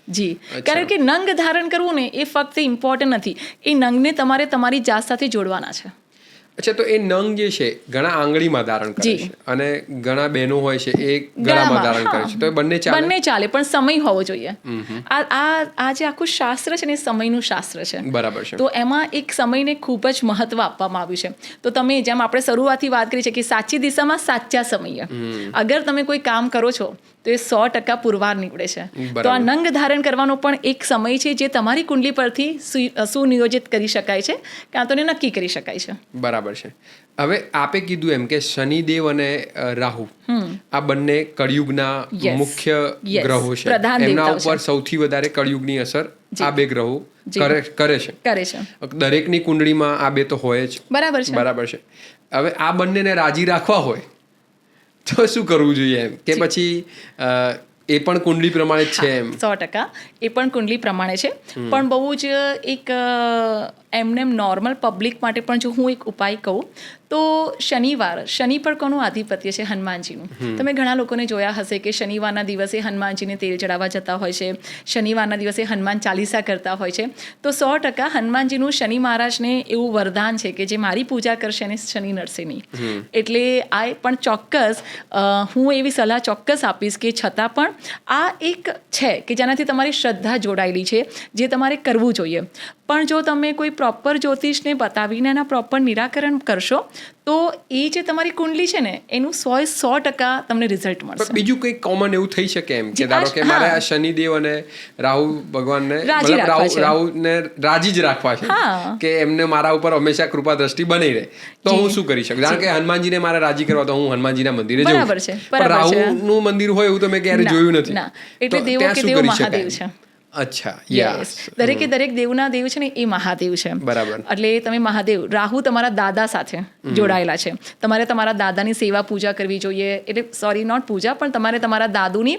જી. અચ્છા. કારણ કે નંગ ધારણ કરવું ને એ ફક્ત ઇમ્પોર્ટન્ટ નથી, એ નંગને તમારે તમારી જાત સાથે જોડવાના છે. અચ્છા, તો એ નંગ જે છે ઘણા આંગળીમાં ધારણ કરે જી. છે, અને ઘણા બહેનો હોય છે એ ગળામાં ધારણ કરે છે, તો એ બંને ચાલે? બંને ચાલે, પણ સમય હોવો જોઈએ. આ જે આખું શાસ્ત્ર છે ને એ સમયનું શાસ્ત્ર છે. બરાબર છે. તો એમાં એક સમયને ખૂબ જ મહત્વ આપવામાં આવ્યું છે. તો તમે જેમ આપણે શરૂઆતથી વાત કરી છે કે સાચી દિશામાં સાચા સમયે અગર તમે કોઈ કામ કરો છો તો એ 100% પુરવાર નીકળે છે. તો આ નંગ ધારણ કરવાનો પણ એક સમય છે જે તમારી કુંડલી પરથી સુનિયોજિત કરી શકાય છે, કાં તો એને નક્કી કરી શકાય છે. બરાબર છે. હવે આપે કીધું એમ કે શનિદેવ અને રાહુ આ બંને કળિયુગના Yes. મુખ્ય Yes. ગ્રહો છે. પ્રધાન એમના દેવતાઓ છે. ઉપર સૌથી વધારે કળિયુગની અસર આ બે ગ્રહો કરે છે. દરેકની કુંડળીમાં આ બે તો હોય જ. બરાબર છે. હવે આ બંનેને રાજી રાખવા હોય તો શું કરવું જોઈએ એમ, કે પછી એ પણ કુંડલી પ્રમાણે જ છે એમ? 100% એ પણ કુંડલી પ્રમાણે છે, પણ બહુ જ એક એમને નોર્મલ પબ્લિક માટે પણ જો હું એક ઉપાય કહું તો શનિ પર કોનું આધિપત્ય છે? હનુમાનજીનું. તમે ઘણા લોકોને જોયા હશે કે શનિવારના દિવસે હનુમાનજીને તેલ ચડાવવા જતા હોય છે, શનિવારના દિવસે હનુમાન ચાલીસા કરતા હોય છે. તો 100% હનુમાનજીનું શનિ મહારાજને એવું વરદાન છે કે જે મારી પૂજા કરશે એને શનિ નડશે નહીં. એટલે આ પણ ચોક્કસ હું એવી સલાહ ચોક્કસ આપીશ કે છતાં પણ આ એક છે કે જેનાથી તમારી શ્રદ્ધા જોડાયેલી છે, જે તમારે કરવું જોઈએ. પણ જો તમે કોઈ પ્રોપર જ્યોતિષને બતાવીને એના પ્રોપર નિરાકરણ કરશો તો એ જે તમારી કુંડલી છે ને એનું 100% તમને રિઝલ્ટ મળશે. બીજું કંઈક કોમન એવું થઈ શકે એમ કે ધારો કે મારે આ શનિદેવ અને રાહુ ભગવાનને રાહુને રાજી જ રાખવા છે કે એમને મારા ઉપર હંમેશા કૃપા દ્રષ્ટિ બની રહે, તો હું શું કરી શકું? કારણ કે હનુમાનજીને મારે રાજી કરવા તો હું હનુમાનજીના મંદિરે જઉં. બરાબર છે. રાહુનું મંદિર હોય એવું તો મેં ક્યારે જોયું નથી. એટલે દેવો કે દેવ મહાદેવ છે. અચ્છા, યસ. દરેક દેવના દેવ છે ને એ મહાદેવ છે. બરાબર. એટલે તમે મહાદેવ, રાહુ તમારા દાદા સાથે જોડાયેલા છે. તમારે તમારા દાદાની સેવા પૂજા કરવી જોઈએ. એટલે સોરી, નોટ પૂજા, પણ તમારે તમારા દાદુની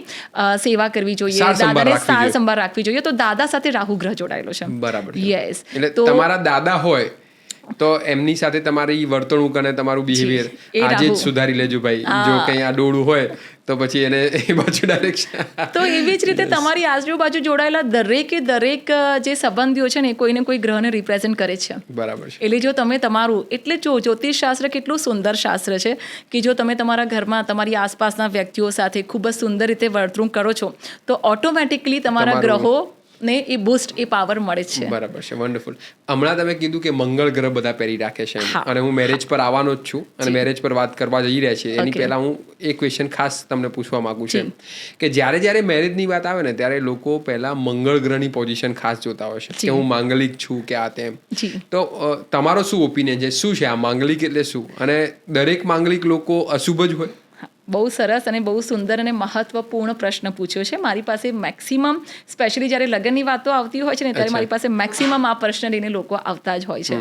સેવા કરવી જોઈએ, દાદાને સાર સંભાળ રાખવી જોઈએ. તો દાદા સાથે રાહુ ગ્રહ જોડાયેલો છે. બરાબર. યસ. એટલે તમારા દાદા હોય તો એમની સાથે તમારી વર્તણૂક અને તમારું બિહેવિયર આજે જ સુધારી લેજો ભાઈ. જો કંઈ આ ડોળું હોય તો પછી એને એ બાજુ ડાયરેક્શન. તો એવી જ રીતે તમારી આજુબાજુ જોડાયેલા દરેક જે સંબંધીઓ છે ને કોઈને કોઈ ગ્રહને રિપ્રેઝેન્ટ કરે છે. બરાબર છે. એટલે જો તમે તમારું, એટલે જો જ્યોતિષ શાસ્ત્ર કેટલું સુંદર શાસ્ત્ર છે કે જો તમે તમારા ઘરમાં તમારી આસપાસના વ્યક્તિઓ સાથે ખૂબ જ સુંદર રીતે વર્તણૂક કરો છો તો ઓટોમેટિકલી તમારા ગ્રહો ને એ બૂસ્ટ, એ પાવર મળે છે. બરાબર છે. વન્ડરફુલ. હમણાં તમે કીધું કે મંગળ ગ્રહ બધા પહેરી રાખે છે, અને હું મેરેજ પર આવવાનો જ છું અને મેરેજ પર વાત કરવા જઈ રહ્યા છીએ. એની પહેલા હું એક ક્વેશ્ચન ખાસ તમને પૂછવા માંગુ છું કે જ્યારે મેરેજની વાત આવે ને ત્યારે લોકો પહેલા મંગળ ગ્રહની પોઝિશન ખાસ જોતા હોય છે કે હું માંગલિક છું કે આ તેમ. તો તમારો શું ઓપિનિયન છે? શું છે આ માંગલિક એટલે શું? અને દરેક માંગલિક લોકો અશુભ જ હોય? બહુ સરસ અને બહુ સુંદર અને મહત્વપૂર્ણ પ્રશ્ન પૂછ્યો છે. મારી પાસે મેક્સિમમ, સ્પેશિયલી જ્યારે લગ્નની વાતો આવતી હોય છે ને ત્યારે મારી પાસે મેક્સિમમ આ પ્રશ્ન લઈને લોકો આવતા જ હોય છે.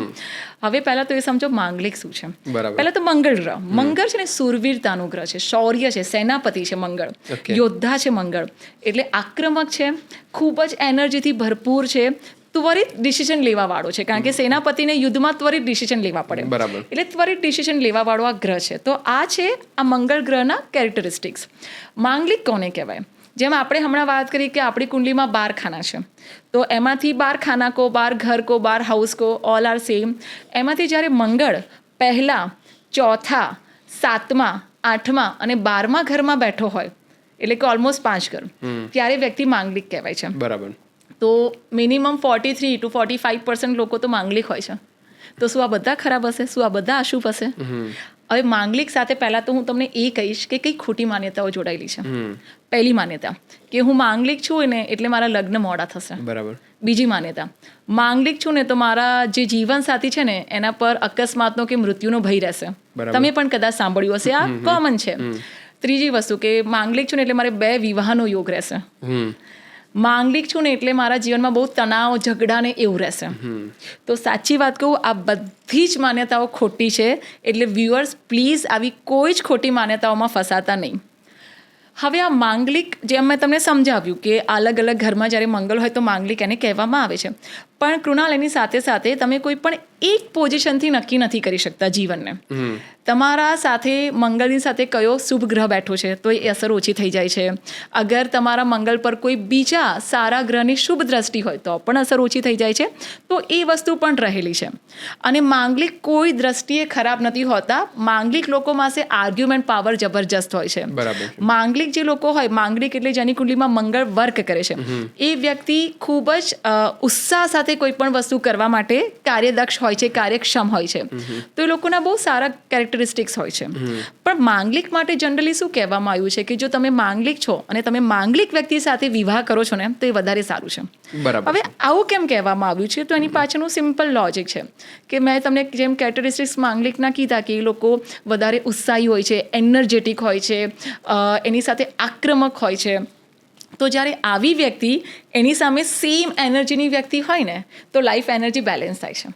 હવે પહેલાં તો એ સમજો માંગલિક શું છે. પહેલાં તો મંગળ ગ્રહ. મંગળ છે ને શૂરવીરતાનું ગ્રહ છે, શૌર્ય છે, સેનાપતિ છે મંગળ, યોદ્ધા છે મંગળ. એટલે આક્રમક છે, ખૂબ જ એનર્જીથી ભરપૂર છે, ત્વરિત ડિસિઝન લેવા વાળો છે. કારણ કે સેનાપતિને યુદ્ધમાં ત્વરિત ડિસિઝન લેવા પડે. બરાબર. એટલે ત્વરિત ડિસિઝન લેવા વાળો આ ગ્રહ છે. તો આ છે આ મંગળ ગ્રહના કેરેક્ટરિસ્ટિક્સ. માંગલિક કોને કહેવાય? જેમ આપણે હમણાં વાત કરી કે આપણી કુંડલીમાં 12 ખાના છે, તો એમાંથી 12 ખાના કો, 12 ઘર કો, 12 હાઉસ કો, ઓલ આર સેમ. એમાંથી જ્યારે મંગળ પહેલા, ચોથા, 7મા, 8મા અને 12મા ઘરમાં બેઠો હોય, એટલે કે ઓલમોસ્ટ 5 ઘર, ત્યારે વ્યક્તિ માંગલિક કહેવાય છે. બરાબર. તો મિનિમમ 43 to 45% લોકો તો માંગલિક હોય છે. તો શું આ બધા ખરાબ હશે? શું આ બધા અશુભ હશે? હવે માંગલિક સાથે પહેલા તો હું તમને એ કહીશ કે કઈ ખોટી માન્યતાઓ જોડાયેલી છે. પહેલી માન્યતા કે હું માંગલિક છું ને એટલે મારા લગ્ન મોડા થશે. બરાબર. બીજી માન્યતા, માંગલિક છું ને તો મારા જે જીવનસાથી છે ને એના પર અકસ્માતનો કે મૃત્યુનો ભય રહેશે. તમે પણ કદાચ સાંભળ્યું હશે, આ કોમન છે. ત્રીજી વસ્તુ કે માંગલિક છું ને એટલે મારે 2 વિવાહનો યોગ રહેશે. માંગલિક છું ને એટલે મારા જીવનમાં બહુ તણાવ, ઝઘડા ને એવું રહેશે. તો સાચી વાત કહું, આ બધી જ માન્યતાઓ ખોટી છે. એટલે વ્યુઅર્સ પ્લીઝ આવી કોઈ જ ખોટી માન્યતાઓમાં ફસાતા નહીં. હવે આ માંગલિક, જેમ મેં તમને સમજાવ્યું કે અલગ અલગ ઘરમાં જ્યારે મંગળ હોય તો માંગલિક એને કહેવામાં આવે છે. પણ કૃણાલ, એની સાથે સાથે તમે કોઈ પણ એક પોઝિશનથી નક્કી નથી કરી શકતા જીવનને. તમારા સાથે મંગળની સાથે કયો શુભ ગ્રહ બેઠો છે તો એ અસર ઓછી થઈ જાય છે. અગર તમારા મંગળ પર કોઈ બીજા સારા ગ્રહની શુભ દ્રષ્ટિ હોય તો પણ અસર ઓછી થઈ જાય છે. તો એ વસ્તુ પણ રહેલી છે. અને માંગલિક કોઈ દ્રષ્ટિએ ખરાબ નથી હોતા. માંગલિક લોકો પાસે આર્ગ્યુમેન્ટ પાવર જબરજસ્ત હોય છે. માંગલિક જે લોકો હોય, માંગલિક એટલે જેની કુંડલીમાં મંગળ વર્ક કરે છે, એ વ્યક્તિ ખૂબ જ ઉત્સાહ સાથે કોઈ પણ વસ્તુ કરવા માટે કાર્યદક્ષ હોય છે, કાર્યક્ષમ હોય છે. તો એ લોકોના બહુ સારા કેરેક્ટરિસ્ટિક્સ હોય છે. પણ માંગલિક માટે જનરલી શું કહેવામાં આવ્યું છે કે જો તમે માંગલિક છો અને તમે માંગલિક વ્યક્તિ સાથે વિવાહ કરો છો ને તો એ વધારે સારું છે. હવે આવું કેમ કહેવામાં આવ્યું છે? તો એની પાછળનું સિમ્પલ લોજિક છે કે મેં તમને જેમ કેરેક્ટરિસ્ટિક્સ માંગલિકના કીધા કે એ લોકો વધારે ઉત્સાહી હોય છે, એનર્જેટિક હોય છે, એની સાથે આક્રમક હોય છે, તો જ્યારે આવી વ્યક્તિ એની સામે સેમ એનર્જીની વ્યક્તિ હોય ને તો લાઈફ એનર્જી બેલેન્સ થાય છે.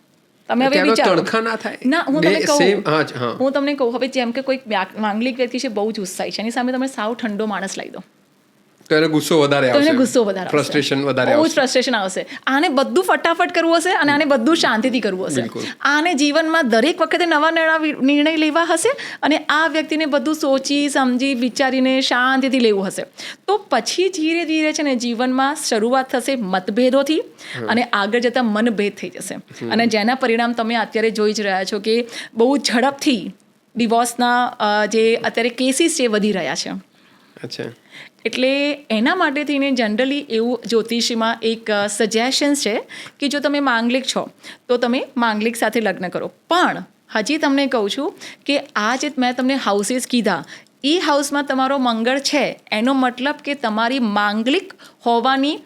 તમે હવે ત્યાંનો વિચારો તણખા ના થાય. ના, હું બે તમને same, કહું હા. હું તમને કહું હવે જેમ કે કોઈ માંગલિક વ્યક્તિ છે બહુ જ ઉત્સાહી છે, એની સામે તમે સાવ ઠંડો માણસ લાવી દો તો એને ગુસ્સો વધારે તો એને આવશે, ગુસ્સો વધારે આવશે, ફ્રસ્ટ્રેશન વધારે બહુ જ આવશે. ફ્રસ્ટ્રેશન આવશે. આને બધું ફટાફટ કરવું હશે અને આને બધું શાંતિથી કરવું હશે. બિલકુલ. આને જીવનમાં દરેક વખતે નવા નવા નિર્ણય લેવા હશે અને આ વ્યક્તિને બધું સોચી સમજી વિચારીને શાંતિથી લેવું હશે. તો પછી ધીરે ધીરે છે ને જીવનમાં શરૂઆત થશે મતભેદોથી અને આગળ જતા મનભેદ થઈ જશે. અને જેના પરિણામ તમે અત્યારે જોઈ જ રહ્યા છો કે બહુ ઝડપથી ડિવોર્સના જે અત્યારે કેસીસ છે વધી રહ્યા છે. અચ્છા. એટલે એના માટે થઈને જનરલી એવું જ્યોતિષીમાં એક સજેશન્સ છે કે જો તમે માંગલિક છો તો તમે માંગલિક સાથે લગ્ન કરો. પણ હજી તમને કહું છું કે આ જે મેં તમને હાઉસીસ કીધા એ હાઉસમાં તમારો મંગળ છે એનો મતલબ કે તમારી માંગલિક હોવાની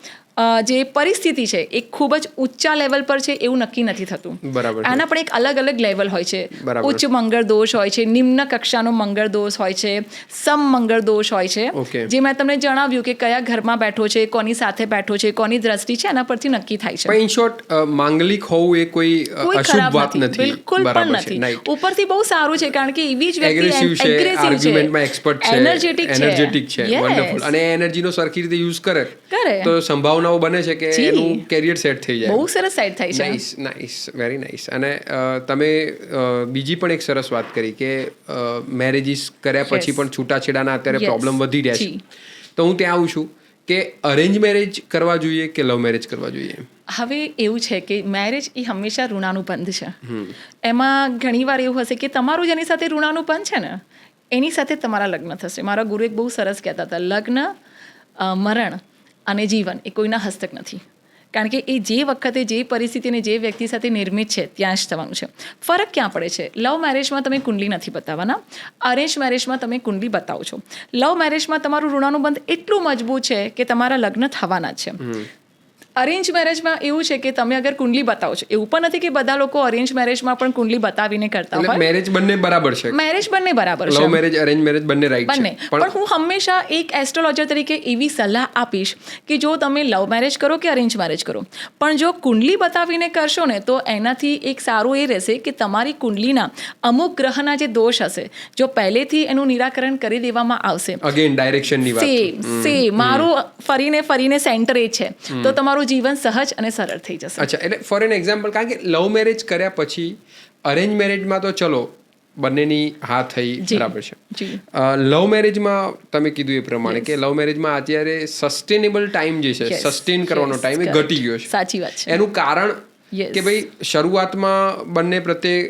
જે પરિસ્થિતિ છે એ ખૂબ જ ઊંચા લેવલ પર છે એવું નક્કી નથી થતું. બરાબર છે. આના પણ એક અલગ અલગ લેવલ હોય છે. બરાબર. ઉચ્ચ મંગળ દોષ હોય છે, નિમ્ન કક્ષાનો મંગળ દોષ હોય છે, સમ મંગળ દોષ હોય છે. Okay. જે મેં તમને જણાવ્યું કે કયા ઘરમાં બેઠો છે, કોની સાથે બેઠો છે, કોની દ્રષ્ટિ છે, એના પરથી નક્કી થાય છે. પણ ઇન શોર્ટ માંગલિક હોવું એ કોઈ કોઈ અશુભ ખરાબ વાત નથી. બિલકુલ બરાબર પણ છે. નથી. Right. ઉપરથી બહુ સારું છે કારણ કે એવી જ એગ્રેસિવ વ્યક્તિ છે, aggressive આર્ગ્યુમેન્ટમાં એક્સપર્ટ છે, એનર્જેટિક છે. Yes. વન્ડરફુલ. અને એનર્જીનો સરખી રીતે યુઝ કરે કરે. તો સંભાવનાઓ બને છે કે જી. એનું કેરિયર સેટ થઈ જાય. બહુ સરસ સાઈડ થાય છે. Nice, nice, very nice. અને તમે બીજી પણ એક સરસ વાત કરી કે મેરેજીસ કર્યા પછી Yes. પણ છૂટાછેડાના અત્યારે Yes. પ્રોબ્લેમ વધી રહ્યા છે. જી. તો હું ત્યાં આવું છું કે અરેન્જ મેરેજ કરવા જોઈએ કે લવ મેરેજ કરવા જોઈએ? હવે એવું છે કે મેરેજ એ હંમેશા ઋણાનુબંધ છે. એમાં ઘણીવાર એવું હશે કે તમારું જેની સાથે ઋણાનુબંધ છે ને એની સાથે તમારા લગ્ન થશે. મારા ગુરુ એક બહુ સરસ કહેતા હતા, લગ્ન મરણ અને જીવન એ કોઈના હસ્તક નથી. કારણ કે એ જે વખતે જે પરિસ્થિતિને જે વ્યક્તિ સાથે નિર્મિત છે ત્યાં જ થવાનું છે. ફરક ક્યાં પડે છે? લવ મેરેજમાં તમે કુંડલી નથી બતાવવાના, અરેન્જ મેરેજમાં તમે કુંડલી બતાવો છો. લવ મેરેજમાં તમારું ઋણાનુબંધ એટલું મજબૂત છે કે તમારા લગ્ન થવાના જ છે. અરેન્જ મેરેજમાં એવું છે કે તમે અગર કુંડલી બતાવો છો, એવું પણ નથી કે બધા લોકો અરેન્જ મેરેજમાં પણ કુંડલી બતાવીને કરતા એટલે હોય. મેરેજ બંને બરાબર છે. મેરેજ બંને બરાબર છે. લવ મેરેજ, અરેન્જ મેરેજ બંને રાઈટ બંને. છે. પણ હું હંમેશા એક એસ્ટ્રોલોજર તરીકે એવી સલાહ આપીશ કે જો તમે લવ મેરેજ કરો કે અરેન્જ મેરેજ કરો, પણ જો કુંડલી બતાવીને કરશો ને તો એનાથી એક સારું એ રહેશે કે તમારી કુંડલીના અમુક ગ્રહના જે દોષ હશે જો પહેલેથી એનું નિરાકરણ કરી દેવામાં આવશે. અગેન ડાયરેક્શનની વાત. સેમ મારું ફરીને સેન્ટર એ છે તો તમારું જીવન સહજ અને સરળ થઈ જશે. અચ્છા, એટલે ફોર એન એક્ઝામ્પલ, કારણ કે લવ મેરેજ કર્યા પછી અરેન્જ મેરેજમાં તો ચલો બંનેની હા થઈ, જી. બરાબર છે. જી. લવ મેરેજમાં તમે કીધું એ પ્રમાણે Yes. કે લવ મેરેજમાં અત્યારે સસ્ટેનેબલ ટાઈમ જે છે, Yes. સસ્ટેન કરવાનો Yes. ટાઈમ એ Correct. ઘટી ગયો છે. સાચી વાત છે. એનું કારણ Yes. કે ભાઈ શરૂઆતમાં બંને પ્રત્યે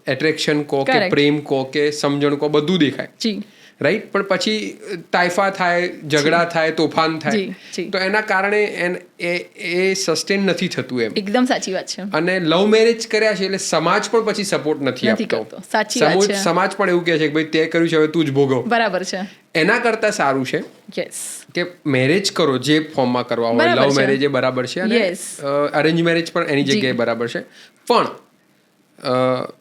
એટ્રેક્શન કહો કે Correct. પ્રેમ કહો કે સમજણ કહો બધું દેખાય, જી. રાઈટ? પણ પછી તાઇફા થાય, ઝઘડા થાય, તોફાન થાય, જી, જી. તો એના કારણે એ સસ્ટેન નથી થતું એમ. એકદમ સાચી વાત છે. અને લવ મેરેજ કર્યા છે એટલે સમાજ પણ પછી સપોર્ટ નથી નથી આપતો. કરતો. સાચી વાત છે. સમાજ પણ એવું કહે છે કે ભાઈ તે કર્યું છે હવે તું જ ભોગવ. બરાબર છે. એના કરતા સારું છે યસ. કે મેરેજ કરો જે ફોર્મમાં કરવા હોય. બરાબર લવ છે. મેરેજ એ બરાબર છે અને Yes. અરેન્જ મેરેજ પણ એની જી. જગ્યાએ બરાબર છે. પણ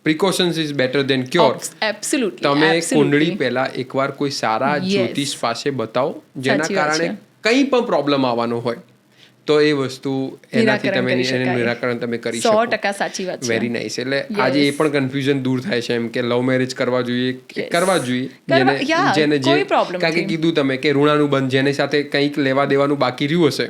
precautions is better than cure. Absolutely. તમે કુંડળી પહેલા એકવાર કોઈ સારા Yes. જ્યોતિષ પાસે બતાવો, જેના સાચી વાત કારણે છે. કંઈ પણ પ્રોબ્લેમ આવવાનો હોય તો એ વસ્તુ એનાથી નિરાકરણ તમે કરી એનું શકાય. નિરાકરણ તમે કરી શકો. 100% સાચી વાત છે. Very nice. એટલે Yes. આજે એ પણ કન્ફ્યુઝન દૂર થાય છે એમ કે લવ મેરેજ કરવા જોઈએ કે Yes. કરવા જોઈએ. yeah, જેને કોઈ problem કારણ કે નથી. કીધું તમે કે ઋણાનુબંધ જેની સાથે કંઈક લેવા દેવાનું બાકી રહ્યું હશે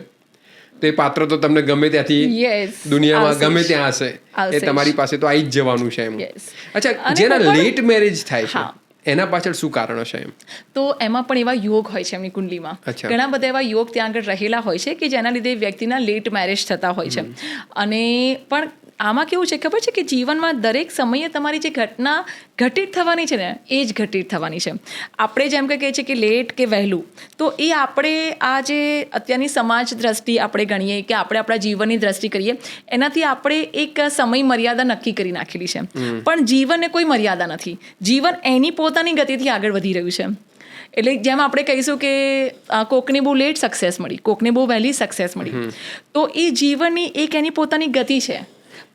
તો એ પાત્ર તો તમને ગમે ત્યાંથી Yes. દુનિયામાં આવશે ગમે જ. ત્યાં હશે, આવશે એ જ. તમારી પાસે તો આવી જ જવાનું છે એમ. Yes. અચ્છા, અને જેના હું પણ- લેટ મેરેજ થાય છે હા. એના પાછળ શું કારણ હશે એમ? તો એમાં પણ એવા યોગ હોય છે એમની કુંડલીમાં. અચ્છા. ઘણા બધા એવા યોગ ત્યાં આગળ રહેલા હોય છે કે જેના લીધે વ્યક્તિના લેટ મેરેજ થતા હોય છે. અને પણ આમાં કેવું છે ખબર છે કે જીવનમાં દરેક સમયે તમારી જે ઘટના ઘટિત થવાની છે ને એ જ ઘટિત થવાની છે. આપણે જેમ કે કહીએ છીએ કે લેટ કે વહેલું, તો એ આપણે આ જે અત્યારની સમાજ દ્રષ્ટિ આપણે ગણીએ કે આપણે આપણા જીવનની દ્રષ્ટિ કરીએ એનાથી આપણે એક સમય મર્યાદા નક્કી કરી નાખેલી છે. પણ જીવનને કોઈ મર્યાદા નથી. જીવન એની પોતાની ગતિથી આગળ વધી રહ્યું છે. એટલે જેમ આપણે કહીશું કે કોકને બહુ લેટ સક્સેસ મળી, કોકને બહુ વહેલી સક્સેસ મળી, તો એ જીવનની એક એની પોતાની ગતિ છે.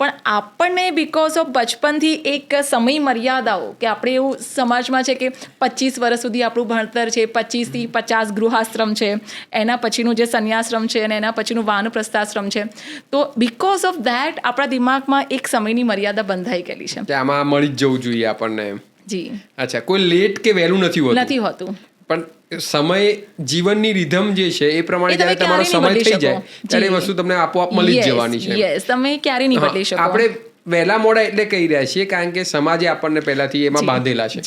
પણ આપણને બિકોઝ ઓફ બચપનથી એક સમય મર્યાદાઓ કે આપણે એવું સમાજમાં છે કે 25 વર્ષ સુધી આપણું ભણતર છે, 25 થી 50 ગૃહાશ્રમ છે, એના પછીનું જે સંન્યાશ્રમ છે અને એના પછીનું વાનપ્રસ્થાશ્રમ છે. તો બિકોઝ ઓફ ધેટ આપણા દિમાગમાં એક સમયની મર્યાદા બંધાઈ ગયેલી છે. કે આમાં મળી જ જવું જોઈએ આપણને. જી. અચ્છા, કોઈ લેટ કે વહેલું નથી હોતું. પણ સમય, જીવનની રિધમ જે છે એ પ્રમાણે એ તમે જ્યારે તમારો સમય ક્યારેય નહીં થઈ જાય બદલી ત્યારે એ શકો. વસ્તુ તમને આપોઆપ મળી જ જવાની છે. યસ, તમે ક્યારેય નહીં બદલી શકો. આપણે વહેલા મોડા એટલે કહી રહ્યા છીએ કારણ કે સમાજે આપણને પહેલાથી એમાં બાંધેલા છે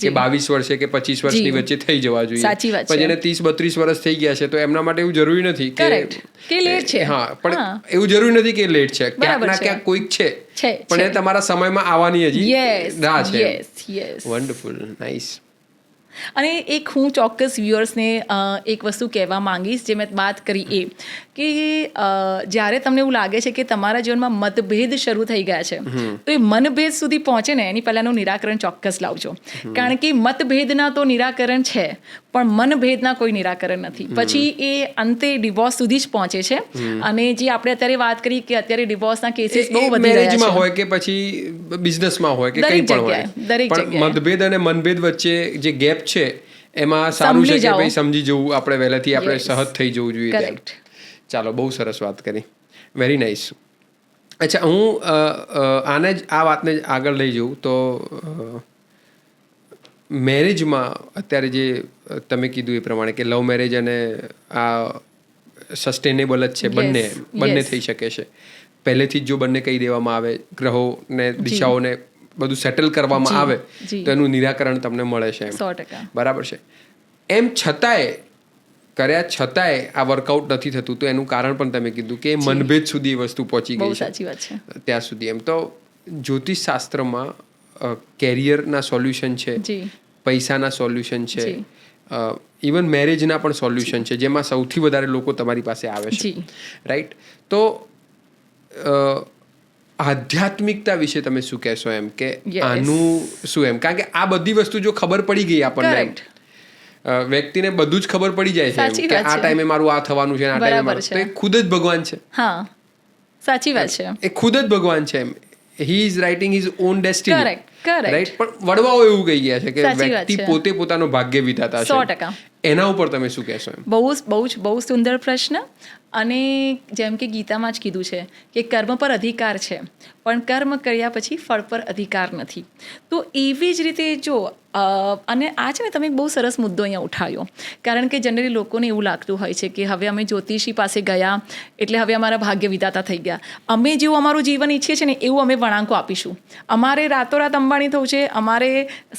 કે 22 વર્ષે કે 25 વર્ષની વચ્ચે થઈ જવા જોઈએ. સાચી વાત છે. પણ જેને 30-32 વર્ષ થઈ ગયા છે તો એમના માટે એવું જરૂરી નથી કે લેટ છે. હા, પણ એવું જરૂરી નથી કે લેટ છે. ક્યાંક ના ક્યાંક કોઈક છે, પણ એ તમારા સમયમાં આવવાની હજી રાહ છે. Wonderful, nice. અને એક હું ચોક્કસ વ્યુઅર્સને એક વસ્તુ કહેવા માંગીશ, જે મેં વાત કરી એ કે જ્યારે તમને એવું લાગે છે કે તમારા જીવનમાં મતભેદ શરૂ થઈ ગયા છે, તો એ મનભેદ સુધી પહોંચે ને એની પહેલાંનું નિરાકરણ ચોક્કસ લાવજો. કારણ કે મતભેદના તો નિરાકરણ છે, પણ મનભેદના કોઈ નિરાકરણ નથી. પછી એ અંતે ડિવોર્સ સુધી જ પહોંચે છે. અને જે આપણે અત્યારે વાત કરી કે અત્યારે ડિવોર્સના કેસીસ બહુ વધી રહ્યા છે, હોય કે પછી બિઝનેસમાં હોય કે કંઈ પણ હોય, પણ મતભેદ અને મનભેદ વચ્ચે જે ગેપ છે એમાં સારું છે કે ભાઈ સમજી જવું, આપણે વહેલાથી આપણે સહજ થઈ જવું જોઈએ. ચાલો, બહુ સરસ વાત કરી, વેરી નાઇસ. અચ્છા, હું આ વાતને આગળ લઈ જઉં તો મેરેજમાં અત્યારે જે તમે કીધું એ પ્રમાણે કે લવ મેરેજ અને આ સસ્ટેનેબલ જ છે, બંને થઈ શકે છે. પહેલેથી જ જો બંને કહી દેવામાં આવે, ગ્રહોને દિશાઓને બધું સેટલ કરવામાં આવે તો એનું નિરાકરણ તમને મળે છે. 100%. બરાબર છે. એમ છતાંય આ વર્કઆઉટ નથી થતું, તો એનું કારણ પણ તમે કીધું કે મનભેદ સુધી વસ્તુ પહોંચી ગઈ છે. સાચી વાત છે. ત્યાં સુધી એમ તો જ્યોતિષ શાસ્ત્રમાં કેરિયરના સોલ્યુશન છે, પૈસાના સોલ્યુશન છે, ઇવન મેરેજના પણ સોલ્યુશન છે, જેમાં સૌથી વધારે લોકો તમારી પાસે આવે છે, રાઈટ? તો આધ્યાત્મિકતા વિશે તમે શું કહેશો એમ કે આનું શું એમ? કારણ કે આ બધી વસ્તુ જો ખબર પડી ગઈ આપણને, વ્યક્તિને બધું જ ખબર પડી જાય છે કે આ ટાઈમે મારું આ થવાનું છે, આ ટાઈમે મારું, તો એ ખુદ જ ભગવાન છે. હા, સાચી વાત છે. એ ખુદ જ ભગવાન છે એમ. He is writing his own destiny, right? પણ વડવાઓ એવું કહી ગયા છે કે વ્યક્તિ પોતે પોતાનો ભાગ્ય વિધાતા છે. 100%. એના ઉપર તમે શું કહેશો એમ? બહુ સુંદર પ્રશ્ન. અને જેમ કે ગીતામાં જ કીધું છે કે કર્મ પર અધિકાર છે, પણ કર્મ કર્યા પછી ફળ પર અધિકાર નથી. તો એવી જ રીતે જો અને આ છે ને, તમે એક બહુ સરસ મુદ્દો અહીંયા ઉઠાવ્યો. કારણ કે જનરલી લોકોને એવું લાગતું હોય છે કે હવે અમે જ્યોતિષી પાસે ગયા એટલે હવે અમારા ભાગ્ય વિધાતા થઈ ગયા, અમે જેવું અમારું જીવન ઈચ્છીએ છીએ ને એવું અમે વળાંકો આપીશું, અમારે રાતોરાત અંબાણી થવું છે, અમારે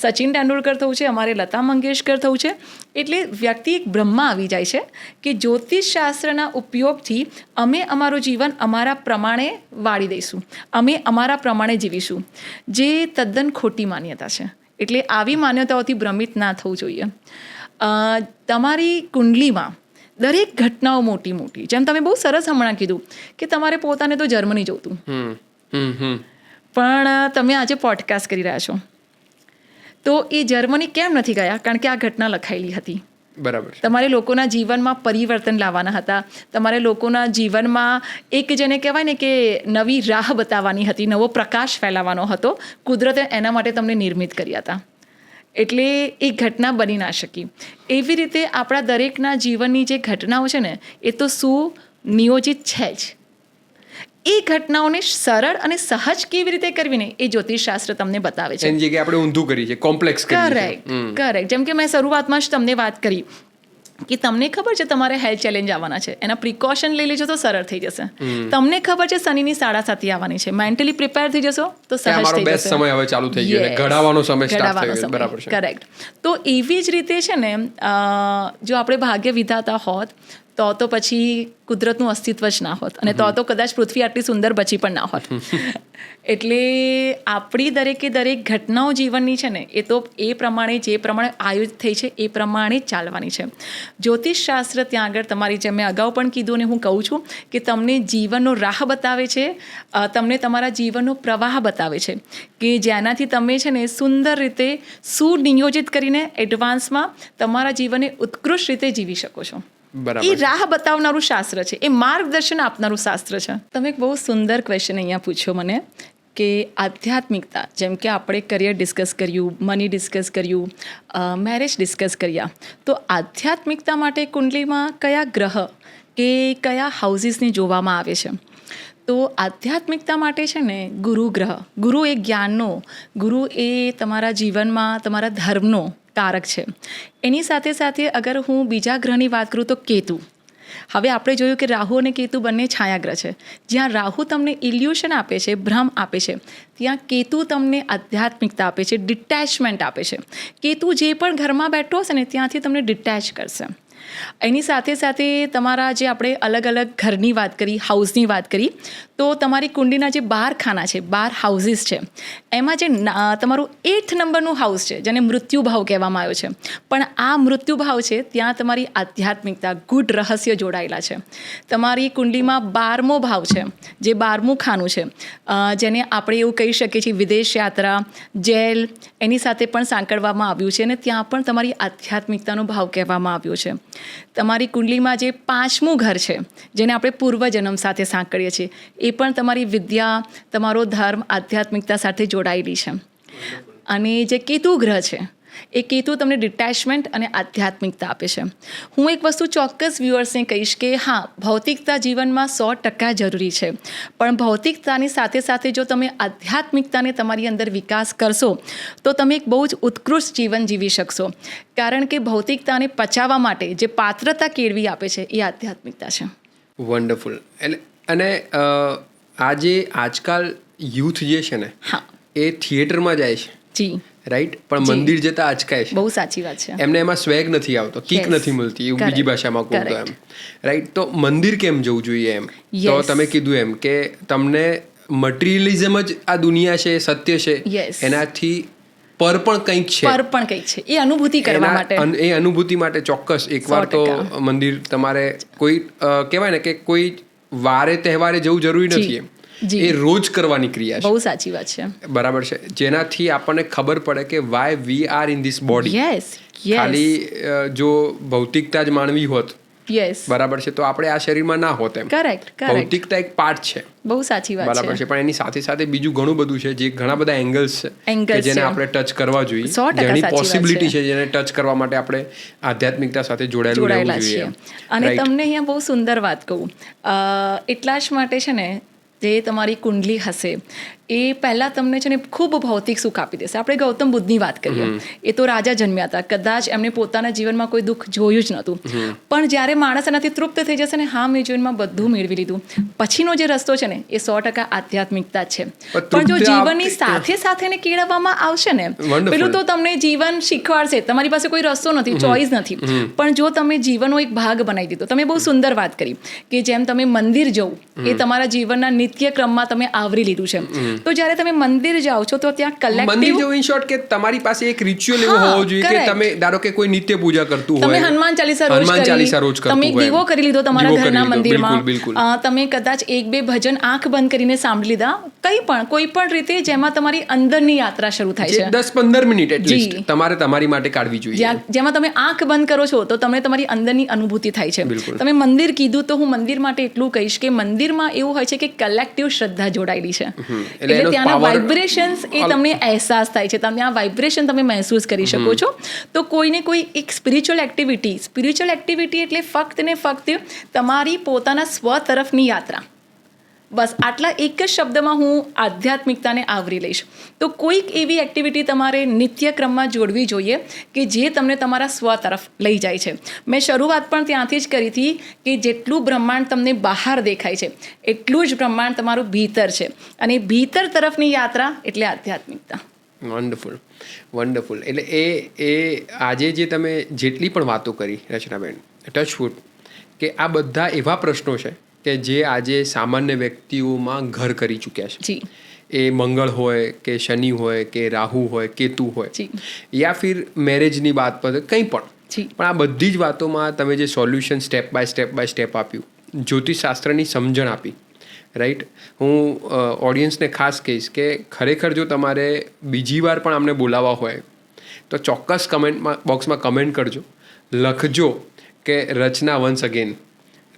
સચિન તેંડુલકર થવું છે, અમારે લતા મંગેશકર થવું છે. એટલે વ્યક્તિ એક બ્રહ્મા આવી જાય છે કે જ્યોતિષ શાસ્ત્રના ઉપયોગથી અમે અમારું જીવન અમારા પ્રમાણે વાળી દઈશું, અમે અમારા પ્રમાણે જીવીશું, જે તદ્દન ખોટી માન્યતા છે. એટલે આવી માન્યતાઓથી ભ્રમિત ના થવું જોઈએ. તમારી કુંડલીમાં દરેક ઘટનાઓ મોટી મોટી, જેમ તમે બહુ સરસ હમણાં કીધું કે તમારે પોતાને તો જર્મની જોતું, પણ તમે આજે પોડકાસ્ટ કરી રહ્યા છો, તો એ જર્મની કેમ નથી ગયા? કારણ કે આ ઘટના લખાયેલી હતી. બરાબર. તમારે લોકોના જીવનમાં પરિવર્તન લાવવાના હતા, તમારે લોકોના જીવનમાં એક જેને કહેવાય ને કે નવી રાહ બતાવવાની હતી, નવો પ્રકાશ ફેલાવવાનો હતો. કુદરતે એના માટે તમને નિર્મિત કર્યા હતા, એટલે એ ઘટના બની ના શકી. એવી રીતે આપણા દરેકના જીવનની જે ઘટનાઓ છે ને, એ તો સુનિયોજિત છે જ. એ ઘટનાઓને સરળ અને સહજ કેવી રીતે કરવી ને, એ જ્યોતિષ શાસ્ત્ર તમને બતાવે છે. એની જગ્યાએ આપણે ઊંધું કરી છે, કોમ્પ્લેક્સ કરી છે. કરેક્ટ. જેમ કે મેં શરૂઆતમાં જ તમને વાત કરી કે તમને ખબર છે તમારે હેલ્થ ચેલેન્જ આવવાના છે, એના પ્રિકોશન લઈ લેજો તો સરળ થઈ જશે. તમને ખબર છે શનિની 7:30 આવવાની છે, મેન્ટલી પ્રિપેર થઈ જશો તો સહજ થઈ જશે. સમય હવે ચાલુ થઈ ગયો, ઘડાવાનો સમય સ્ટાર્ટ થઈ ગયો. બરાબર છે. કરેક્ટ. તો એવી જ રીતે છે ને, જો આપણે ભાગ્ય વિધાતા હોત તો પછી કુદરતનું અસ્તિત્વ જ ના હોત, અને તો કદાચ પૃથ્વી આટલી સુંદર બચી પણ ના હોત. એટલે આપણી દરેક ઘટનાઓ જીવનની છે ને, એ તો એ પ્રમાણે જે પ્રમાણે આયોજિત થઈ છે એ પ્રમાણે જ ચાલવાની છે. જ્યોતિષ શાસ્ત્ર ત્યાં આગળ તમારી, જેમ મેં અગાઉ પણ કીધું અને હું કહું છું કે તમને જીવનનો રાહ બતાવે છે, તમને તમારા જીવનનો પ્રવાહ બતાવે છે, કે જેનાથી તમે છે ને સુંદર રીતે સુનિયોજિત કરીને એડવાન્સમાં તમારા જીવનને ઉત્કૃષ્ટ રીતે જીવી શકો છો. બરાબર. એ રાહ બતાવનારું શાસ્ત્ર છે, એ માર્ગદર્શન આપનારું શાસ્ત્ર છે. તમે એક બહુ સુંદર ક્વેશ્ચન અહીંયા પૂછ્યો મને કે આધ્યાત્મિકતા, જેમ કે આપણે કરિયર ડિસ્કસ કર્યું, મની ડિસ્કસ કર્યું, મેરેજ ડિસ્કસ કર્યા, તો આધ્યાત્મિકતા માટે કુંડલીમાં કયા ગ્રહ કે કયા હાઉસીસને જોવામાં આવે છે? તો આધ્યાત્મિકતા માટે છે ને ગુરુ ગ્રહ, ગુરુ એ જ્ઞાનનો, ગુરુ એ તમારા જીવનમાં તમારા ધર્મનો કારક છે. એની સાથે સાથે અગર હું બીજા ગ્રહની વાત કરું તો કેતુ. હવે આપણે જોયું કે રાહુ અને કેતુ બંને છાયાગ્રહ છે. જ્યાં રાહુ તમને ઇલ્યુશન આપે છે, ભ્રમ આપે છે, ત્યાં કેતુ તમને આધ્યાત્મિકતા આપે છે, ડિટેચમેન્ટ આપે છે. કેતુ જે પણ ઘરમાં બેઠો હશે ને ત્યાંથી તમને ડિટેચ કરશે. એની સાથે સાથે તમારા જે આપણે અલગ અલગ ઘરની વાત કરી, હાઉસની વાત કરી, તો તમારી કુંડલીના જે 12 ખાના છે, 12 હાઉસીસ છે, એમાં જે તમારું 8th નંબરનું હાઉસ છે, જેને મૃત્યુ ભાવ કહેવામાં આવ્યો છે, પણ આ મૃત્યુ ભાવ છે ત્યાં તમારી આધ્યાત્મિકતા, ગુઢ રહસ્ય જોડાયેલા છે. તમારી કુંડલીમાં 12મો ભાવ છે, જે 12મું ખાનું છે, જેને આપણે એવું કહી શકીએ છીએ વિદેશ યાત્રા, જેલ, એની સાથે પણ સાંકળવામાં આવ્યું છે અને ત્યાં પણ તમારી આધ્યાત્મિકતાનો ભાવ કહેવામાં આવ્યો છે. તમારી કુંડલીમાં જે 5મું ઘર છે, જેને આપણે પૂર્વજન્મ સાથે સાંકળીએ છીએ, એ પણ તમારી વિદ્યા, તમારો ધર્મ, આધ્યાત્મિકતા સાથે જોડાયેલી છે. અને જે કેતુ ગ્રહ છે, એ કેતુ તમને ડિટેચમેન્ટ અને આધ્યાત્મિકતા આપે છે. હું એક વસ્તુ ચોક્કસ વ્યુઅર્સને કહીશ કે હા, ભૌતિકતા જીવનમાં 100% જરૂરી છે, પણ ભૌતિકતાની સાથે સાથે જો તમે આધ્યાત્મિકતાને તમારી અંદર વિકાસ કરશો તો તમે એક બહુ જ ઉત્કૃષ્ટ જીવન જીવી શકશો. કારણ કે ભૌતિકતાને પચાવવા માટે જે પાત્રતા કેળવી આપે છે એ આધ્યાત્મિકતા છે. વન્ડરફુલ. એટલે અને આજે આજકાલ યુથ જે છે ને, હા એ થિયેટરમાં જાય છે, જી, રાઈટ, પણ જી. મંદિર જતા અચકાય છે. બહુ સાચી વાત છે. એમને એમાં સ્વેગ નથી આવતો, કિક Yes. નથી મળતી, એવું Correct. બીજી ભાષામાં કહું તો એમ, રાઈટ. તો મંદિર કેમ જવું જોઈએ એમ? તો Yes. તમે કીધું એમ કે તમને મટીરિયલિઝમ જ આ દુનિયા છે, સત્ય છે, Yes. એનાથી પર પણ કંઈક છે, પર પણ કંઈક છે, એ અનુભૂતિ કરવા માટે. એ અનુભૂતિ માટે ચોક્કસ એકવાર તો 100%. મંદિર તમારે કોઈ કહેવાય ને કે કોઈ વારે તહેવારે જવું જરૂરી જી. નથી એમ, જી. એ રોજ કરવાની ક્રિયા બહુ સાચી વાત છે. છે, બરાબર છે, જેનાથી આપણને ખબર પડે કે why we are in this body. Yes ખાલી યસ જો ભૌતિકતા જ માનવી હોત, યસ, બરાબર છે, તો આપણે આ શરીરમાં ના હોત એમ. કરેક્ટ કરેક્ટ, ભૌતિકતા એક પાર્ટ છે, બહુ સાચી વાત બરાબર છે. છે, પણ એની સાથે સાથે બીજું ઘણું બધું છે, જે ઘણા બધા એંગલ્સ છે કે Angles જેને છે. આપણે ટચ કરવા જોઈએ, 100% જેની સાચી વાત પોસિબિલિટી છે. છે, જેને ટચ કરવા માટે આપણે આધ્યાત્મિકતા સાથે જોડાયેલું રહેવું જોડાયેલા જોઈએ છીએ. અને Right. તમને અહીંયા બહુ સુંદર વાત કહું, એટલા જ માટે છે ને જે તમારી કુંડલી હશે એ પહેલાં તમને છે ને ખૂબ ભૌતિક સુખ આપી દેશે. આપણે ગૌતમ બુદ્ધની વાત કરીએ, એ તો રાજા જન્મ્યા હતા, કદાચ એમને પોતાના જીવનમાં કોઈ દુઃખ જોયું જ નહોતું, પણ જ્યારે માણસ એનાથી તૃપ્ત થઈ જશે ને, હા મેં જીવનમાં બધું મેળવી લીધું, પછીનો જે રસ્તો છે ને એ 100% આધ્યાત્મિકતા જ છે. પણ જો તૃપ્તિ જીવનની સાથે સાથે એને કેળવવામાં આવશે ને, Wonderful. પેલું તો તમને જીવન શીખવાડશે, તમારી પાસે કોઈ રસ્તો નથી, ચોઈસ નથી, પણ જો તમે જીવનનો એક ભાગ બનાવી દીધો. તમે બહુ સુંદર વાત કરી કે જેમ તમે મંદિર જવું એ તમારા જીવનના નિત્ય ક્રમમાં તમે આવરી લીધું છે. તો જ્યારે તમે મંદિર જાઓ છો તો ત્યાં મંદિર કલેક્ટિવ, જેવું ઇન શોર્ટ કે તમારી પાસે એક રિચ્યુઅલ એવો હા, હોવો જોઈએ કે correct. તમે ધારો કે કોઈ નિત્ય પૂજા કરતું હોય, તમે હનુમાન ચાલીસા રોજ હનુમાન કરી, ચાલીસા રોજ કરતું તમે એક હોય, દીવો કરી લીધો તમારા દીવો કરી ઘરના લીધો, મંદિરમાં, બિલકુલ, બિલકુલ. તમે કદાચ 1-2 ભજન આંખ બંધ કરીને સાંભળી લીધા, કંઈ પણ કોઈ પણ રીતે જેમાં તમારી અંદરની યાત્રા શરૂ થાય જે છે. 10-15 મિનિટ એટલીસ્ટ જી. તમારે તમારી માટે કાઢવી જોઈએ. જેમાં તમે આંખ બંધ કરો છો તો તમને તમારી અંદરની અનુભૂતિ થાય છે. બિલકુલ. તમે મંદિર કીધું તો હું મંદિર માટે એટલું કહીશ કે મંદિરમાં એવું હોય છે કે કલેક્ટિવ શ્રદ્ધા જોડાયેલી છે, એટલે એનો એટલે ત્યાંના power વાઇબ્રેશન્સ એ તમને અહેસાસ થાય છે, તમે આ વાઇબ્રેશન તમે મહેસૂસ કરી શકો છો. તો કોઈને કોઈ એક સ્પિરિચ્યુઅલ એક્ટિવિટી એટલે ફક્ત ને ફક્ત તમારી પોતાના સ્વ તરફની યાત્રા. બસ આટલા એક જ શબ્દમાં હું આધ્યાત્મિકતાને આવરી લઈશ. તો કોઈક એવી એક્ટિવિટી તમારે નિત્યક્રમમાં જોડવી જોઈએ કે જે તમને તમારા સ્વ તરફ લઈ જાય છે. મેં શરૂઆત પણ ત્યાંથી જ કરી હતી કે જેટલું બ્રહ્માંડ તમને બહાર દેખાય છે એટલું જ બ્રહ્માંડ તમારું ભીતર છે, અને ભીતર તરફની યાત્રા એટલે આધ્યાત્મિકતા. વન્ડરફુલ. એટલે એ આજે જે તમે જેટલી પણ વાતો કરી રચનાબેન, ટચવુડ, કે આ બધા એવા પ્રશ્નો છે કે જે આજે સામાન્ય વ્યક્તિઓમાં ઘર કરી ચૂક્યા છે. જી એ મંગળ હોય કે શનિ હોય કે રાહુ હોય, કેતુ હોય, જી. યા ફિર મેરેજની વાત પર કંઈ પણ, જી. પણ આ બધી જ વાતોમાં તમે જે સોલ્યુશન સ્ટેપ બાય સ્ટેપ આપ્યું, જ્યોતિષશાસ્ત્રની સમજણ આપી, રાઈટ. હું ઓડિયન્સને ખાસ કહીશ કે ખરેખર જો તમારે બીજી વાર પણ અમને બોલાવવા હોય તો ચોક્કસ કમેન્ટમાં બોક્સમાં કમેન્ટ કરજો, લખજો કે રચના વન્સ અગેન,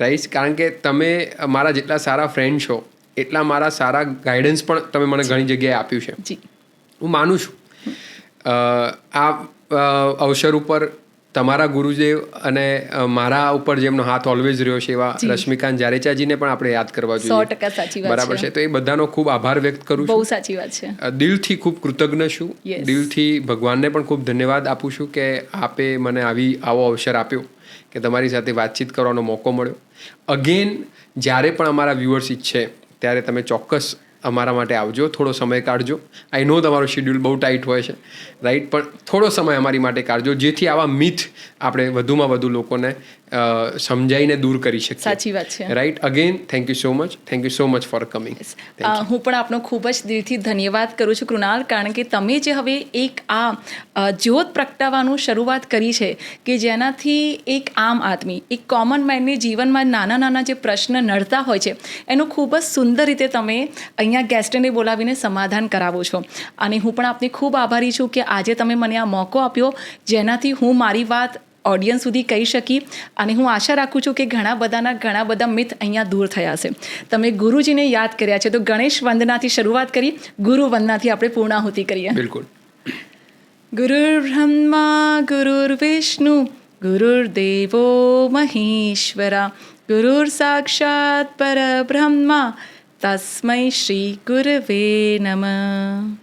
રાઈટ? કારણ કે તમે મારા જેટલા સારા ફ્રેન્ડ છો એટલા મારા સારા ગાઈડન્સ પણ તમે મને ઘણી જગ્યાએ આપ્યું છે. જી, હું માનું છું. આ અવસર ઉપર તમારા ગુરુદેવ અને મારા ઉપર જેમનો હાથ ઓલવેઝ રહ્યો છે એવા રશ્મિકાંત જાડેજાજીને પણ આપણે યાદ કરવા જોઈએ. 100% સાચી વાત બરાબર છે. તો એ બધાનો ખૂબ આભાર વ્યક્ત કરું બહુ છું. સાચી વાત છે. દિલથી ખૂબ કૃતજ્ઞ છું. Yes. દિલથી ભગવાનને પણ ખૂબ ધન્યવાદ આપું છું કે આપે મને આવો અવસર આપ્યો કે તમારી સાથે વાતચીત કરવાનો મોકો મળ્યો. અગેન જ્યારે પણ અમારા વ્યુઅર્સ ઈચ્છે ત્યારે તમે ચોક્કસ અમારા માટે આવજો, થોડો સમય કાઢજો. આઈ નો તમારો શેડ્યુલ બહુ ટાઈટ હોય છે, રાઈટ? પણ થોડો સમય અમારી માટે કાઢજો, જેથી આવા મિથ આપણે વધુમાં વધુ લોકોને સમજાઈને દૂર કરી શકીએ. સાચી વાત છે. Right? Again thank you so much. Thank you so much for coming. હું પણ આપનો ખૂબ જ દિલથી ધન્યવાદ કરું છું કૃણાલ, કારણ કે તમે જે હવે એક આ જ્યોત પ્રગટાવવાનું શરૂઆત કરી છે કે જેનાથી એક આમ આદમી, એક કોમન મેનની જીવનમાં નાના નાના જે પ્રશ્ન નડતા હોય છે એનું ખૂબ જ સુંદર રીતે તમે અહીંયા ગેસ્ટને બોલાવીને સમાધાન કરાવો છો. અને હું પણ આપની ખૂબ આભારી છું કે આજે તમે મને આ મોકો આપ્યો જેનાથી હું મારી વાત ઓડિયન્સ સુધી કહી શકી. અને હું આશા રાખું છું કે ઘણા બધા મિથ અહીંયા દૂર થયા છે. તમે ગુરુજીને યાદ કર્યા છે તો ગણેશ વંદનાથી શરૂઆત કરી, ગુરુ વંદનાથી આપણે પૂર્ણાહુતિ કરીએ. બિલકુલ. ગુરુર્બ્રહ્મા ગુરુર્વિષ્ણુ ગુરુર્દેવો મહેશ્વરા ગુરુર સાક્ષાત પરબ્રહ્મા તસ્મૈ શ્રી ગુરવે નમઃ.